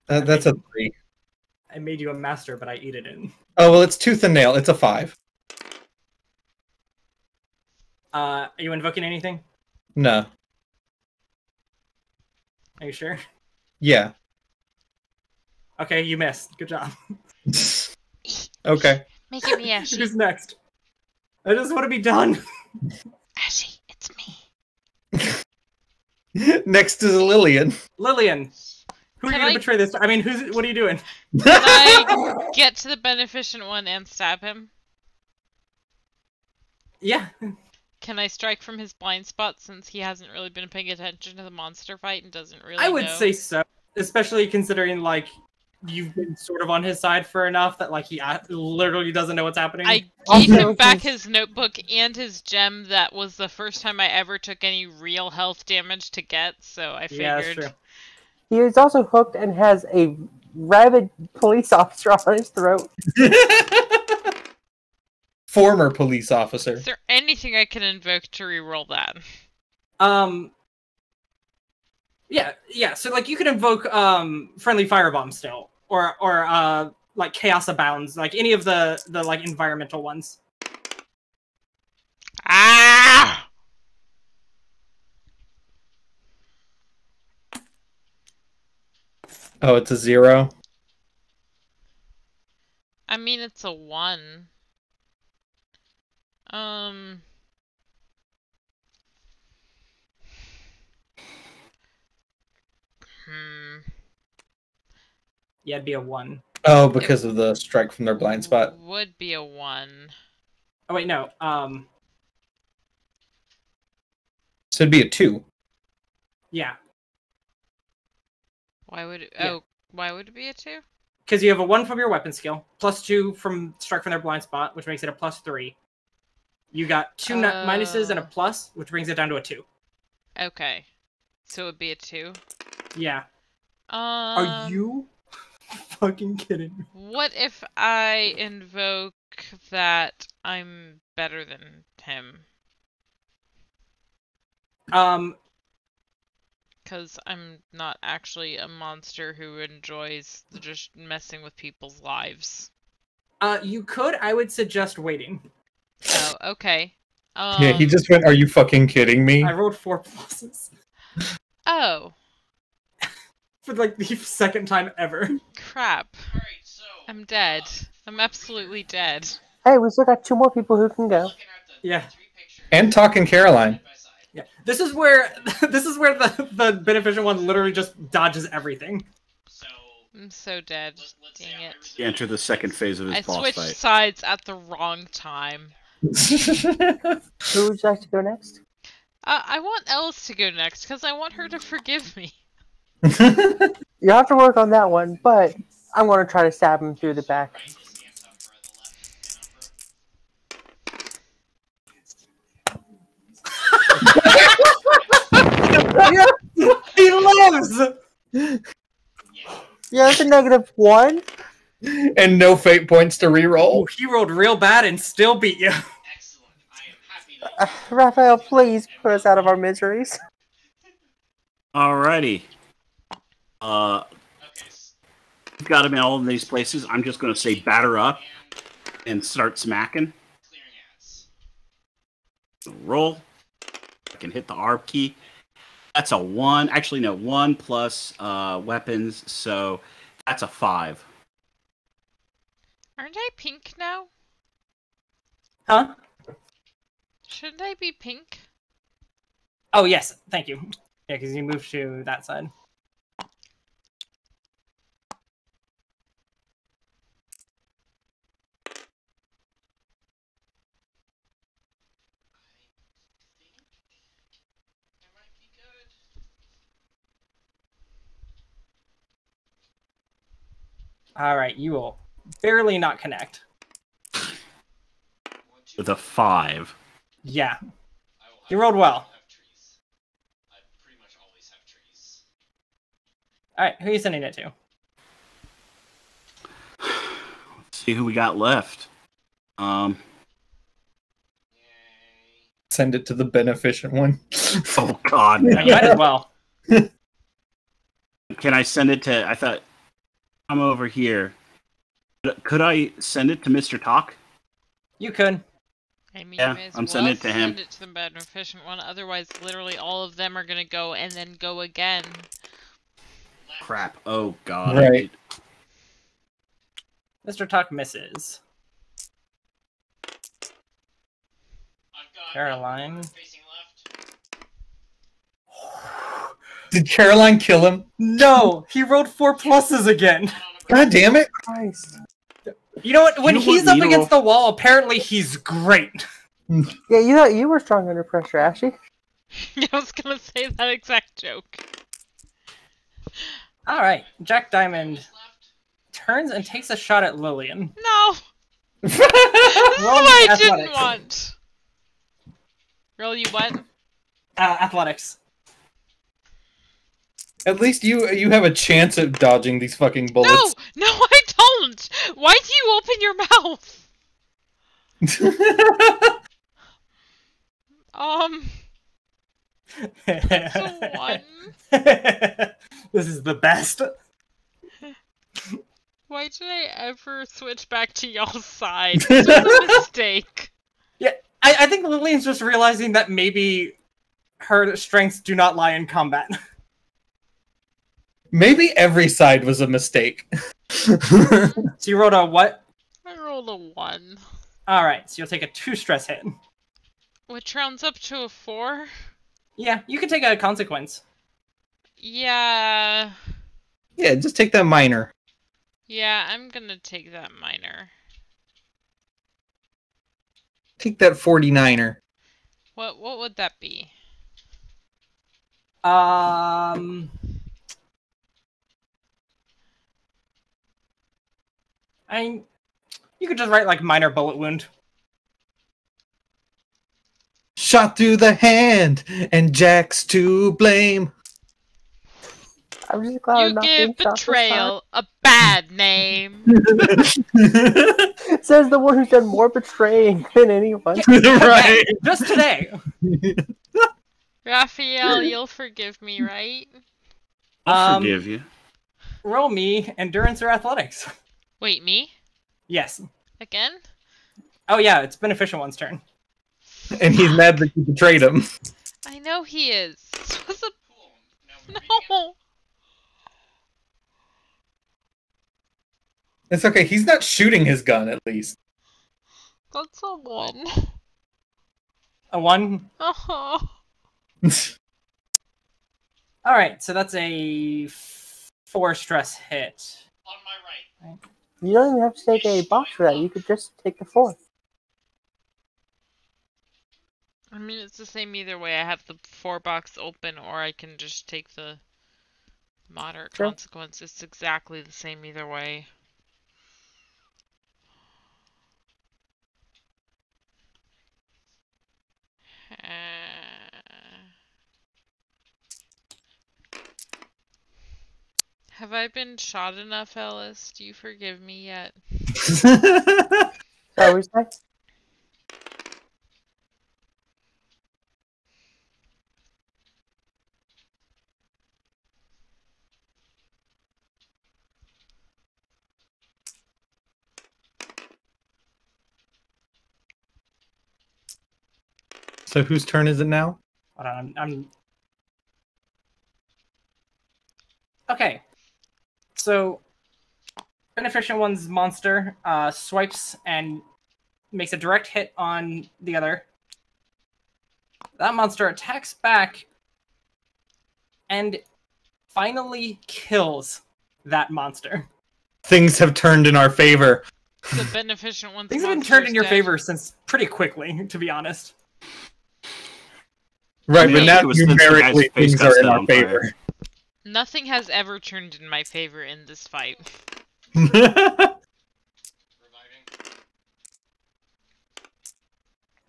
That's a 3. I made you a master, but I eat it in. Oh, well, it's Tooth and Nail. It's a 5. Are you invoking anything? No. Are you sure? Yeah. Okay, you missed. Good job. Okay. Make it me, Ashy. Who's next? I just want to be done. Ashy, it's me. Next is Lillian. Lillian, who are you Can gonna I- betray this? I mean, what are you doing? Can I get to the beneficent one and stab him? Yeah. Can I strike from his blind spot since he hasn't really been paying attention to the monster fight and doesn't really I would know? say so, especially considering like you've been sort of on his side for enough that like he literally doesn't know what's happening. I Also, gave him back since- his notebook and his gem. That was the first time I ever took any real health damage to get, so I Yeah, that's figured. true. He is also hooked and has a rabid police officer on his throat. Former police officer. Is there anything I can invoke to reroll that? Yeah. So like you could invoke friendly firebomb still, or like chaos abounds, like any of the like environmental ones. Ah! Oh, it's a 0. I mean, it's a 1. Hmm. Yeah, it'd be a 1. Oh, because of the strike from their blind spot. Would be a 1. Oh wait, no. So it'd be a 2. Yeah, Why would it? Yeah. Oh, why would it be a 2? because you have a 1 from your weapon skill, +2 from strike from their blind spot, which makes it a +3. You got 2 minuses and a plus, which brings it down to a 2. Okay. So it would be a 2. Yeah. Are you fucking kidding me? What if I invoke that I'm better than him? Because I'm not actually a monster who enjoys just messing with people's lives. You could. I would suggest waiting. Oh, okay. Yeah, he just went, "Are you fucking kidding me?" I rolled 4 pluses Oh, for like the second time ever. crap. Alright, so I'm dead. I'm absolutely dead. Hey, we still got 2 more people who can go. looking at the Yeah. 3 pictures And talking Caroline. side by side. Yeah, this is where the beneficial one literally just dodges everything. So I'm so dead. let's say Dang I'm it. You enter the second phase of his I boss switched fight. sides at the wrong time. Who would you like to go next? I want Ellis to go next because I want her to forgive me. You have to work on that one, but I'm going to try to stab him through the back. right, just stands up for the left and upper. He lives. Yeah, that's a -1. And no fate points to Oh, reroll. he rolled real bad and still beat you. Excellent. I am happy to Raphael, please put us out of our miseries. Alrighty. Okay. We've got him in all of these places. I'm just going to say batter up and start smacking. Clearing ads. Roll. I can hit the R key. That's a 1. Actually, no, 1 plus weapons. So that's a 5. Aren't I pink now? Huh? Shouldn't I be pink? Oh yes, thank you. Yeah, because you moved to that side. That might be good. All right, you will barely not connect. 1, 2, With a 5. Yeah, I will you rolled well. have trees. I pretty much always have trees. All right, who are you sending it to? Let's see who we got left. Yay. Send it to the beneficent one. Oh, God. Yeah, you might as well. Can I send it to... I thought... I'm over here. Could I send it to Mr. Talk? You could. I mean, Yeah, you may as I'm well sending it to him. send it to the beneficent one. Otherwise, literally all of them are gonna go and then go again. crap. Oh god. Right. Mr. Tuck misses. I've got Caroline. facing left. Did Caroline kill him? No! He rolled 4 pluses again! God damn it! Christ. You know what? When You he's want up me to against roll- the wall, apparently he's great. Yeah, you were strong under pressure, Ashy. I was gonna say that exact joke. Alright, Jack Diamond turns and takes a shot at Lillian. No! Roll That's what I me didn't athletics. want! Roll you what? Athletics. At least you have a chance at dodging these fucking No! bullets. No, I don't! Why do you open your mouth? That's a 1. This is the best. Why did I ever switch back to y'all's side? This was a mistake. I think Lillian's just realizing that maybe her strengths do not lie in combat. Maybe every side was a mistake. So you rolled a what? I rolled a 1. Alright, so you'll take a 2 stress hit. Which rounds up to a 4? Yeah, you can take a consequence. Yeah. Yeah, just take that minor. Yeah, I'm gonna take that minor. Take that 49er. What would that be? You could just write like minor bullet wound. Shot through the hand, and Jack's to blame. I'm just glad I'm You not give being shot this time. betrayal a bad name. Says the one who's done more betraying than anyone. Right. Just today. Raphael, you'll forgive me, right? I'll forgive you. Roll me endurance or athletics. Wait, me? Yes. Again? Oh yeah, it's Beneficial One's turn. And he's mad that you betrayed him. I know he is. This was a... Cool. Now we're ready again. No! It's okay, he's not shooting his gun, at least. That's a 1. A 1. Oh. Alright, so that's a 4 stress hit. On my right. You don't even have to take a box for that. You could just take the 4. I mean, it's the same either way. I have the 4 box open, or I can just take the moderate Sure. consequence. It's exactly the same either way. Have I been shot enough, Ellis? Do you forgive me yet? That was nice. So whose turn is it now? Hold on, I'm... Okay. So, Beneficent One's monster swipes and makes a direct hit on the other. That monster attacks back and finally kills that monster. Things have turned in our favor. The beneficent one's Things have been monster's turned in your dead. favor since pretty quickly, to be honest. Right, Yeah, but now it was since the guy's numerically face things got are in set our on fire. favor. Nothing has ever turned in my favor in this fight. Reviving.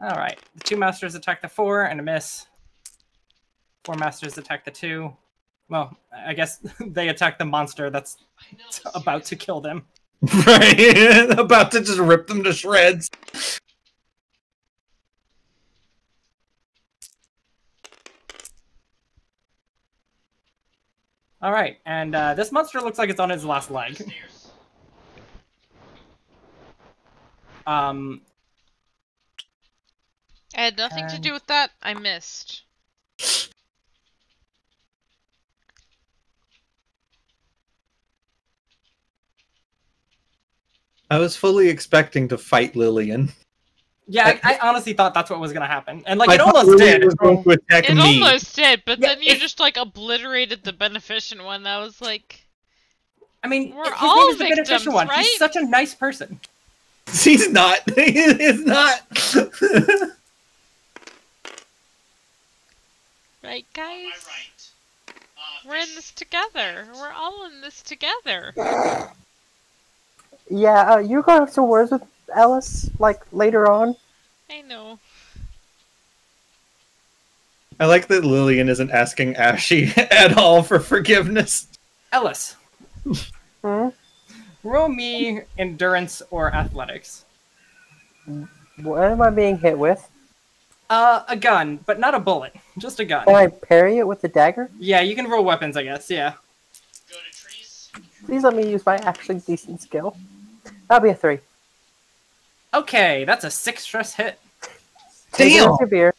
Alright, the 2 masters attack the 4 and a miss. 4 masters attack the 2. Well, I guess they attack the monster that's I know this about to kill them. Right, about to just rip them to shreds. Alright, and this monster looks like it's on its last leg. Stairs. Um, I had nothing to do with that. I missed. I was fully expecting to fight Lillian. Yeah, I honestly thought that's what was gonna happen, and like I it thought almost Lillian did. was going to attack It me. almost did, but Yeah, then you if- just like obliterated the beneficent one. That was like, I mean, We're his all name is the victims, beneficent one. right? He's such a nice person. He's not. He's not. right, guys? Am I right? We're in this together. We're all in this together. Yeah, you're gonna have some words with Ellis, like, later on. I know. I like that Lillian isn't asking Ashy at all for forgiveness. Ellis, Hmm? roll me endurance or athletics. What am I being hit with? A gun, but not a bullet. Just a gun. Can I parry it with the dagger? Yeah, you can roll weapons, I guess. Yeah. Go to trees. Please let me use my actually decent skill. That'll be a 3. Okay, that's a 6 stress hit. Take it Damn! severe.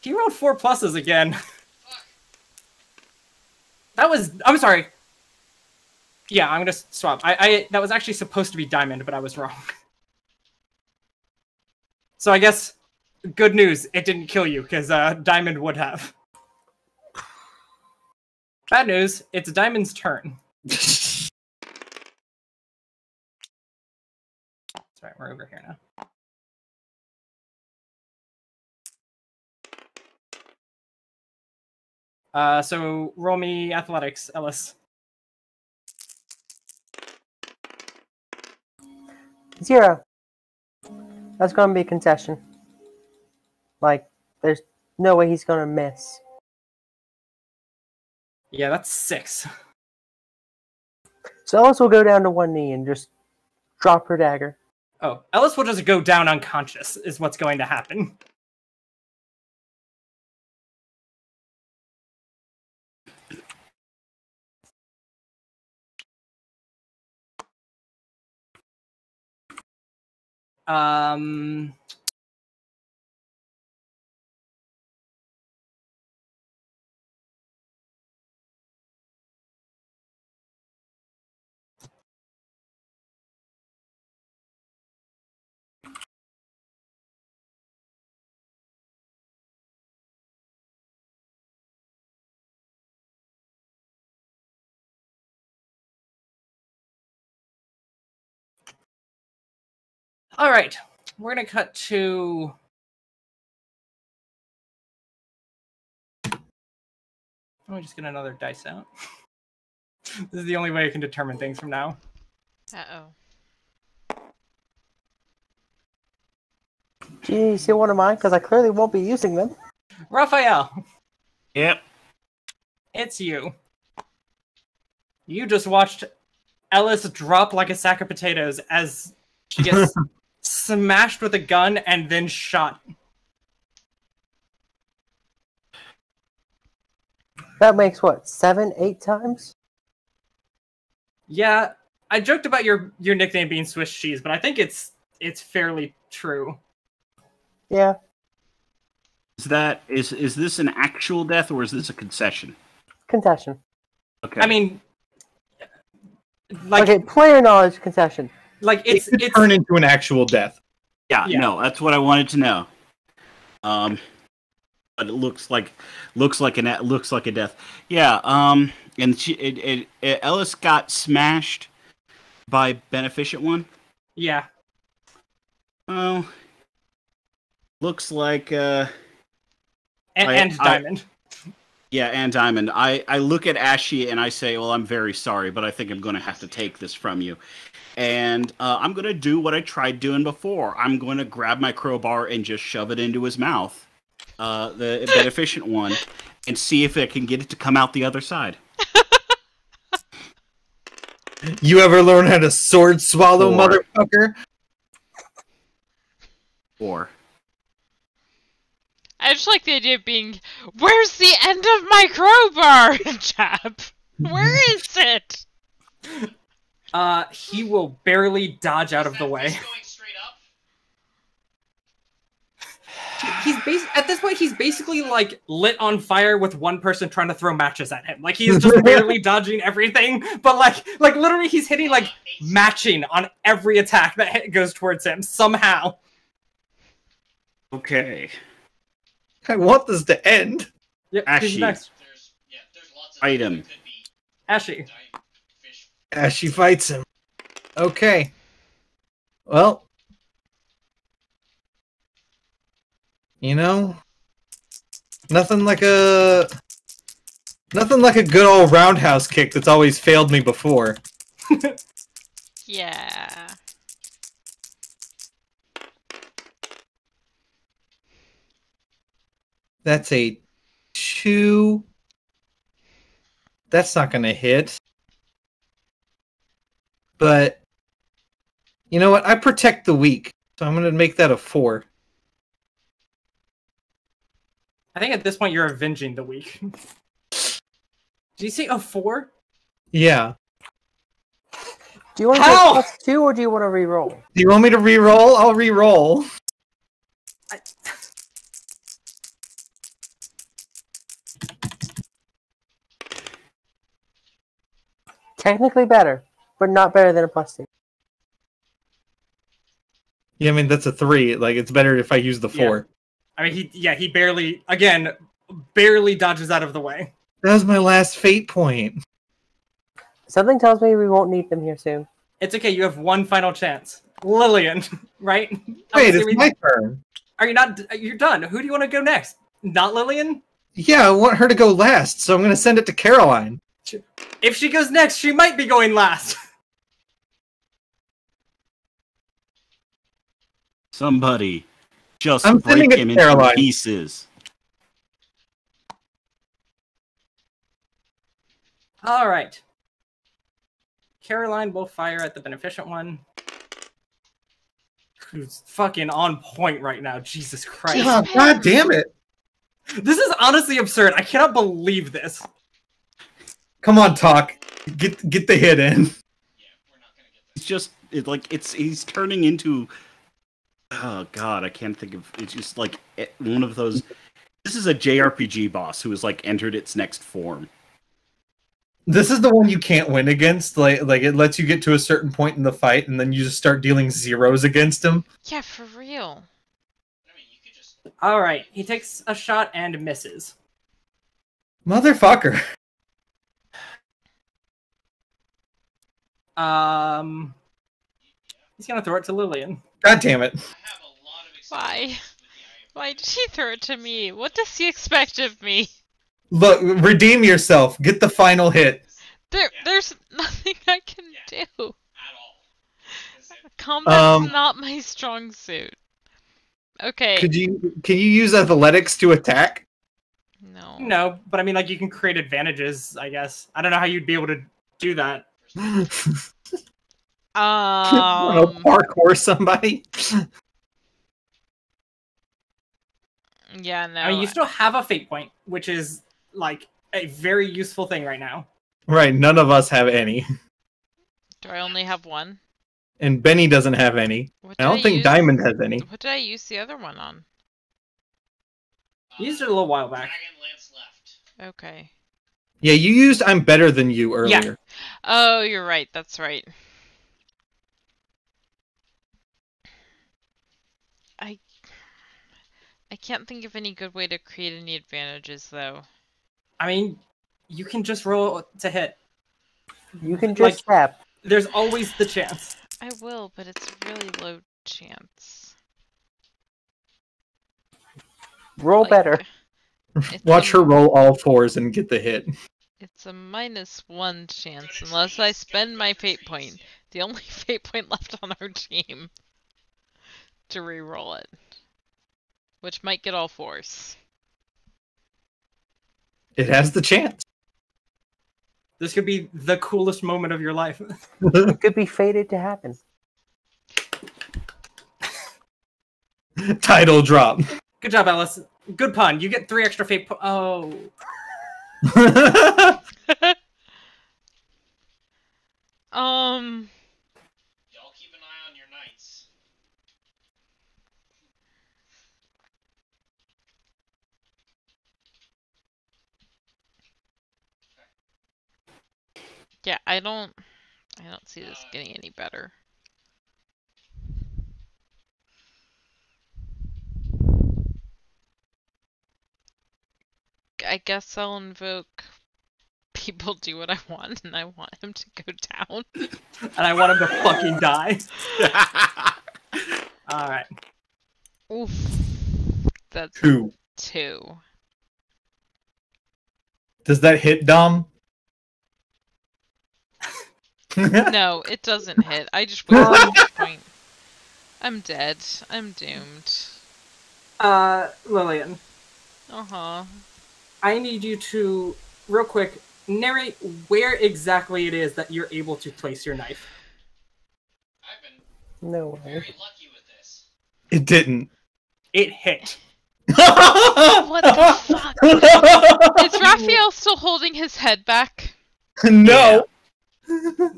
He rolled 4 pluses again. That was. I'm sorry. Yeah, I'm gonna swap. I that was actually supposed to be diamond, but I was wrong. So I guess good news, it didn't kill you because diamond would have. Bad news, it's diamond's turn. That's right, we're over here now. So roll me athletics, Ellis. 0. That's gonna be a concession. Like, there's no way he's gonna miss. Yeah, that's 6. So Ellis will go down to one knee and just drop her dagger. Oh, Ellis will just go down unconscious, is what's going to happen. Um. All right, we're gonna cut to. Let me just get another dice out. This is the only way I can determine things from now. Uh-oh. Do you see one of mine? Because I clearly won't be using them. Raphael, Yep. it's you. You just watched Ellis drop like a sack of potatoes as she gets smashed with a gun and then shot. That makes what, 7, 8 times? Yeah, I joked about your nickname being Swiss cheese, but I think it's fairly true. Yeah. Is this an actual death or is this a concession? Concession. Okay. I mean, like, Okay, player knowledge concession. like It could turn into an actual death. yeah, yeah. no, that's what I wanted to know. But it looks like a death. Yeah. And Ellis got smashed by Beneficent One. Yeah. Well, looks like And I- Diamond. yeah, and Diamond. I look at Ashy and I say, well, I'm very sorry, but I think I'm going to have to take this from you. And I'm going to do what I tried doing before. I'm going to grab my crowbar and just shove it into his mouth, the Beneficent One, and see if I can get it to come out the other side. You ever learn how to sword swallow, Or- motherfucker? Or I just like the idea of being, where's the end of my crowbar, chap? Where is it? He will barely dodge out of the way. Is that fist going straight up? At this point, he's basically like lit on fire with one person trying to throw matches at him. Like he's just barely dodging everything, but like literally he's hitting like matching on every attack that goes towards him somehow. Okay. I want this to end. Yep, who's Ashy. next? There's lots of Item. Could be Ashy. fish. As she fights him. Okay. Well. You know, nothing like a good old roundhouse kick that's always failed me before. Yeah. That's a 2. That's not gonna hit. But you know what? I protect the weak, so I'm gonna make that a 4. I think at this point you're avenging the weak. Did you say a 4? Yeah. Do you want to do How? a +2 or do you want to re-roll? Do you want me to re-roll? I'll re-roll. Technically better, but not better than a +2. Yeah, I mean that's a 3. Like it's better if I use the 4. I mean, he barely dodges out of the way. That was my last fate point. Something tells me we won't need them here soon. It's okay. You have one final chance, Lillian. Right? Wait, it's my turn. Are you not? You're done. Who do you want to go next? Not Lillian? Yeah, I want her to go last, so I'm gonna send it to Caroline. If she goes next, she might be going last. Somebody just I'm break sending it him to into Caroline. pieces. All right. Caroline will fire at the beneficent one. Who's fucking on point right now. Jesus Christ. Oh, God damn it. This is honestly absurd. I cannot believe this. Come on, talk. Get the hit in. It's just he's turning into. Oh God, I can't think of. It's just like one of those. This is a JRPG boss who has like entered its next form. This is the one you can't win against. Like it lets you get to a certain point in the fight, and then you just start dealing zeros against him. Yeah, for real. I mean, you could just. All right. He takes a shot and misses. Motherfucker. He's gonna throw it to Lillian. God damn it. I have a lot of experience Why? with the Why did he throw it to me? What does he expect of me? Look, redeem yourself. Get the final hit. There's nothing I can do. at all. Combat's not my strong suit. Okay. Can you use athletics to attack? No. No, but I mean, like, you can create advantages, I guess. I don't know how you'd be able to do that. Parkour somebody. Yeah, no. I mean, you still have a fate point, which is, like, a very useful thing right now. Right, none of us have any. Do I only have one? And Benny doesn't have any. What I did don't think use- Diamond has any. What did I use the other one on? You used it a little while back. Dragon Lance left. Okay. Yeah, you used I'm better than you earlier. Oh, you're right. That's right. I can't think of any good way to create any advantages, though. I mean, you can just roll to hit. You can just Like- tap. There's always the chance. I will, but it's really low chance. Roll Like, better. it's Watch a- her roll all 4s and get the hit. It's a -1 chance unless I spend my fate point. The only fate point left on our team. To re-roll it. Which might get all 4s. It has the chance. This could be the coolest moment of your life. It could be fated to happen. Title drop. Good job, Alice. Good pun. You get 3 extra fate Oh. Y'all keep an eye on your knights. Yeah, I don't see this getting any better. I guess I'll invoke people do what I want, and I want him to go down. And I want him to fucking die. Alright. Oof. That's 2. 2. Does that hit Dom? No, it doesn't hit. I just wasted this point. I'm dead. I'm doomed. Lillian, Uh-huh. I need you to, real quick, narrate where exactly it is that you're able to place your knife. I've been No way. very lucky with this. It didn't. It hit. What the fuck? Is Raphael still holding his head back? No.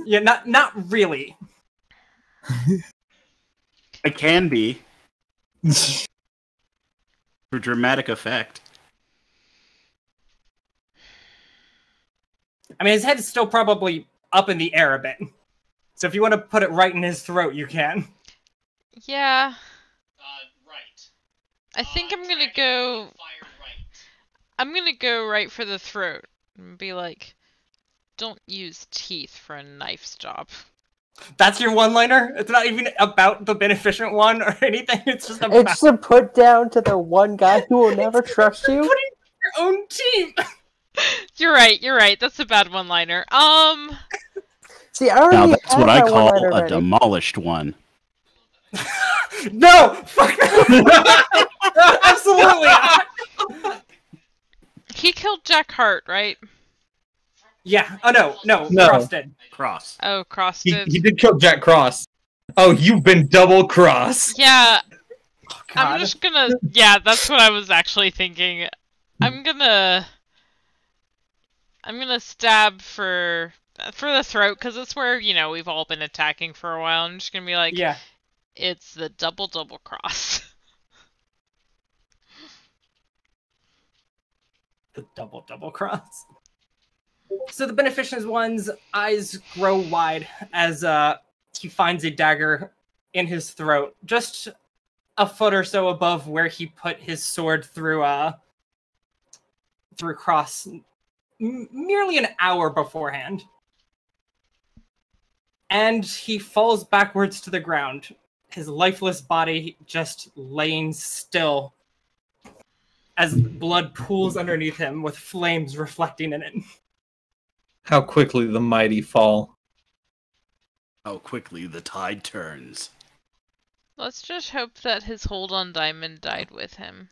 Yeah, not really. It can be. For dramatic effect. I mean, his head is still probably up in the air a bit. So if you want to put it right in his throat, you can. Yeah. Right. I think I'm gonna Dragon go... Fired right. I'm gonna go right for the throat. And be like, don't use teeth for a knife's job. That's your one-liner? It's not even about the beneficent one or anything. It's just about It's a put down to the one guy who will never trust you. putting your own team. You're right. That's a bad one-liner. See, I Now already that's had what I my call one-liner a ready. demolished one. No! Fuck no! Absolutely not! He killed Jack Hart, right? Yeah. Oh, no. No. Cross did. Cross. Oh, Cross He did. did kill Jack Cross. Oh, you've been double crossed. Yeah, Oh, I'm God. just gonna... Yeah, that's what I was actually thinking. I'm gonna stab for the throat, because it's where, we've all been attacking for a while. I'm just gonna be like, Yeah. it's the double cross. The double cross. So the beneficent one's eyes grow wide as he finds a dagger in his throat, just a foot or so above where he put his sword through Cross merely an hour beforehand. And he falls backwards to the ground, his lifeless body just laying still as blood pools underneath him with flames reflecting in it. How quickly the mighty fall. How quickly the tide turns. Let's just hope that his hold on Diamond died with him.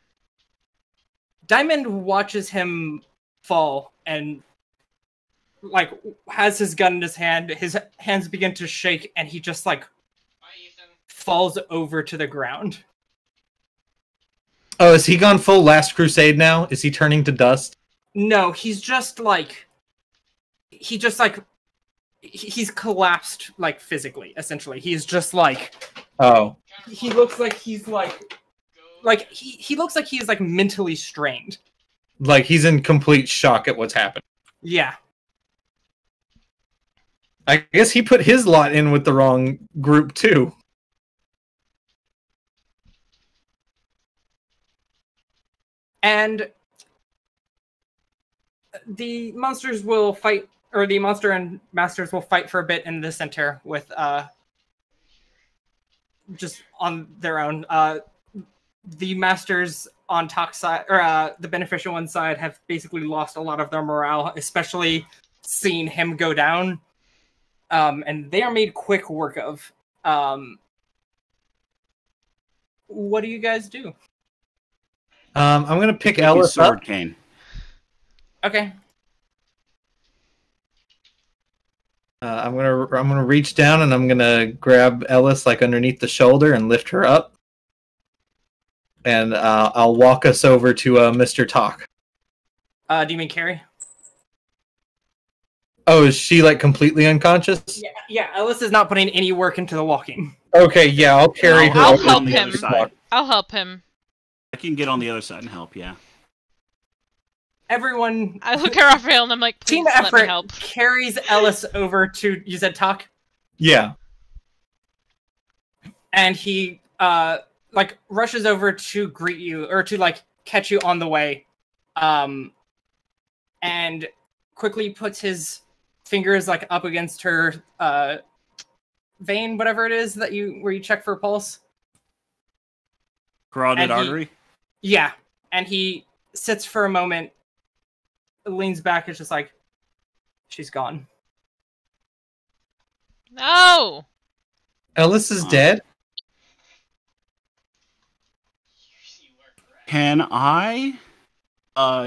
Diamond watches him fall and has his gun in his hand. His hands begin to shake and he just Bye, Ethan. falls over to the ground. Oh, is he gone full Last Crusade now? Is he turning to dust? No, he's just he's collapsed physically, essentially. He's just Oh. he looks like he's he looks like he is mentally strained. Like he's in complete shock at what's happened. Yeah. I guess he put his lot in with the wrong group too. And the monsters will fight, or the monster and masters will fight for a bit in the center with just on their own. The masters on Talk side, or the beneficial one side, have basically lost a lot of their morale, especially seeing him go down. And they are made quick work of. What do you guys do? I'm gonna pick Take his Ellis up. sword cane. Okay. I'm gonna reach down and I'm gonna grab Ellis underneath the shoulder and lift her up. And I'll walk us over to Mr. Talk. Do you mean Carrie? Oh, is she completely unconscious? Yeah. Ellis is not putting any work into the walking. Okay, yeah, I'll carry her. I'll over help to the him. other side. I'll help him. I can get on the other side and help, yeah. everyone, I look at Raphael and I'm like, please team let me effort help. carries Ellis over to, you said Talk? Yeah. And he, like, rushes over to greet you, or to, like, catch you on the way. And quickly puts his fingers, like, up against her, vein, whatever it is that where you check for a pulse. Carotid artery? Yeah. And he sits for a moment, leans back, and just like, she's gone. No! Ellis is dead? Can I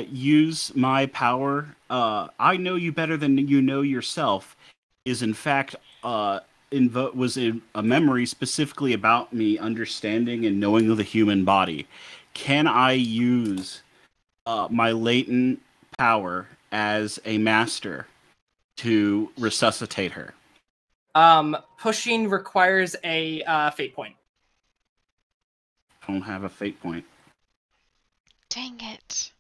use my power? I know you better than you know yourself. Is in fact was a memory specifically about me understanding and knowing the human body. Can I use my latent power as a master to resuscitate her? Pushing requires a fate point. I don't have a fate point. Dang it.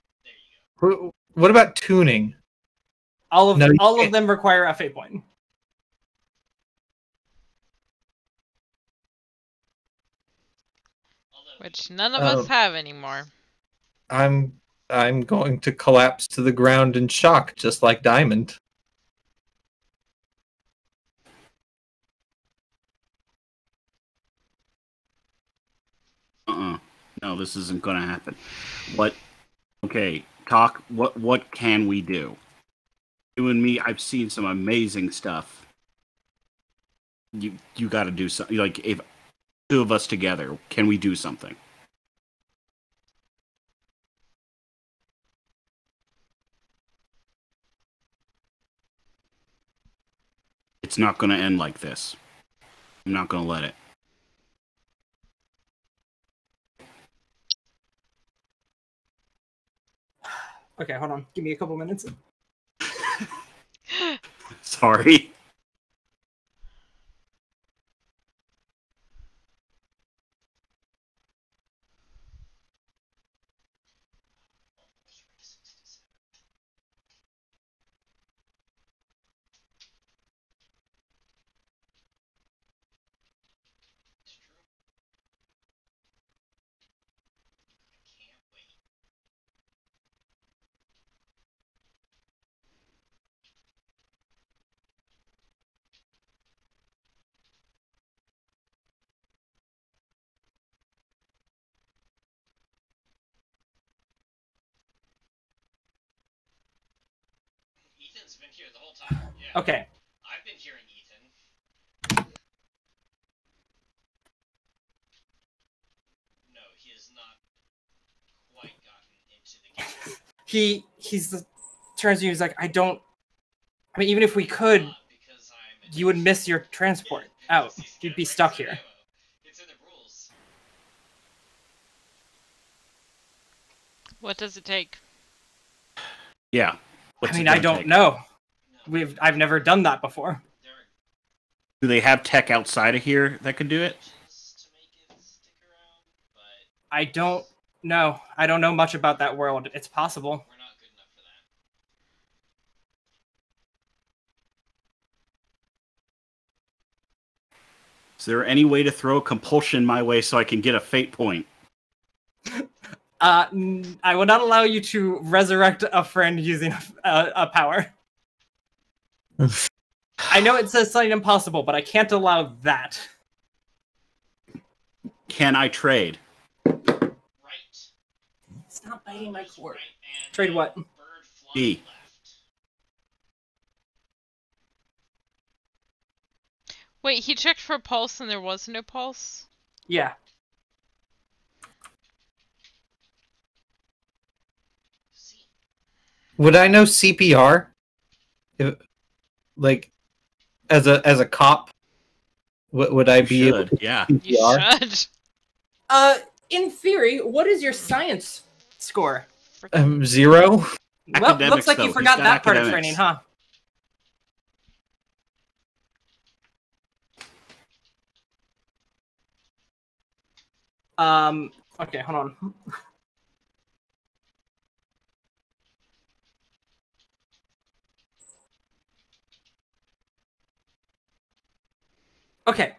What about tuning? All of No, you all of can't. them require a fate point. Which none of us have anymore. I'm going to collapse to the ground in shock, just like Diamond. No, this isn't going to happen. What? Okay, Talk. What can we do? You and me, I've seen some amazing stuff. You got to do something. Like, if two of us together, can we do something? It's not going to end like this. I'm not going to let it. Okay, hold on. Give me a couple minutes. Sorry. Ethan's been here the whole time. Yeah. Okay. I've been hearing Ethan. No, he has not quite gotten into the game. He's turns to you. He's like, I mean, even if we could, you would miss your transport out. You'd be stuck here. It's in the rules. What does it take? Yeah. I mean, I don't know. I've never done that before. Do they have tech outside of here that could do it? I don't know. I don't know much about that world. It's possible. We're not good enough for that. Is there any way to throw a compulsion my way so I can get a fate point? I will not allow you to resurrect a friend using a power. I know it says something impossible, but I can't allow that. Can I trade? Right. Stop biting my cord. And Trade what? bird B. flying left. Wait, he checked for pulse and there was no pulse? Yeah. Would I know CPR? If, like, as a cop, would I be able to Yeah. You CPR? should. In theory, what is your science score? 0? Well, Academics, looks like though. you He's forgot got that part of academics. training, huh? Okay, hold on. Okay.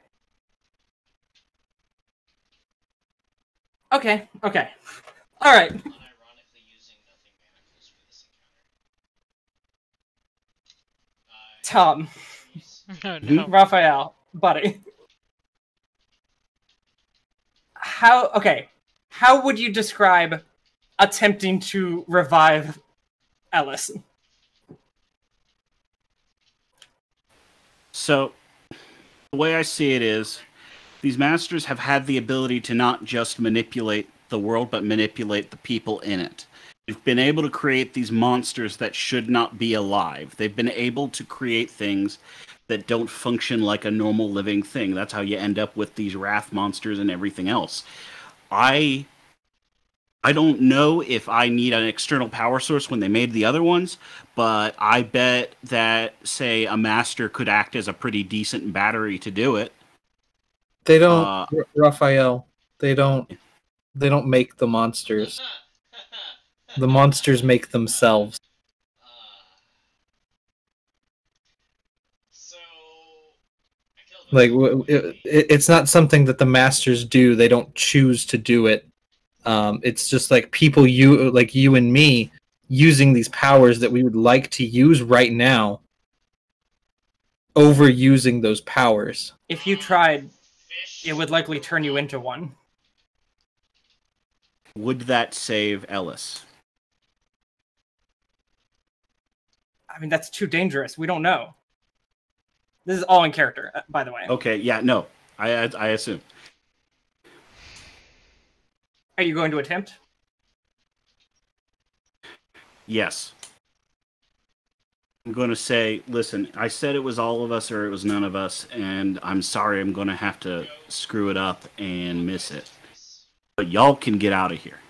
Okay. Okay. All right. Unironically using nothing manacles for this encounter. Tom, Oh no. Raphael, buddy. How would you describe attempting to revive Ellis? So, the way I see it is, these masters have had the ability to not just manipulate the world, but manipulate the people in it. They've been able to create these monsters that should not be alive. They've been able to create things that don't function like a normal living thing. That's how you end up with these wrath monsters and everything else. I don't know if I need an external power source when they made the other ones, but I bet that, say, a master could act as a pretty decent battery to do it. They don't, Raphael. They don't make the monsters. The monsters make themselves. So, I killed Like it's not something that the masters do. They don't choose to do it. It's just like people, you and me, using these powers that we would like to use right now, overusing those powers. If you tried, it would likely turn you into one. Would that save Ellis? I mean, that's too dangerous. We don't know. This is all in character, by the way. Okay, yeah, no. I assume. Are you going to attempt? Yes. I'm going to say, listen, I said it was all of us or it was none of us, and I'm sorry I'm going to have to screw it up and miss it. But y'all can get out of here.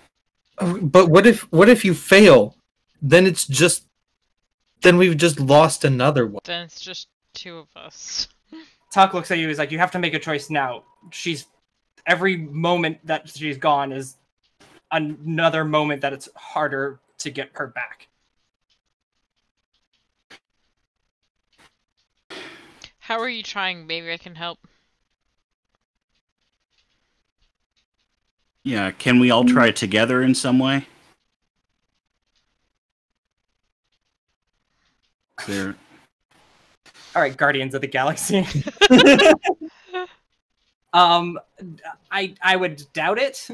But what if you fail? Then we've just lost another one. Then it's just two of us. Talk looks at you. He's like, you have to make a choice now. Every moment that she's gone is another moment that it's harder to get her back. How are you trying? Maybe I can help. Yeah, can we all try it together in some way? There. All right, Guardians of the Galaxy. I would doubt it.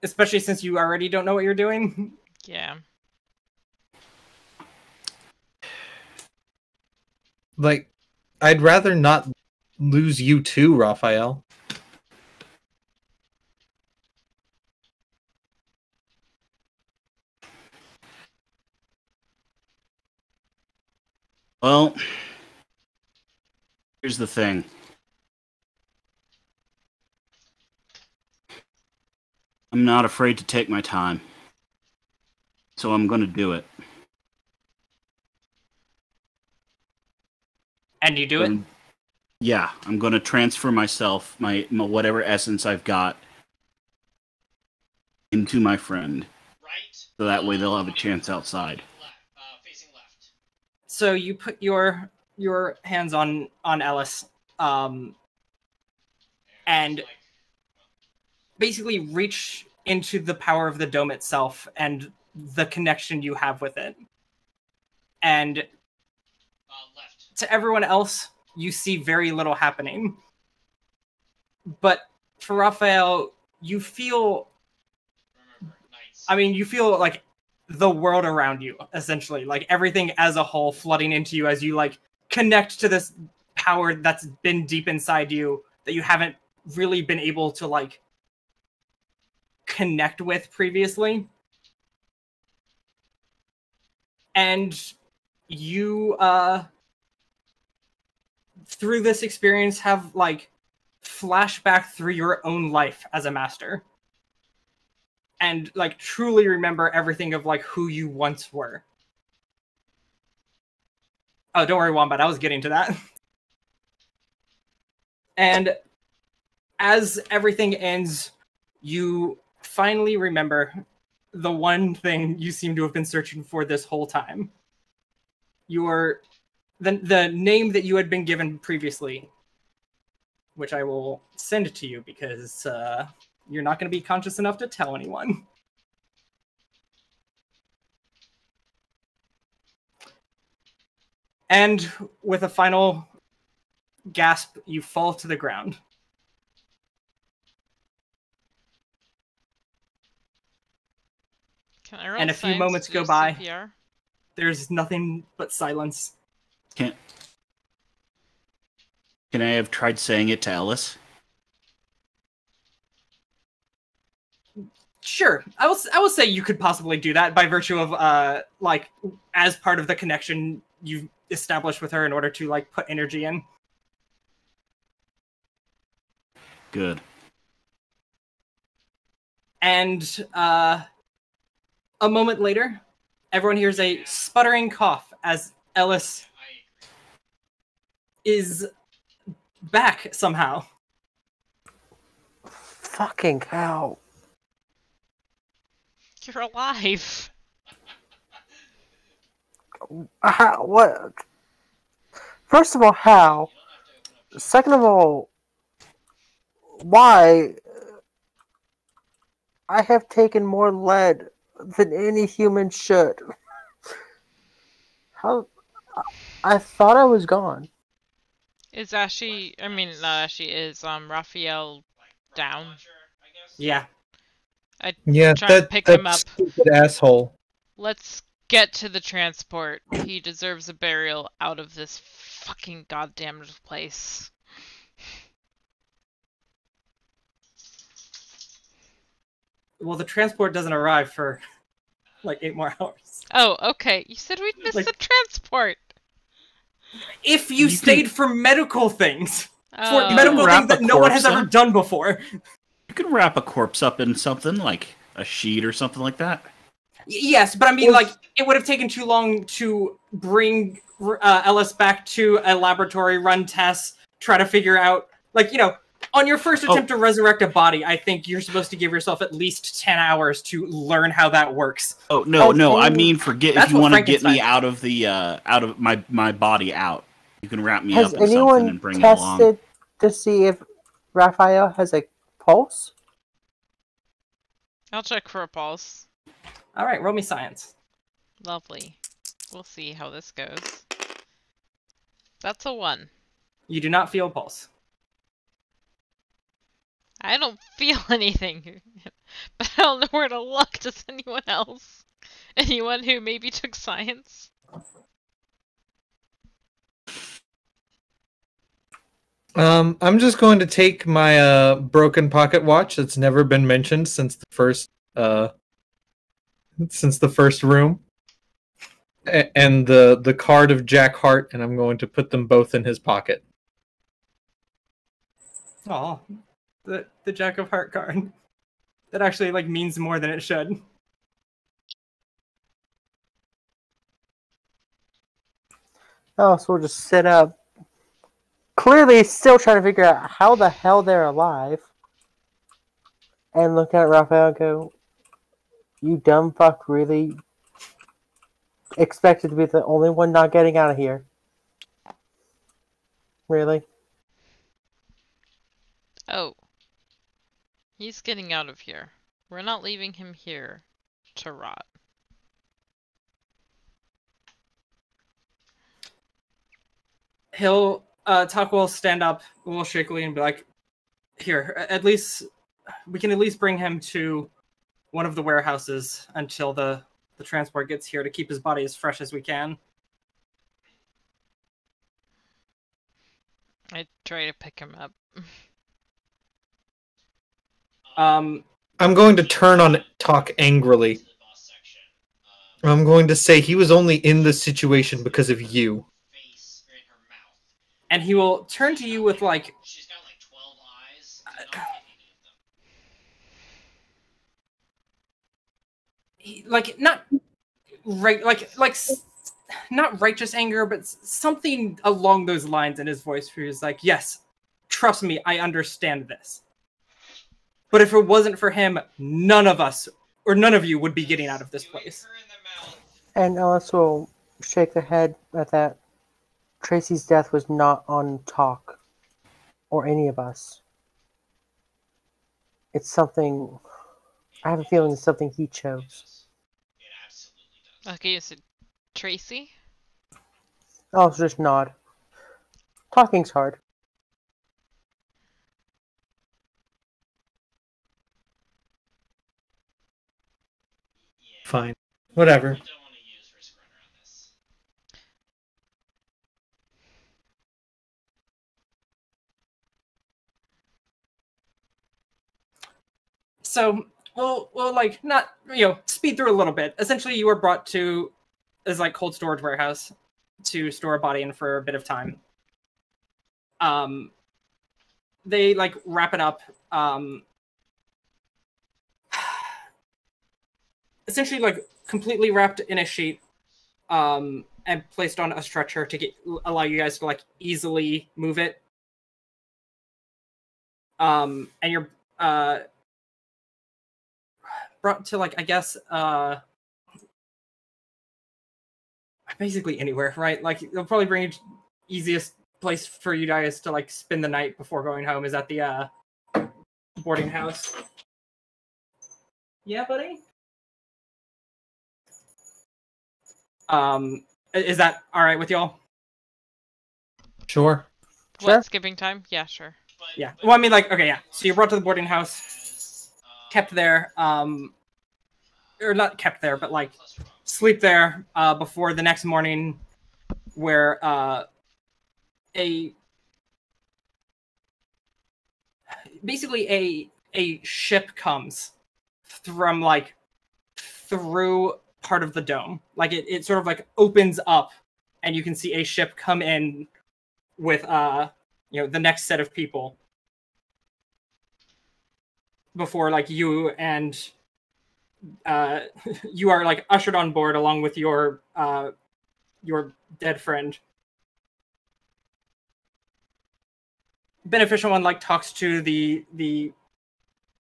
Especially since you already don't know what you're doing. Yeah. Like, I'd rather not lose you too, Raphael. Well, here's the thing. I'm not afraid to take my time. So I'm going to do it. And you do it? Yeah, I'm going to transfer myself, my whatever essence I've got, into my friend. Right. So that way they'll have a chance outside. Facing left. So you put your hands on Ellis, and basically reach into the power of the dome itself and the connection you have with it. And Left. to everyone else, you see very little happening. But for Raphael, you feel... I mean, you feel like the world around you, essentially. Like everything as a whole flooding into you as you like connect to this power that's been deep inside you that you haven't really been able to like connect with previously. And you through this experience have like flashback through your own life as a master. And like truly remember everything of like who you once were. Oh, don't worry, Wombat, I was getting to that. And as everything ends, you finally remember the one thing you seem to have been searching for this whole time. Your the name that you had been given previously, which I will send to you because you're not going to be conscious enough to tell anyone. And with a final gasp, you fall to the ground. Can I roll And a few science moments to go do by. CPR? There's nothing but silence. Can I have tried saying it to Ellis? Sure, I will say you could possibly do that by virtue of like as part of the connection you've established with her in order to like put energy in. Good. And a moment later, everyone hears a sputtering cough as Ellis is back somehow. Fucking hell. You're alive. How, what? First of all, how? Second of all, why? I have taken more lead than any human should. How? I thought I was gone. Is Ashy, I mean, not Ashy, is Raphael down? Yeah. I Yeah, try to pick him up. Stupid asshole. Let's get to the transport. He deserves a burial out of this fucking goddamn place. Well, the transport doesn't arrive for like 8 more hours. Oh, okay. You said we'd miss Like- the transport. If you stayed for medical things. For Oh. medical Wrap things that a no one has corpse ever up? done before. You could wrap a corpse up in something like a sheet or something like that. Yes, but I mean, like, it would have taken too long to bring Ellis back to a laboratory, run tests, try to figure out, like, you know, on your first attempt to resurrect a body, I think you're supposed to give yourself at least 10 hours to learn how that works. Oh no, no! I Okay. mean, forget That's if you what want to get me Frankenstein out of the out of my body out. You can wrap me Has up in something anyone and bring it along. tested to see if Raphael has a pulse? I'll check for a pulse. All right, roll me science. Lovely. We'll see how this goes. That's a 1. You do not feel a pulse. I don't feel anything. But I don't know where to look. Does anyone else? Anyone who maybe took science? I'm just going to take my broken pocket watch that's never been mentioned since the first room, and the card of Jack Hart, and I'm going to put them both in his pocket. Oh, the Jack of Heart card. That actually like means more than it should. Oh, so we'll just sit up. Clearly still trying to figure out how the hell they're alive. And look at Raphael and go, you dumb fuck, really expected to be the only one not getting out of here? Really? Oh. He's getting out of here. We're not leaving him here to rot. He'll Tuck will stand up a little shakily and be like, here, at least we can at least bring him to one of the warehouses until the transport gets here to keep his body as fresh as we can. I try to pick him up. Um, I'm going to turn on Talk angrily. I'm going to say he was only in this situation because of you. and he will turn to you with like, She's got like 12 eyes. There's not any of them. like not right, not righteous anger, but something along those lines in his voice. Where he's like, "Yes, trust me, I understand this. But if it wasn't for him, none of us or none of you would be getting out of this place." Her in the mouth. And Ellis will shake their head at that. Tracy's death was not on Talk or any of us. It's something. I have a feeling it's something he chose. It absolutely does. Okay, you said Tracy? I'll just nod. Talking's hard. Yeah. Fine. Whatever. I don't want to use Risk Runner on this. So we'll like not speed through a little bit. Essentially, you were brought to this like cold storage warehouse to store a body in for a bit of time. They like wrap it up. Essentially, like completely wrapped in a sheet, and placed on a stretcher to allow you guys to like easily move it. And you're brought to like I guess basically anywhere, right? Like they'll probably bring you easiest place for you guys to like spend the night before going home is at the boarding house. Yeah, buddy. Is that all right with y'all? Sure. What, Sure. skipping time? Yeah, sure. Yeah. Well, I mean, like, okay, yeah. So you're brought to the boarding house, kept there, or not kept there, but like sleep there before the next morning, where basically a ship comes from like through part of the dome. Like it sort of like opens up and you can see a ship come in with the next set of people before like you and you are like ushered on board along with your dead friend. Beneficial One like talks to the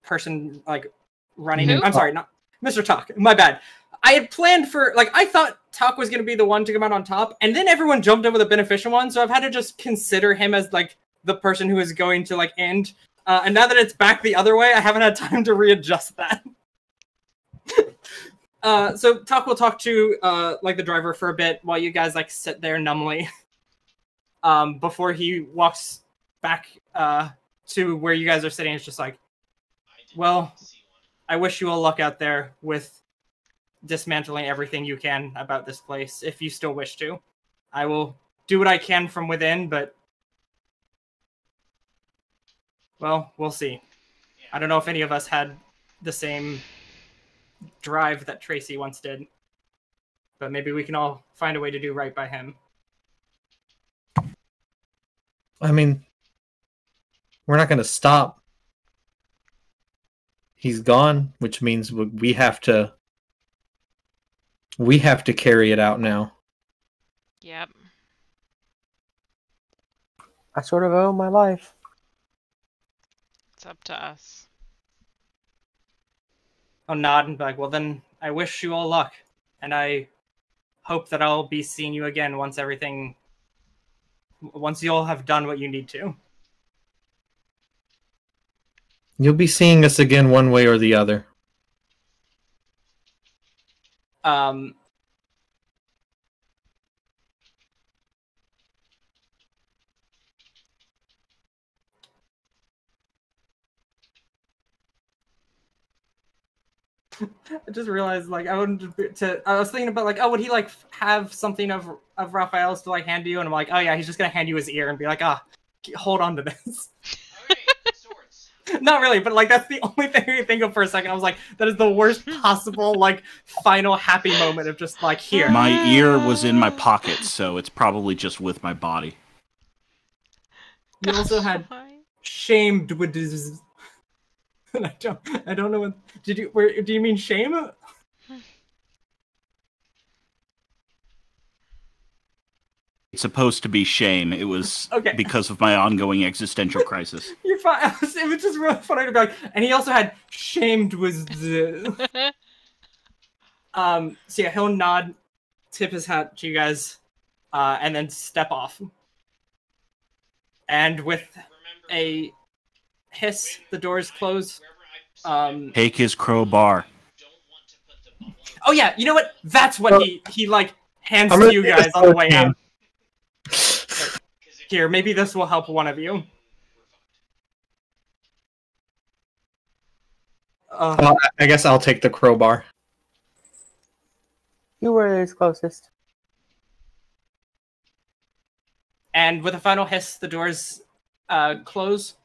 person like running. Who? I'm sorry, not Mr. Talk. My bad. I had planned for like I thought Talk was gonna be the one to come out on top, and then everyone jumped over the Beneficial One, so I've had to just consider him as like the person who is going to like end. And now that it's back the other way, I haven't had time to readjust that. So Talk will talk to like the driver for a bit while you guys like sit there numbly. Before he walks back to where you guys are sitting. It's just like, well, I wish you all luck out there with dismantling everything you can about this place, if you still wish to. I will do what I can from within, but well, we'll see. I don't know if any of us had the same drive that Tracy once did, but maybe we can all find a way to do right by him. I mean, we're not going to stop. He's gone, which means we have to carry it out now. Yep. I sort of owe my life. It's up to us. I'll nod and be like, well then, I wish you all luck, and I hope that I'll be seeing you again once you all have done what you need to. You'll be seeing us again one way or the other. I just realized, like, I was thinking about, like, oh, would he, like, have something of Raphael's to, like, hand to you? And I'm like, oh, yeah, he's just gonna hand you his ear and be like, hold on to this. Okay, swords. Not really, but, like, that's the only thing I could think of for a second. I was like, that is the worst possible, like, final happy moment of just, like, here. My ear was in my pocket, so it's probably just with my body. You also had shamed with his... I don't know what... do you mean shame? It's supposed to be shame. It was Okay. because of my ongoing existential crisis. You're fine. It was just really funny to be like, and he also had shamed was the... So yeah, he'll nod, tip his hat to you guys, and then step off. And with a hiss, the doors close. Take his crowbar. Oh yeah, you know what? That's what he like hands I'm to gonna you take guys a on the way sword out. Here, maybe this will help one of you. Well, I guess I'll take the crowbar. You were his closest. And with a final hiss, the doors close.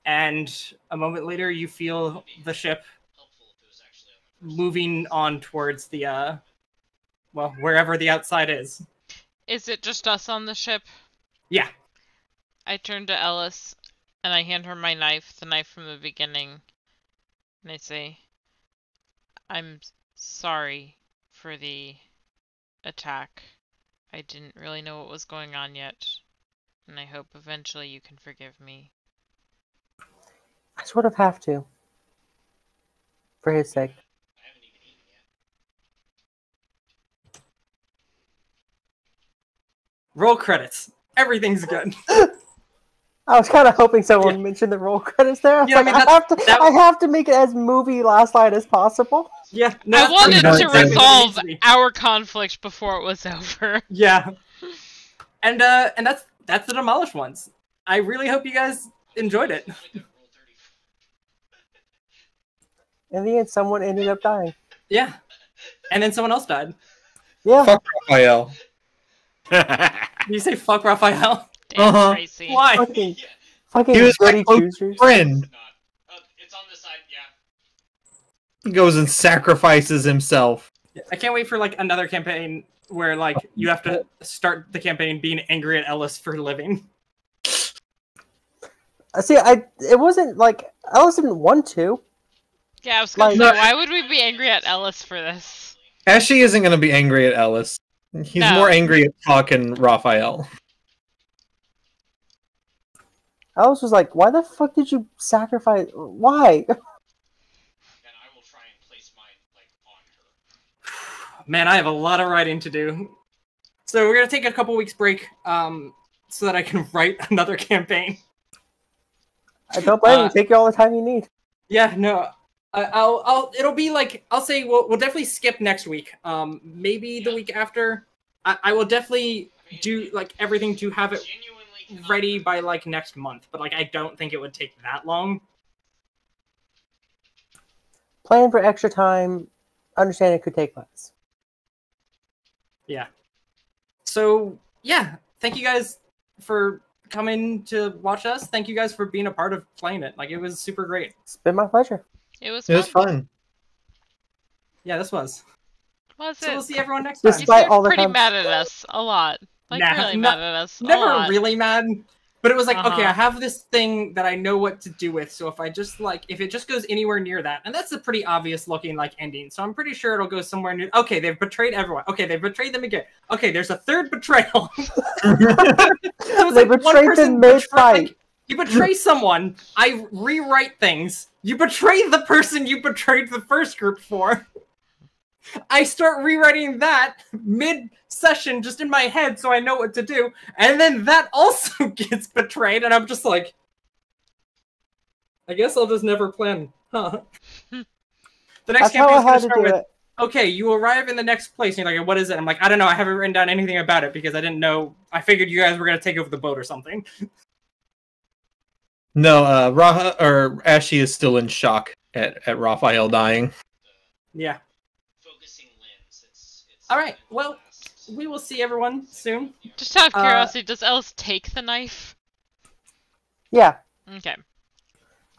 And a moment later, you feel the ship moving on towards the, well, wherever the outside is. Is it just us on the ship? Yeah. I turn to Ellis, and I hand her my knife, the knife from the beginning. And I say, I'm sorry for the attack. I didn't really know what was going on yet. And I hope eventually you can forgive me. I sort of have to. For his sake. Roll credits. Everything's good. I was kind of hoping someone mentioned the roll credits there. I was Yeah, I like, mean, I have to make it as movie last night as possible. Yeah. No, I that's wanted pretty to much exactly what it resolve needs to be. our conflict before it was over. Yeah. And that's the Demolished Ones. I really hope you guys enjoyed it. In the end, someone ended up dying. Yeah. And then someone else died. Yeah. Fuck Raphael. Did you say fuck Raphael? Damn, Tracy. Why? Fucking He was my goody close choosers. friend. It's on this side, yeah. He goes and sacrifices himself. I can't wait for like another campaign where like you have to start the campaign being angry at Ellis for living. See, it wasn't like Ellis didn't want to. Yeah, I was gonna Like- say, why would we be angry at Ellis for this? Ashley isn't going to be angry at Ellis. He's No. more angry at Talk and Raphael. Ellis was like, "Why the fuck did you sacrifice? Why?" Then I will try and place mine like on her. Man, I have a lot of writing to do. So we're gonna take a couple weeks break, so that I can write another campaign. I don't blame you. Take all the time you need. Yeah, no, it'll be like I'll say we'll definitely skip next week. Maybe the week after. I will definitely do like everything to have it ready by like next month, but like I don't think it would take that long. Plan for extra time. Understand it could take less. Yeah. So yeah, thank you guys for coming to watch us. Thank you guys for being a part of playing it. Like it was super great. It's been my pleasure. It was It was fun. Yeah, this was. Was So it? we'll see everyone next You time. Despite seemed all the pretty times- mad at us. A lot. Like, Nah, really no- mad at us. A Never lot. really mad, but it was like, okay, Uh-huh. I have this thing that I know what to do with. So if I just like, if it just goes anywhere near that, and that's a pretty obvious looking like ending. So I'm pretty sure it'll go somewhere near. Okay, they've betrayed everyone. Okay, they've betrayed them again. Okay, there's a third betrayal. So it's They like one betrayed person them mid-fight. like, you betray someone, I rewrite things. You betray the person you betrayed the first group for. I start rewriting that mid-session just in my head so I know what to do, and then that also gets betrayed, and I'm just like, I guess I'll just never plan, huh? The next That's how I campaign's gonna had to start do with, it. okay, you arrive in the next place, and you're like, what is it? I'm like, I don't know, I haven't written down anything about it because I didn't know, I figured you guys were gonna take over the boat or something. No, Ashley is still in shock at Raphael dying. Yeah. Focusing lens. It's Alright, well, we will see everyone soon. Just out of curiosity, does Ellis take the knife? Yeah. Okay.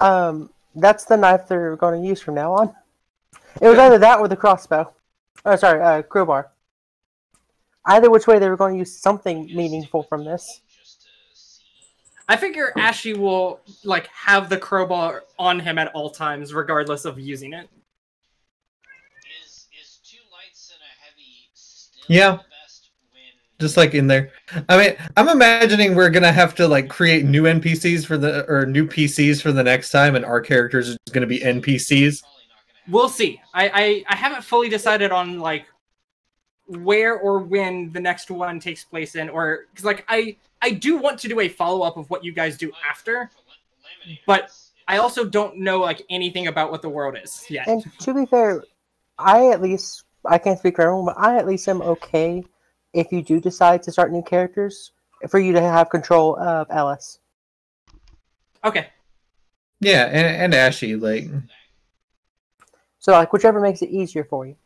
That's the knife they're going to use from now on. It was either that or the crossbow. Oh, sorry, crowbar. Either which way, they were going to use something meaningful from this. just to see. I figure Ashy will like have the crowbar on him at all times, regardless of using it. Is two lights and a heavy still Yeah. the best when Just like in there. I mean, I'm imagining we're gonna have to like create new NPCs for new PCs for the next time, and our characters are just gonna be NPCs. probably not gonna happen. We'll see. I haven't fully decided on like where or when the next one takes place in, or because like I do want to do a follow-up of what you guys do after, but I also don't know like anything about what the world is yet. And to be fair, I can't speak for everyone, but I at least am okay if you do decide to start new characters for you to have control of Ellis. Okay. Yeah, and Ashy, like, So like whichever makes it easier for you.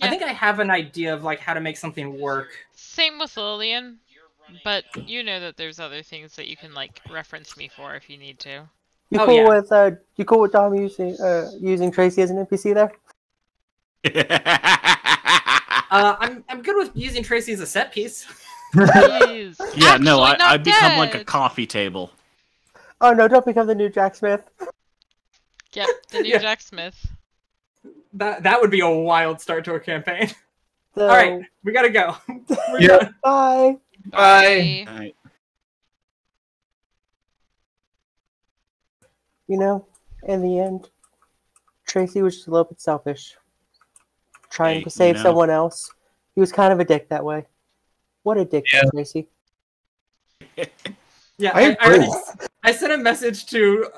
I think I have an idea of like how to make something work. Same with Lillian, but you know that there's other things that you can like reference me for if you need to. You Oh, cool yeah. with you cool with Dom using Tracy as an NPC there? I'm good with using Tracy as a set piece. Jeez. Yeah, no, Actually, not I become like a dead. coffee table. Oh no! Don't become the new Jack Smith. Yep, the new Yeah. Jack Smith. That would be a wild start to a campaign. So, All right, we gotta go. We're Yep. done. bye. Bye. All right. You know, in the end, Tracy was just a little bit selfish, trying Hey, to save you know. someone else. He was kind of a dick that way. What a dick, Yeah. Tracy. Yeah, I I agree. I sent a message to